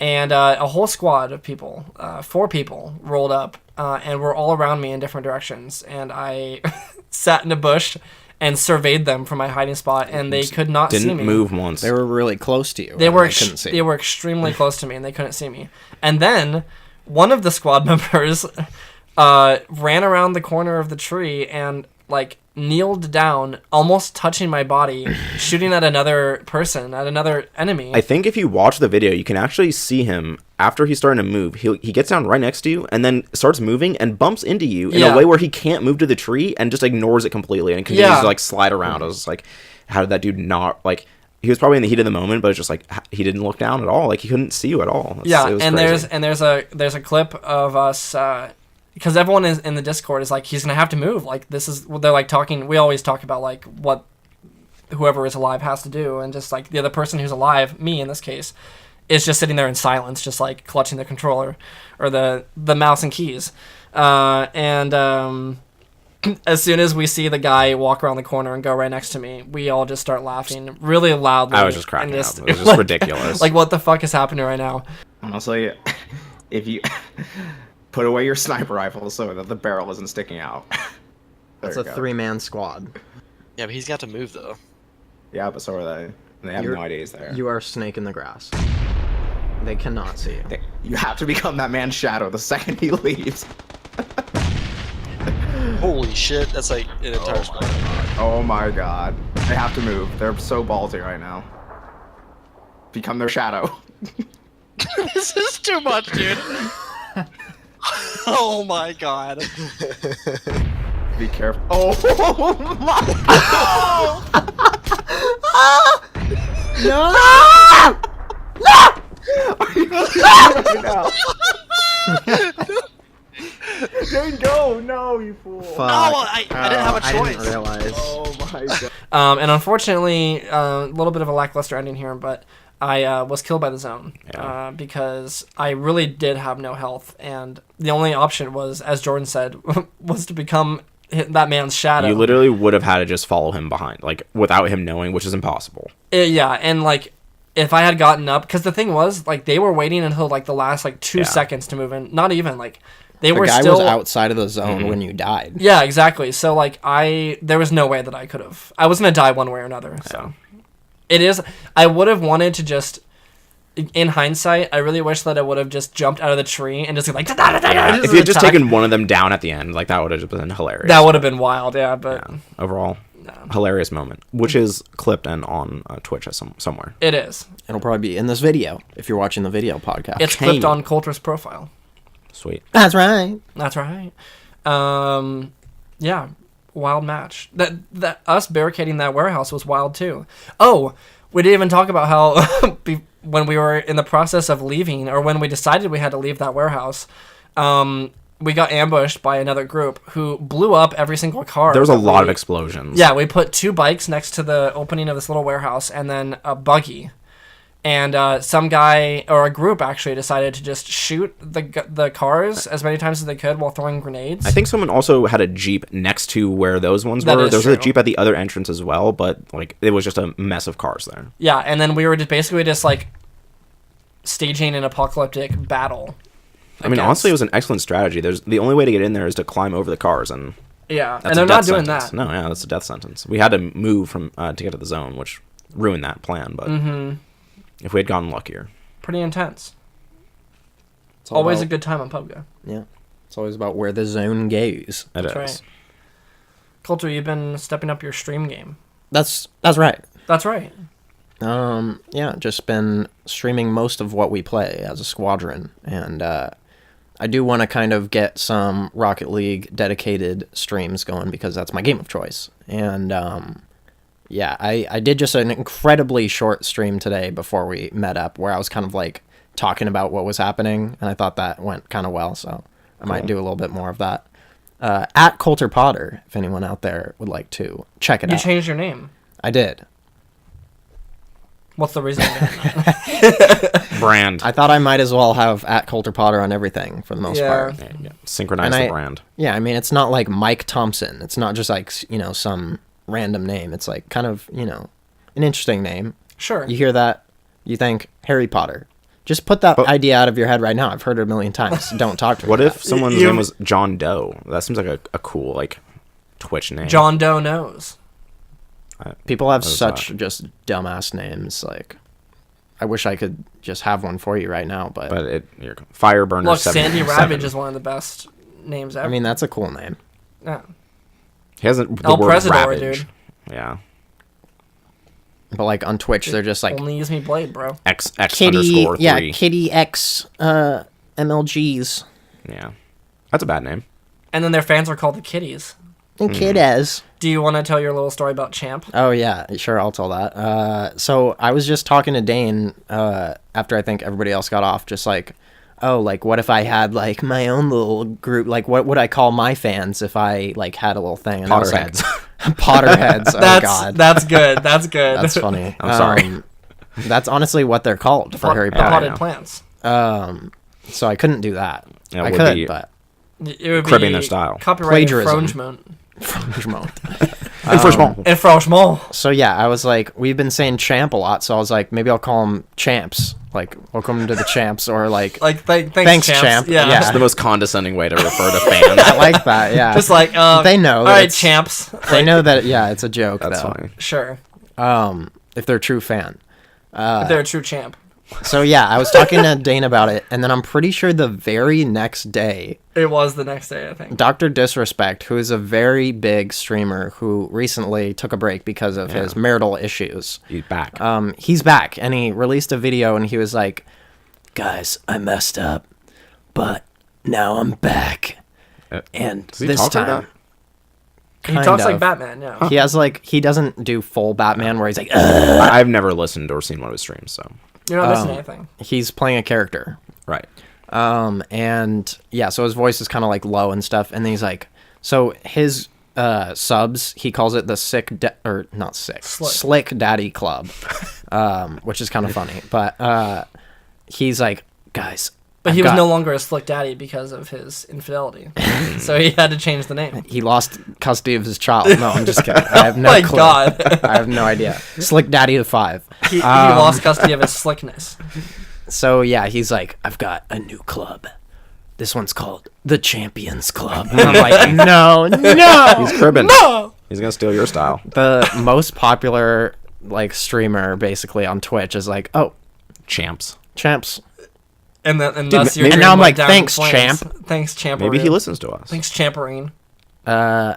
and a whole squad of people, 4 people, rolled up, and were all around me in different directions, and I sat in a bush and surveyed them from my hiding spot, and they could not see me. Didn't move once. They were really close to you. They were extremely close to me, and they couldn't see me. And then one of the squad members... ran around the corner of the tree and kneeled down, almost touching my body, shooting at another person, at another enemy. I think if you watch the video, you can actually see him after he's starting to move. He gets down right next to you and then starts moving and bumps into you in a way where he can't move to the tree and just ignores it completely and continues to slide around. I was like, how did that dude not he was probably in the heat of the moment, but it's just he didn't look down at all. He couldn't see you at all. It was crazy. there's a clip of us. Because everyone in the Discord is he's gonna have to move. This is what they're talking. We always talk about what whoever is alive has to do, and just the other person who's alive, me in this case, is just sitting there in silence, just clutching the controller or the mouse and keys. as soon as we see the guy walk around the corner and go right next to me, we all just start laughing really loudly. I was just cracking and up. It was just ridiculous. Like, what the fuck is happening right now? Honestly, if you put away your sniper rifle so that the barrel isn't sticking out. That's a 3-man squad. Yeah, but he's got to move though. Yeah, but so are they. They have no idea he's there. You are a snake in the grass. They cannot see you. You have to become that man's shadow the second he leaves. Holy shit, that's like an entire squad. Oh my god. They have to move. They're so ballsy right now. Become their shadow. This is too much, dude. Oh my god. Be careful. Oh my No! Are you right now? Dane, go! No, you fool. Fuck. No, I didn't have a I choice. didn't realize. Oh my god. And unfortunately, a little bit of a lackluster ending here, but I was killed by the zone because I really did have no health, and the only option was, as Jordan said, was to become that man's shadow. You literally would have had to just follow him behind, like, without him knowing, which is impossible. Yeah, and, like, if I had gotten up, because the thing was, like, they were waiting until, like, the last, like, 2 seconds to move in. Not even, like, they were guy still... was outside of the zone when you died. Yeah, exactly. So, like, there was no way that I could have... I was going to die one way or another, so... It is... I would have wanted to just... In hindsight, I really wish that I would have just jumped out of the tree and just like... If you had just taken one of them down at the end, like, that would have just been hilarious. That would have been wild, yeah, but... Yeah. Overall, hilarious moment, which is clipped and on Twitch somewhere. It is. It'll probably be in this video, if you're watching the video podcast. It's clipped on Colter's profile. Sweet. That's right. That's right. Yeah, wild match. That us barricading that warehouse was wild too. Oh, we didn't even talk about how when we were in the process of leaving, or when we decided we had to leave that warehouse, we got ambushed by another group who blew up every single car. There was a lot of explosions. Yeah, we put 2 bikes next to the opening of this little warehouse, and then a buggy. And some guy, or a group actually, decided to just shoot the cars as many times as they could while throwing grenades. I think someone also had a Jeep next to where those ones were. There was a Jeep at the other entrance as well, but like it was just a mess of cars there. Yeah, and then we were basically just like staging an apocalyptic battle. I mean, honestly, it was an excellent strategy. The only way to get in there is to climb over the cars, and yeah, that's and they're not doing that. No, yeah, that's a death sentence. We had to move from to get to the zone, which ruined that plan. But if we had gotten luckier, pretty intense. It's always a good time on PUBG. Yeah, it's always about where the zone goes. That's right. Colter, you've been stepping up your stream game. That's right. That's right. Yeah, just been streaming most of what we play as a squadron, and I do want to kind of get some Rocket League dedicated streams going because that's my game of choice. And yeah, I did just an incredibly short stream today before we met up where I was kind of like talking about what was happening, and I thought that went kind of well, so I might do a little bit more of that. At Colter Potter, if anyone out there would like to check it out. You changed your name. I did. What's the reason? Brand. I thought I might as well have at Colter Potter on everything for the most part. Yeah. Synchronize the brand. Yeah, I mean, it's not like Mike Thompson. It's not just like, some random name. It's like kind of, an interesting name. Sure. You hear that, you think Harry Potter. Just put that idea out of your head right now. I've heard it a million times. Don't talk to me. What if someone's name was John Doe? That seems like a cool, like, Twitch name. John Doe knows. People have such just dumbass names. Like, I wish I could just have one for you right now, but you're Fireburner. Look, Sandy Ravage is one of the best names ever. I mean, that's a cool name. Yeah. He hasn't the El word Presidor, Ravage. dude. Yeah. But like on Twitch, they're just like only use me Blade, bro. X Kitty, _3. yeah, Kitty X MLGs. Yeah, that's a bad name. And then their fans are called the Kitties. The Kiddas. Do you want to tell your little story about Champ? Oh yeah, sure, I'll tell that. So I was just talking to Dane after I think everybody else got off, just like, oh, like what if I had like my own little group? Like what would I call my fans if I like had a little thing? And Potterheads. Potterheads. Oh God, that's good. That's good. That's funny. I'm sorry. That's honestly what they're called for Harry Potter. Potted plants. So I couldn't do that. Yeah, I could, but it would cribbing be their style. Copyright Plagiarism. infringement. Franchement. And Franchement. So yeah, I was like, we've been saying champ a lot, so I was like, maybe I'll call them champs. Like, welcome to the champs, or like thanks champ. Yeah. It's the most condescending way to refer to fans. I like that. Yeah. Just like they know. All that right, it's- champs. They know that. Yeah, it's a joke. That's though. funny. Sure. If they're a true fan. They're a true champ. So yeah, I was talking to Dane about it, and then I'm pretty sure the very next day, It was the next day, I think. Dr. Disrespect, who is a very big streamer who recently took a break because of his marital issues. He's back. He's back, and he released a video, and he was like, "Guys, I messed up, but now I'm back." And Does he this talk like time, He kind talks of. like Batman, yeah. He has like he doesn't do full Batman where he's like, I've never listened or seen one of his streams, so You're not missing anything. he's playing a character. right. And yeah, so his voice is kind of like low and stuff, and then he's like, so his subs, he calls it the Slick Daddy Club, which is kind of funny, but he's like, guys, But I've he was got- no longer a Slick Daddy because of his infidelity. So he had to change the name. he lost custody of his child. No, I'm just kidding. I have no My clue. God. I have no idea. Slick Daddy of 5. He lost custody of his slickness. So yeah, he's like, I've got a new club. This one's called the Champions Club. And I'm like, no. He's cribbing. No! He's gonna steal your style. The most popular like streamer basically on Twitch is like, oh, Champs. champs. And thus your and dream now I'm went like, down in thanks, flames. champ. Thanks, Champerine. Maybe he listens to us. Thanks, Champerine. Highly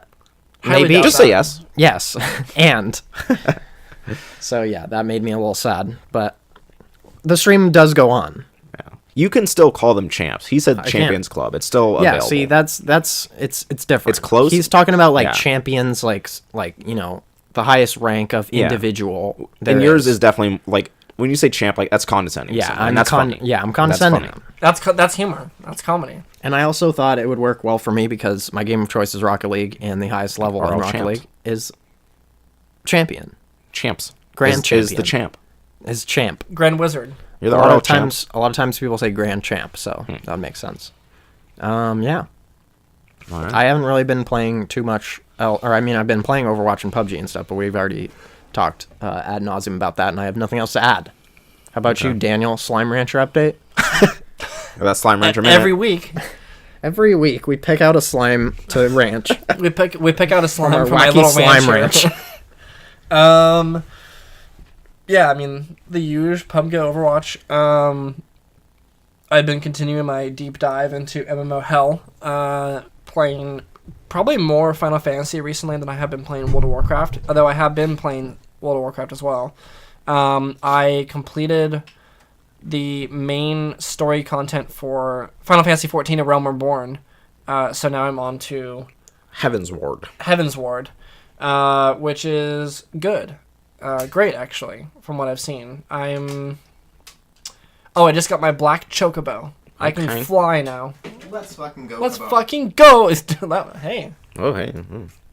Highly doubt Just that. say yes. Yes. And so yeah, that made me a little sad, but the stream does go on. Yeah. You can still call them champs. He said can't. Champions Club. It's still Yeah, available. see, that's it's different. It's close. He's talking about like Yeah. champions, like you know, the highest rank of Yeah. individual. and yours is definitely like when you say champ, like that's condescending. yeah, and that's funny. yeah, I'm And condescending. that's funny. That's humor. That's comedy. And I also thought it would work well for me because my game of choice is Rocket League, and the highest level Are in all Rocket champs. League is champion. Champs. Grand is the champion. champ. Is champ. Grand Wizard. You're the A lot RL of champ. times people say grand champ, so that makes sense. Yeah. All right. I haven't really been playing too much, or I mean, I've been playing Overwatch and PUBG and stuff, but we've already talked ad nauseum about that, and I have nothing else to add. How about you, Daniel? Slime Rancher update? That Slime Rancher minute. Every week, Every week we pick out a slime to ranch. we pick out a slime Our from my wacky little slime rancher. ranch. Yeah, I mean the usual PUBG, Overwatch. I've been continuing my deep dive into MMO hell. Playing probably more Final Fantasy recently than I have been playing World of Warcraft. Although I have been playing World of Warcraft as well. I completed the main story content for Final Fantasy XIV: A Realm Reborn. So now I'm on to Heaven's Ward. Heaven's Ward, which is good. Great, actually, from what I've seen. I just got my black chocobo. I can Okay. fly now. Let's fucking go. Let's fucking go! Hey. Oh, hey.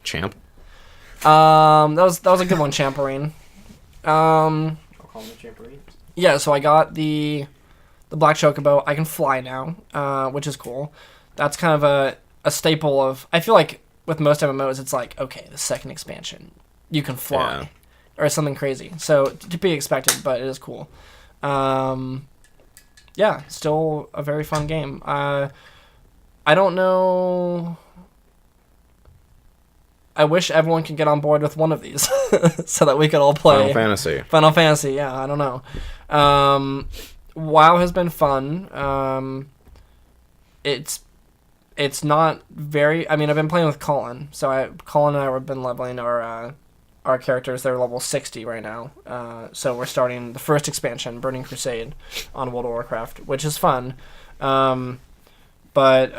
Champ. That was a good one, Champerine. I'll call him the champerine. Yeah, so I got the black chocobo. I can fly now, which is cool. That's kind of a staple of... I feel like with most MMOs, it's like, okay, the second expansion, you can fly. Yeah. Or something crazy. So, to be expected, but it is cool. Yeah, still a very fun game. I don't know... I wish everyone could get on board with one of these so that we could all play Final Fantasy. Final Fantasy. Yeah, I don't know. WoW has been fun. It's not very... I mean, I've been playing with Colin. So Colin and I have been leveling our characters. They're level 60 right now. So we're starting the first expansion, Burning Crusade, on World of Warcraft, which is fun. But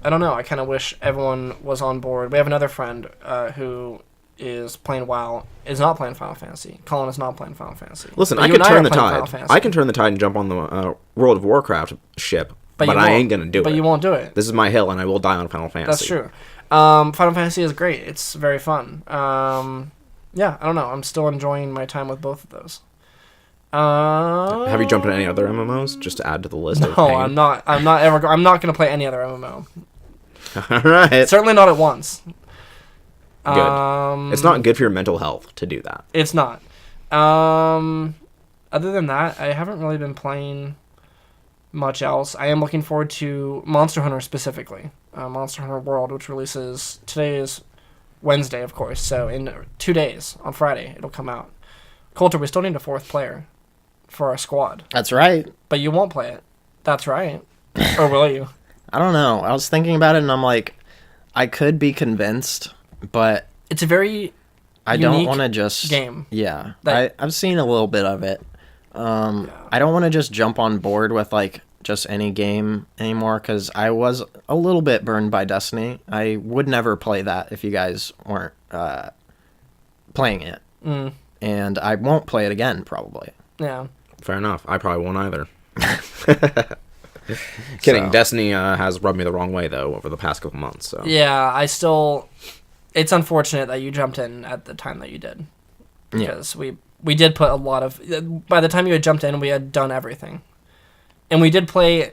I don't know. I kind of wish everyone was on board. We have another friend who is playing WoW, is not playing Final Fantasy. Colin is not playing Final Fantasy. Listen, But I you can and turn are the playing tide. Final Fantasy. I can turn the tide and jump on the World of Warcraft ship, but you I won't. ain't gonna do it. But you won't do it. This is my hill, and I will die on Final Fantasy. That's true. Final Fantasy is great. It's very fun. Yeah, I don't know. I'm still enjoying my time with both of those. Have you jumped into any other MMOs just to add to the list? of No, pain? I'm not. I'm not going to play any other MMO. All right. Certainly not at once. Good. It's not good for your mental health to do that. It's not. Other than that, I haven't really been playing much else. I am looking forward to Monster Hunter specifically. Monster Hunter World, which releases today is Wednesday, of course. So in 2 days, on Friday, it'll come out. Colter, we still need a 4th player for our squad. That's right. But you won't play it. That's right. Or will you? I don't know. I was thinking about it, and I'm like, I could be convinced, but It's a very I don't want to just game. Yeah, That- I've seen a little bit of it. I don't want to just jump on board with like just any game anymore because I was a little bit burned by Destiny. I would never play that if you guys weren't playing it, and I won't play it again probably. Yeah. Fair enough. I probably won't either. Kidding. So- Destiny has rubbed me the wrong way though over the past couple months. So Yeah, it's unfortunate that you jumped in at the time that you did. Because we did put a lot of... By the time you had jumped in, we had done everything. And we did play...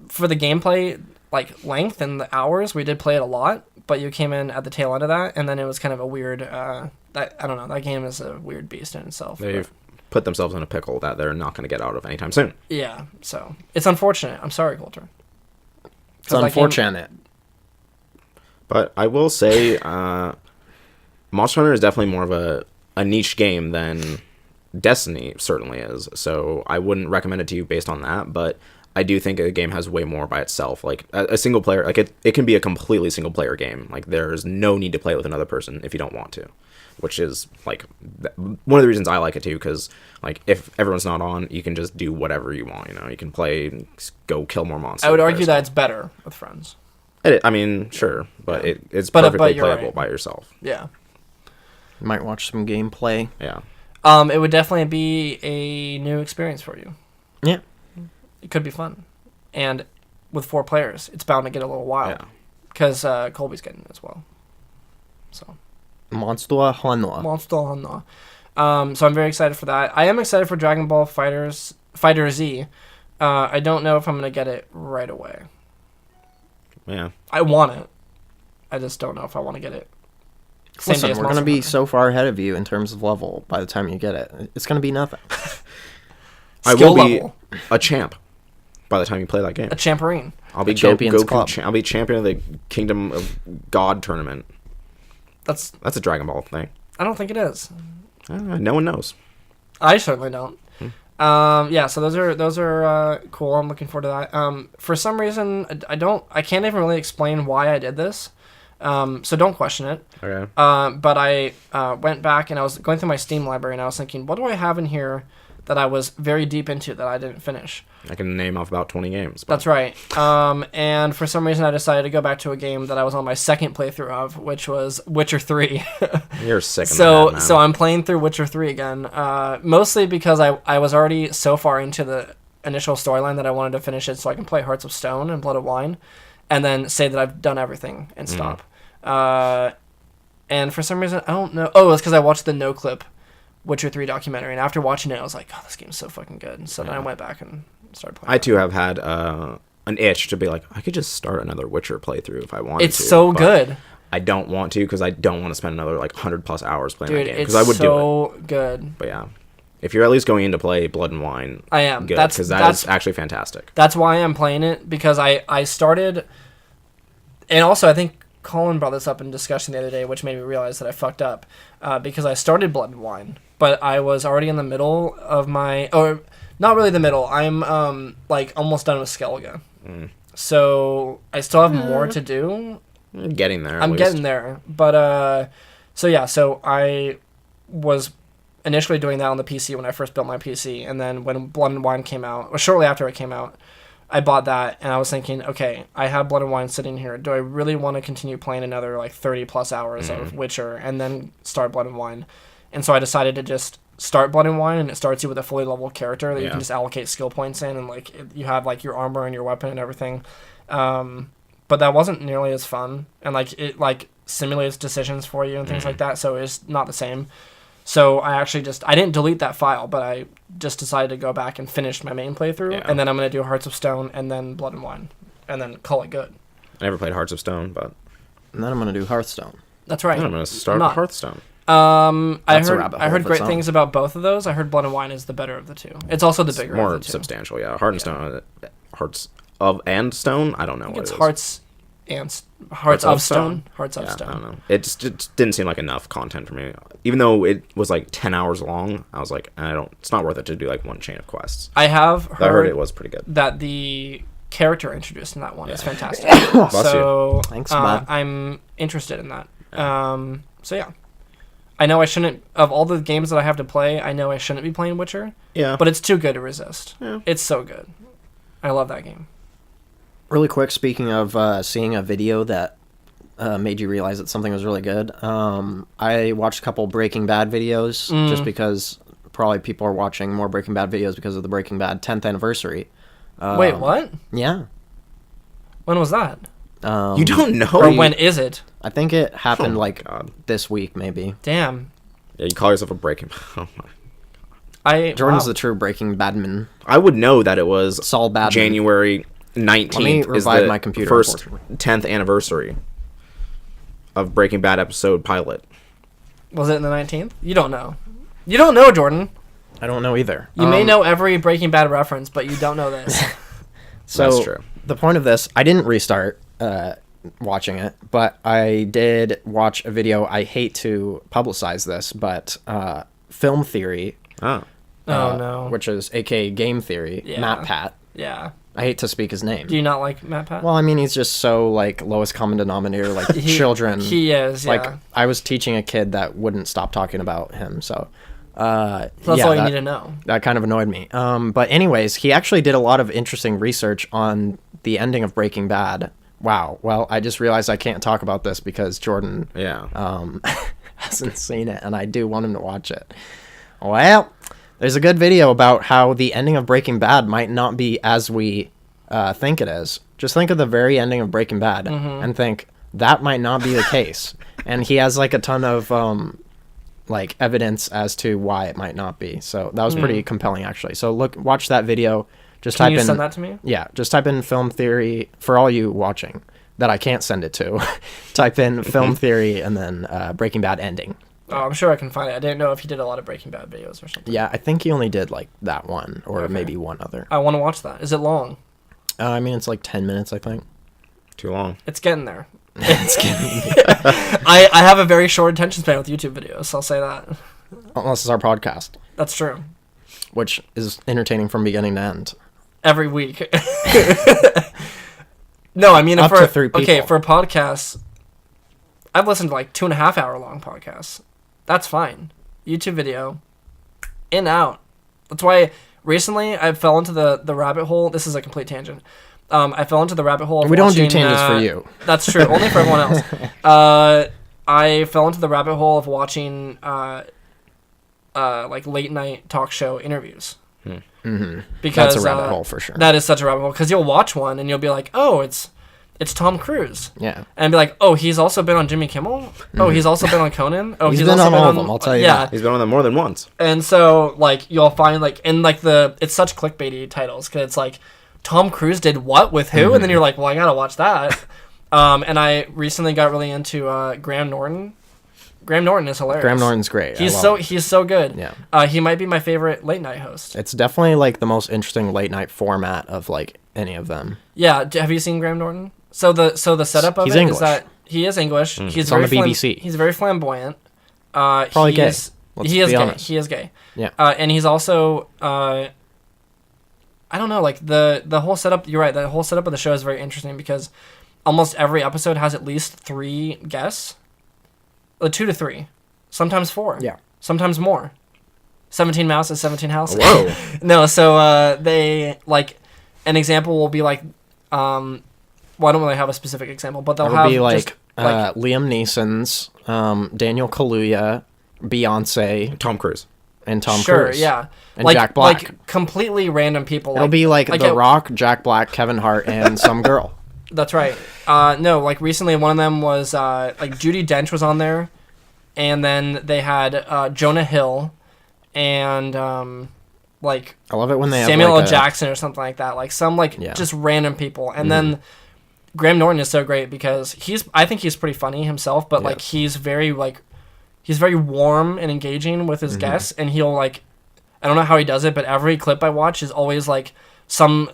For the gameplay, like, length and the hours, we did play it a lot. But you came in at the tail end of that, and then it was kind of a weird... I don't know, that game is a weird beast in itself. they've put themselves in a pickle that they're not going to get out of anytime soon. Yeah, so... It's unfortunate. I'm sorry, Colter. It's unfortunate. But I will say, Monster Hunter is definitely more of a niche game than Destiny certainly is. So I wouldn't recommend it to you based on that. But I do think a game has way more by itself. Like a single player, like it can be a completely single player game. Like there's no need to play with another person if you don't want to, which is like one of the reasons I like it too. Because like if everyone's not on, you can just do whatever you want. You know, you can play, go kill more monsters. I would argue that it's better with friends. I mean, sure, but it's But perfectly you're playable right. by yourself. Yeah. Might watch some gameplay. Yeah. It would definitely be a new experience for you. Yeah. It could be fun. And with 4 players, it's bound to get a little wild. Yeah. Because Colby's getting it as well. So. Monster Hunter. Monster Hunter. So I'm very excited for that. I am excited for Dragon Ball Fighter Z. I don't know if I'm going to get it right away. Yeah. I want it. I just don't know if I want to get it. Same day Listen, as we're going to Monster be Hunter. so far ahead of you in terms of level by the time you get it. It's going to be nothing. I Skill will be level. a champ by the time you play that game. A champerine. I'll be Champions Goku. Club. I'll be champion of the Kingdom of God tournament. That's a Dragon Ball thing. I don't think it is. No one knows. I certainly don't. Yeah, so those are cool. I'm looking forward to that. For some reason, I can't even really explain why I did this. So don't question it. Okay. But I went back and I was going through my Steam library and I was thinking, what do I have in here that I was very deep into that I didn't finish? I can name off about 20 games. But That's right. And for some reason, I decided to go back to a game that I was on my second playthrough of, which was Witcher 3. You're sick of So that, man. so I'm playing through Witcher 3 again, mostly because I was already so far into the initial storyline that I wanted to finish it so I can play Hearts of Stone and Blood of Wine, and then say that I've done everything and stop. And for some reason, I don't know. Oh, it's because I watched the No Clip Witcher 3 documentary, and after watching it, I was like, oh, this game's so fucking good. So then I went back and started playing. I too have had an itch to be like, I could just start another Witcher playthrough if I wanted to. It's so but good. I don't want to because I don't want to spend another like 100+ hours playing Dude, that game it's because I would do it. so good. But yeah, if you're at least going in to play Blood and Wine, I am. good That's- because that's- is actually fantastic. That's why I'm playing it, because I started... And also, I think Colin brought this up in discussion the other day, which made me realize that I fucked up. Because I started Blood and Wine, but I was already in the middle of my... Or, not really the middle. I'm, like, almost done with Skellige. So, I still have more to do. You're getting there. I'm getting there. But, so yeah, so I was initially doing that on the PC when I first built my PC, and then when Blood and Wine came out, or shortly after it came out, I bought that, and I was thinking, okay, I have Blood and Wine sitting here. Do I really want to continue playing another, like, 30+ hours of Witcher, and then start Blood and Wine? And so I decided to just start Blood and Wine, and it starts you with a fully leveled character that you Yeah. can just allocate skill points in, and, like, you have, like, your armor and your weapon and everything. But that wasn't nearly as fun, and, like, it, like, simulates decisions for you and things like that, so it's not the same. So I actually I didn't delete that file, but I just decided to go back and finish my main playthrough, Yeah. and then I'm going to do Hearts of Stone, and then Blood and Wine, and then call it good. I never played Hearts of Stone, but And then I'm going to do Hearthstone. That's right. I'm gonna start I'm with not. Hearthstone. That's a I rabbit hole heard of great its things about both of those. I heard Blood and Wine is the better of the two. It's also the bigger More of the two. substantial, yeah. Heart and Stone, Hearts of and Stone. I don't know I think what it's it is. Hearts of Stone. Hearts of Yeah, Stone. I don't know. It just didn't seem like enough content for me. Even though it was like 10 hours long, I was like, it's not worth it to do like one chain of quests. I have I heard heard it was pretty good. that the character introduced in that one is fantastic. So, Thanks, bud. I'm interested in that. So yeah, I know I shouldn't. Of all the games that I have to play, I know I shouldn't be playing Witcher. Yeah. But it's too good to resist. Yeah. It's so good. I love that game. Really quick, speaking of seeing a video that made you realize that something was really good, I watched a couple Breaking Bad videos just because probably people are watching more Breaking Bad videos because of the Breaking Bad 10th anniversary. Wait, what? Yeah. When was that? You don't know? Or when is it? I think it happened Oh, like God. this week, maybe. Damn. Yeah, you call yourself a Breaking. Oh my. Jordan's wow. the true Breaking Badman. I would know that it was Saul Badman. January 19th. Let me is revive the my computer, first unfortunately. 10th anniversary of Breaking Bad episode pilot. Was it in the 19th? You don't know. You don't know, Jordan. I don't know either. You may know every Breaking Bad reference, but you don't know this. So That's true. the point of this, I didn't restart watching it, but I did watch a video. I hate to publicize this, but Film Theory, Oh. Oh, no. which is aka Game Theory, Yeah. Matt Pat. Yeah. I hate to speak his name. Do you not like Matt Pat? Well, I mean, he's just so like lowest common denominator, like children. He is, yeah. Like I was teaching a kid that wouldn't stop talking about him, so. So that's all you need to know. That kind of annoyed me. But anyways, he actually did a lot of interesting research on the ending of Breaking Bad. Wow. Well, I just realized I can't talk about this because Jordan Yeah. hasn't seen it, and I do want him to watch it. Well, there's a good video about how the ending of Breaking Bad might not be as we think it is. Just think of the very ending of Breaking Bad and think that might not be the case. And he has like a ton of like evidence as to why it might not be. So that was pretty compelling, actually. So watch that video. Just Can type you in. send that to me? Yeah, just type in Film Theory for all you watching that I can't send it to. Type in Film Theory and then Breaking Bad ending. Oh, I'm sure I can find it. I didn't know if he did a lot of Breaking Bad videos or something. Yeah, I think he only did like that one or Okay. maybe one other. I want to watch that. Is it long? I mean, it's like 10 minutes, I think. Too long. It's getting there. It's getting I have a very short attention span with YouTube videos, so I'll say that. unless it's our podcast, That's true. which is entertaining from beginning to end. Every week. No, I mean, Up to 3 people. Okay, for podcasts, I've listened to like 2.5 hour long podcasts. That's fine. YouTube video, in, out. That's why recently I fell into the rabbit hole. This is a complete tangent. I fell into the rabbit hole. Of We don't do watching, tangents for you. That's true. Only for everyone else. I fell into the rabbit hole of watching like late night talk show interviews. Because That's a rabbit hole for sure. That is such a rabbit hole because you'll watch one and you'll be like, oh, it's Tom Cruise. Yeah. And be like, oh, he's also been on Jimmy Kimmel. Oh, he's also been on Conan. Oh, He's he's been also on all of them, I'll tell you that. He's been on them more than once. And so like you'll find like in like it's such clickbaity titles because it's like Tom Cruise did what with who, and then you're like, well, I gotta watch that. And I recently got really into Graham Norton. Graham Norton is hilarious. Graham Norton's great. He's so good. Yeah. He might be my favorite late night host. It's definitely like the most interesting late night format of like any of them. Yeah, have you seen Graham Norton? So the setup of He's it is English. that he is English. He's It's very on the BBC. He's very flamboyant. Probably gay. Let's be gay. honest. He is gay. Yeah. And he's also I don't know, like the whole setup. You're right. The whole setup of the show is very interesting because almost every episode has at least 3 guests, 2 to 3, sometimes 4. Yeah. Sometimes more. 17 Mouse is 17 House. Whoa. No, so they like an example will be like well, I don't really have a specific example, but they'll It would have be just, like Liam Neeson's, Daniel Kaluuya, Beyonce, Tom Cruise. and Tom sure, Cruise. yeah, And Jack Black. like completely random people. It'll be like The it- Rock, Jack Black, Kevin Hart, and some girl. That's right. No, like recently one of them was like Judi Dench was on there, and then they had Jonah Hill, and like I love it when they Samuel have like L. Jackson or something like that. Like some like Yeah. just random people, and then Graham Norton is so great because I think he's pretty funny himself, but like he's very warm and engaging with his guests, and he'll like, I don't know how he does it, but every clip I watch is always like some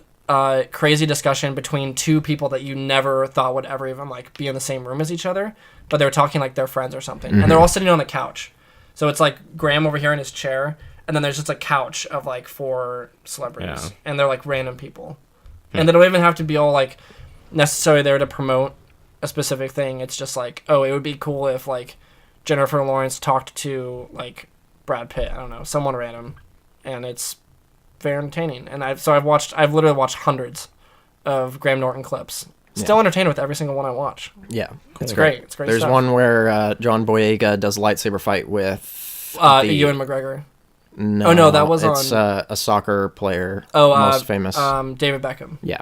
crazy discussion between two people that you never thought would ever even like be in the same room as each other, but they're talking like they're friends or something, and they're all sitting on a couch. So it's like Graham over here in his chair, and then there's just a couch of like 4 celebrities, and they're like random people, and they don't even have to be all like necessarily there to promote a specific thing. It's just like, oh, it would be cool if like Jennifer Lawrence talked to like Brad Pitt, I don't know, someone random, and it's very entertaining. And I've literally watched hundreds of Graham Norton clips. Still entertained with every single one I watch. Yeah, it's great. It's great. There's stuff. one where John Boyega does a lightsaber fight with Ewan McGregor. No, oh no, that was it's on a soccer player. most famous. David Beckham. Yeah,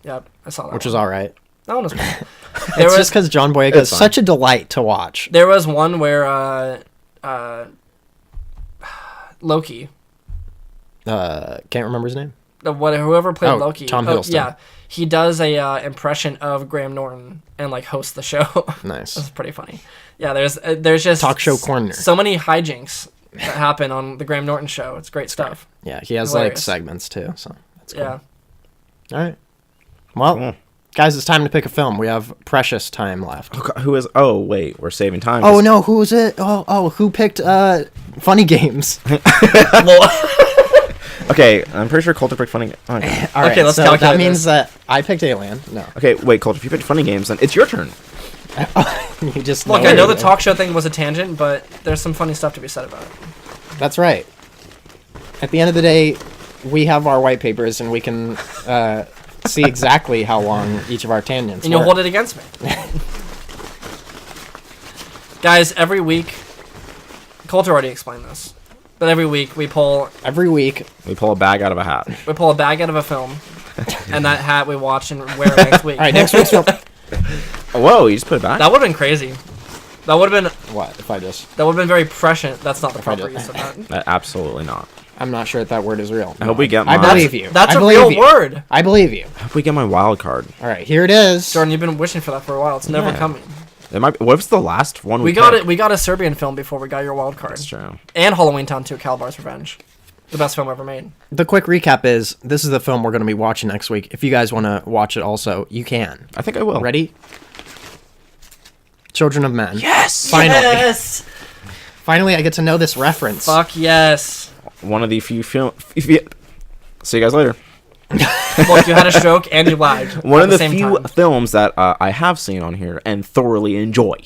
Yep, I saw that. which one. is all right. That one was cool. It's just because John Boyega is such a delight to watch. There was one where Loki. Can't remember his name. Whoever played Loki. Tom Hiddleston. Yeah, he does a impression of Graham Norton and like hosts the show. Nice. That's pretty funny. Yeah, there's just Talk show corner. So many hijinks that happen on the Graham Norton show. It's great stuff. Yeah, he has Hilarious. like segments too, so that's cool. Yeah. All right. Well, guys, it's time to pick a film. We have precious time left. Who is? Oh wait, we're saving time. Oh no, who was it? Oh, who picked Funny Games? Okay, I'm pretty sure Colter picked Funny. Okay. All right, Okay, let's so calculate that means this. that I picked Alien. No, Okay, wait, Colter, if you picked Funny Games, then it's your turn. you just Look, know I know the everything. talk show thing was a tangent, but there's some funny stuff to be said about it. That's right. At the end of the day, we have our white papers, and we can see exactly how long each of our tangents. And you'll were. hold it against me. Guys, every week, Colter already explained this, but every week we pull Every week, We pull a bag out of a hat. a bag out of a film, and that hat we watch and wear next week. all right. Next week's film. Oh, whoa, you just put it back? That would have been crazy. That would have been What if I just? very prescient. That's not the I proper just- use of that. Absolutely not. I'm not sure if that word is real. I hope we get I mine. believe you. That's I a believe real you. word. I believe you. I hope we get my wild card. All right, here it is. Jordan, you've been wishing for that for a while. It's never Yeah. coming. It might. What if it's the last one We got it. We got a Serbian film before we got your wild card. That's true. And Halloween Town 2: Calabar's Revenge, the best film ever made. The quick recap is this is the film we're going to be watching next week. If you guys want to watch it also, you can. I think I will. Ready? Children of Men. Yes. Finally. Yes. Finally, I get to know this reference. Fuck yes. One of the few film. See you guys later. Look, you had a stroke and you lagged. One at of the same few time. films that I have seen on here and thoroughly enjoy.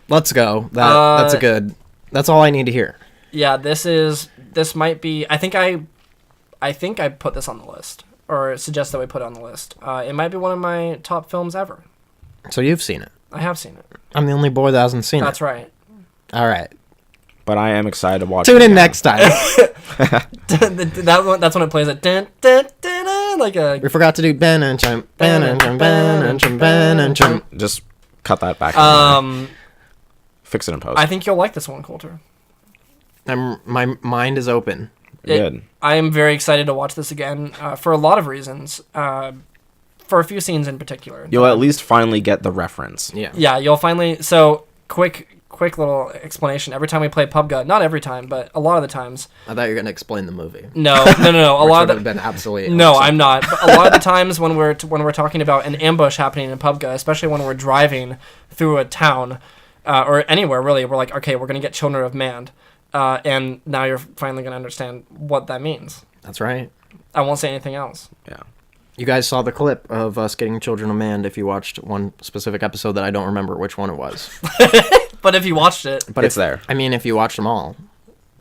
Let's go. That's a good. That's all I need to hear. Yeah, this might be. I think I put this on the list, or suggest that we put it on the list. It might be one of my top films ever. So you've seen it. I have seen it. I'm the only boy that hasn't seen That's it. right. All right. But I am excited to watch Tune it in again. next time. That's when it plays it. Dun, dun, dun, dun, like a. We forgot to do Ben and Chum, Ben and Chum, Ben and Chum, Ben and Chum. Just cut that back. Fix it in post. I think you'll like this one, Colter. My mind is open. Good. I am very excited to watch this again for a lot of reasons. For a few scenes in particular. You'll at least finally get the reference. Yeah. Yeah, you'll finally. So quick little explanation. Every time we play PUBG, not every time, but a lot of the times. I thought you were going to explain the movie. No. A Which lot would of have been absolutely. No, awesome. I'm not. But a lot of the times when we're talking about an ambush happening in PUBG, especially when we're driving through a town or anywhere really, we're like, okay, we're gonna get Children of Man, and now you're finally gonna understand what that means. That's right. I won't say anything else. Yeah. You guys saw the clip of us getting Children of Man if you watched one specific episode that I don't remember which one it was. But if you watched it, But It's if, there. I mean, if you watched them all.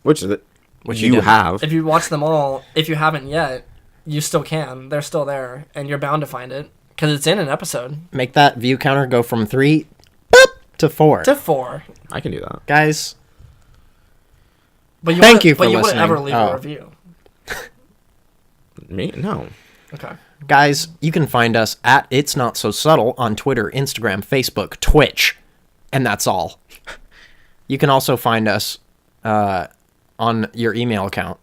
Which is it? Which you you didn't. have. if you watch them all, if you haven't yet, you still can. They're still there, and you're bound to find it because it's in an episode. Make that view counter go from 3 boop, to 4. To 4. I can do that. Guys, But you Thank wouldn't- you for But you wouldn't listening. ever leave Oh. a review. Me? No. Okay. guys, you can find us at It's Not So Subtle on Twitter, Instagram, Facebook, Twitch, and that's all. You can also find us on your email account.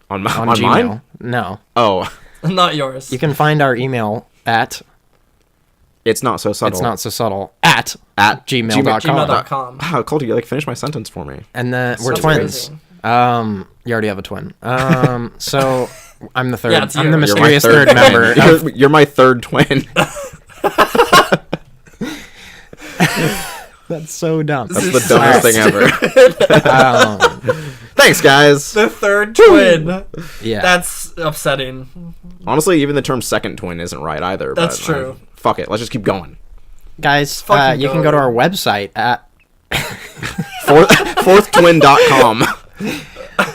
On On Gmail? Gmail. No. Oh. Not yours. You can find our email at It's not so subtle. It's not so subtle at gmail.com. gmail.com. Wow, Colter, you finish my sentence for me. And then we're Sounds twins. crazy. You already have a twin. So I'm the third. Yeah, it's I'm you. the You're You're my mysterious third twin. member. You're my third twin. That's so dumb. That's the dumbest thing ever. Um, Thanks, guys. The third twin. yeah. That's upsetting. Honestly, even the term second twin isn't right either. That's but, true. Fuck it. Let's just keep going. Guys, Fucking you can go to our website at. Fourthtwin.com.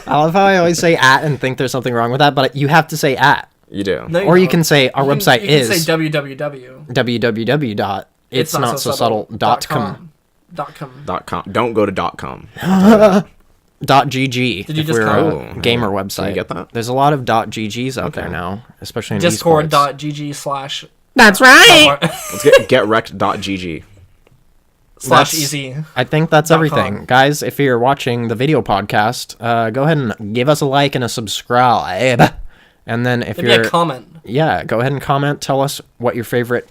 I love how I always say at and think there's something wrong with that, but you have to say at. You do. No, Or you don't. can say our website you is can say www. www.itsnotsosubtle.com. .com. Don't go to .com. .gg. Did you if just we're come? a gamer website. Can you get that? There's a lot of .ggs out there now, especially in esports. Discord.gg/ That's right. Let's get getwrecked.gg. / easy. I think that's .com. everything. Guys, if you're watching the video podcast, go ahead and give us a like and a subscribe. And then if Maybe you're... a comment. Yeah, go ahead and comment. Tell us what your favorite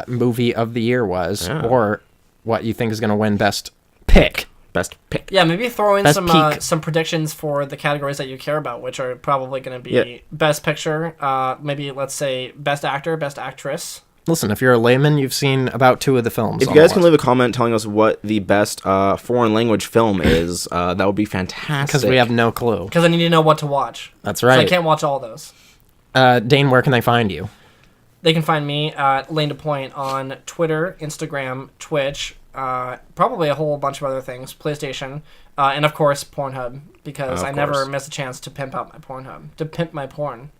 movie of the year was, Yeah. or what you think is going to win best pick. Best pick. Yeah, maybe throw in Best some peak. some predictions for the categories that you care about, which are probably going to be Yeah. best picture, maybe let's say best actor, best actress. Listen, if you're a layman, you've seen about 2 of the films. If you guys can leave a comment telling us what the best foreign language film is, that would be fantastic. Because we have no clue. Because I need to know what to watch. That's So I right. can't watch all those. Dane, where can they find you? They can find me at Lane to Point on Twitter, Instagram, Twitch, probably a whole bunch of other things, PlayStation, and of course Pornhub, because Of I never course. miss a chance to pimp out my Pornhub, to pimp my porn.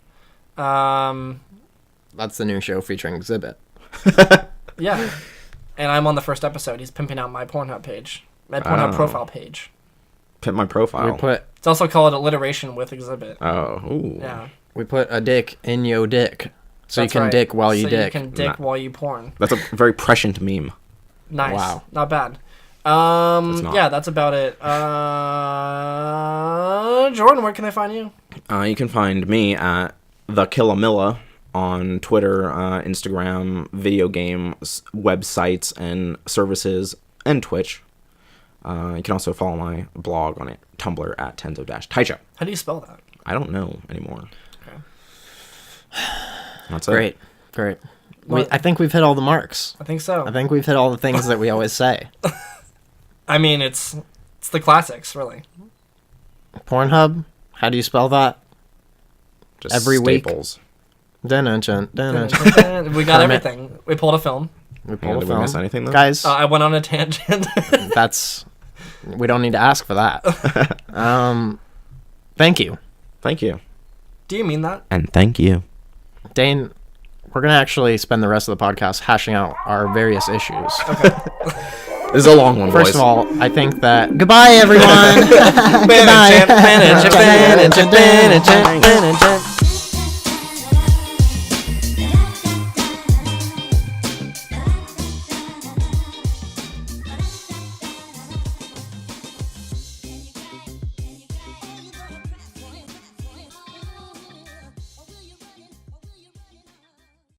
That's the new show featuring Exhibit. Yeah, and I'm on the first episode. He's pimping out my Pornhub page, my Pornhub profile page. Pimp my profile. It's also called Alliteration with Exhibit. Ooh. Yeah, We put a dick in yo dick. So That's you can right. dick while you so dick. you can dick Nah. while you porn. That's a very prescient meme. Nice. Wow. Not bad. It's not. Yeah, that's about it. Jordan, where can I find you? You can find me at the Killamilla on Twitter, Instagram, video games, websites, and services, and Twitch. You can also follow my blog on it, Tumblr at Tenzo-Taicho. How do you spell that? I don't know anymore. Okay. That's it. Great. Great. What? I think we've hit all the marks. I think so. I think we've hit all the things that we always say. I mean, it's the classics, really. Pornhub, how do you spell that? Just Every week. staples. We got Kermit. everything. We pulled a film. We Yeah, pulled a did we film. miss anything, though? Guys, I went on a tangent. we don't need to ask for that. Thank you. Thank you. Do you mean that? And thank you. Dane, we're going to actually spend the rest of the podcast hashing out our various issues. This is a long one, First boys. of all, I think that... Goodbye, everyone! Goodbye! Manage, manage, manage, manage, manage.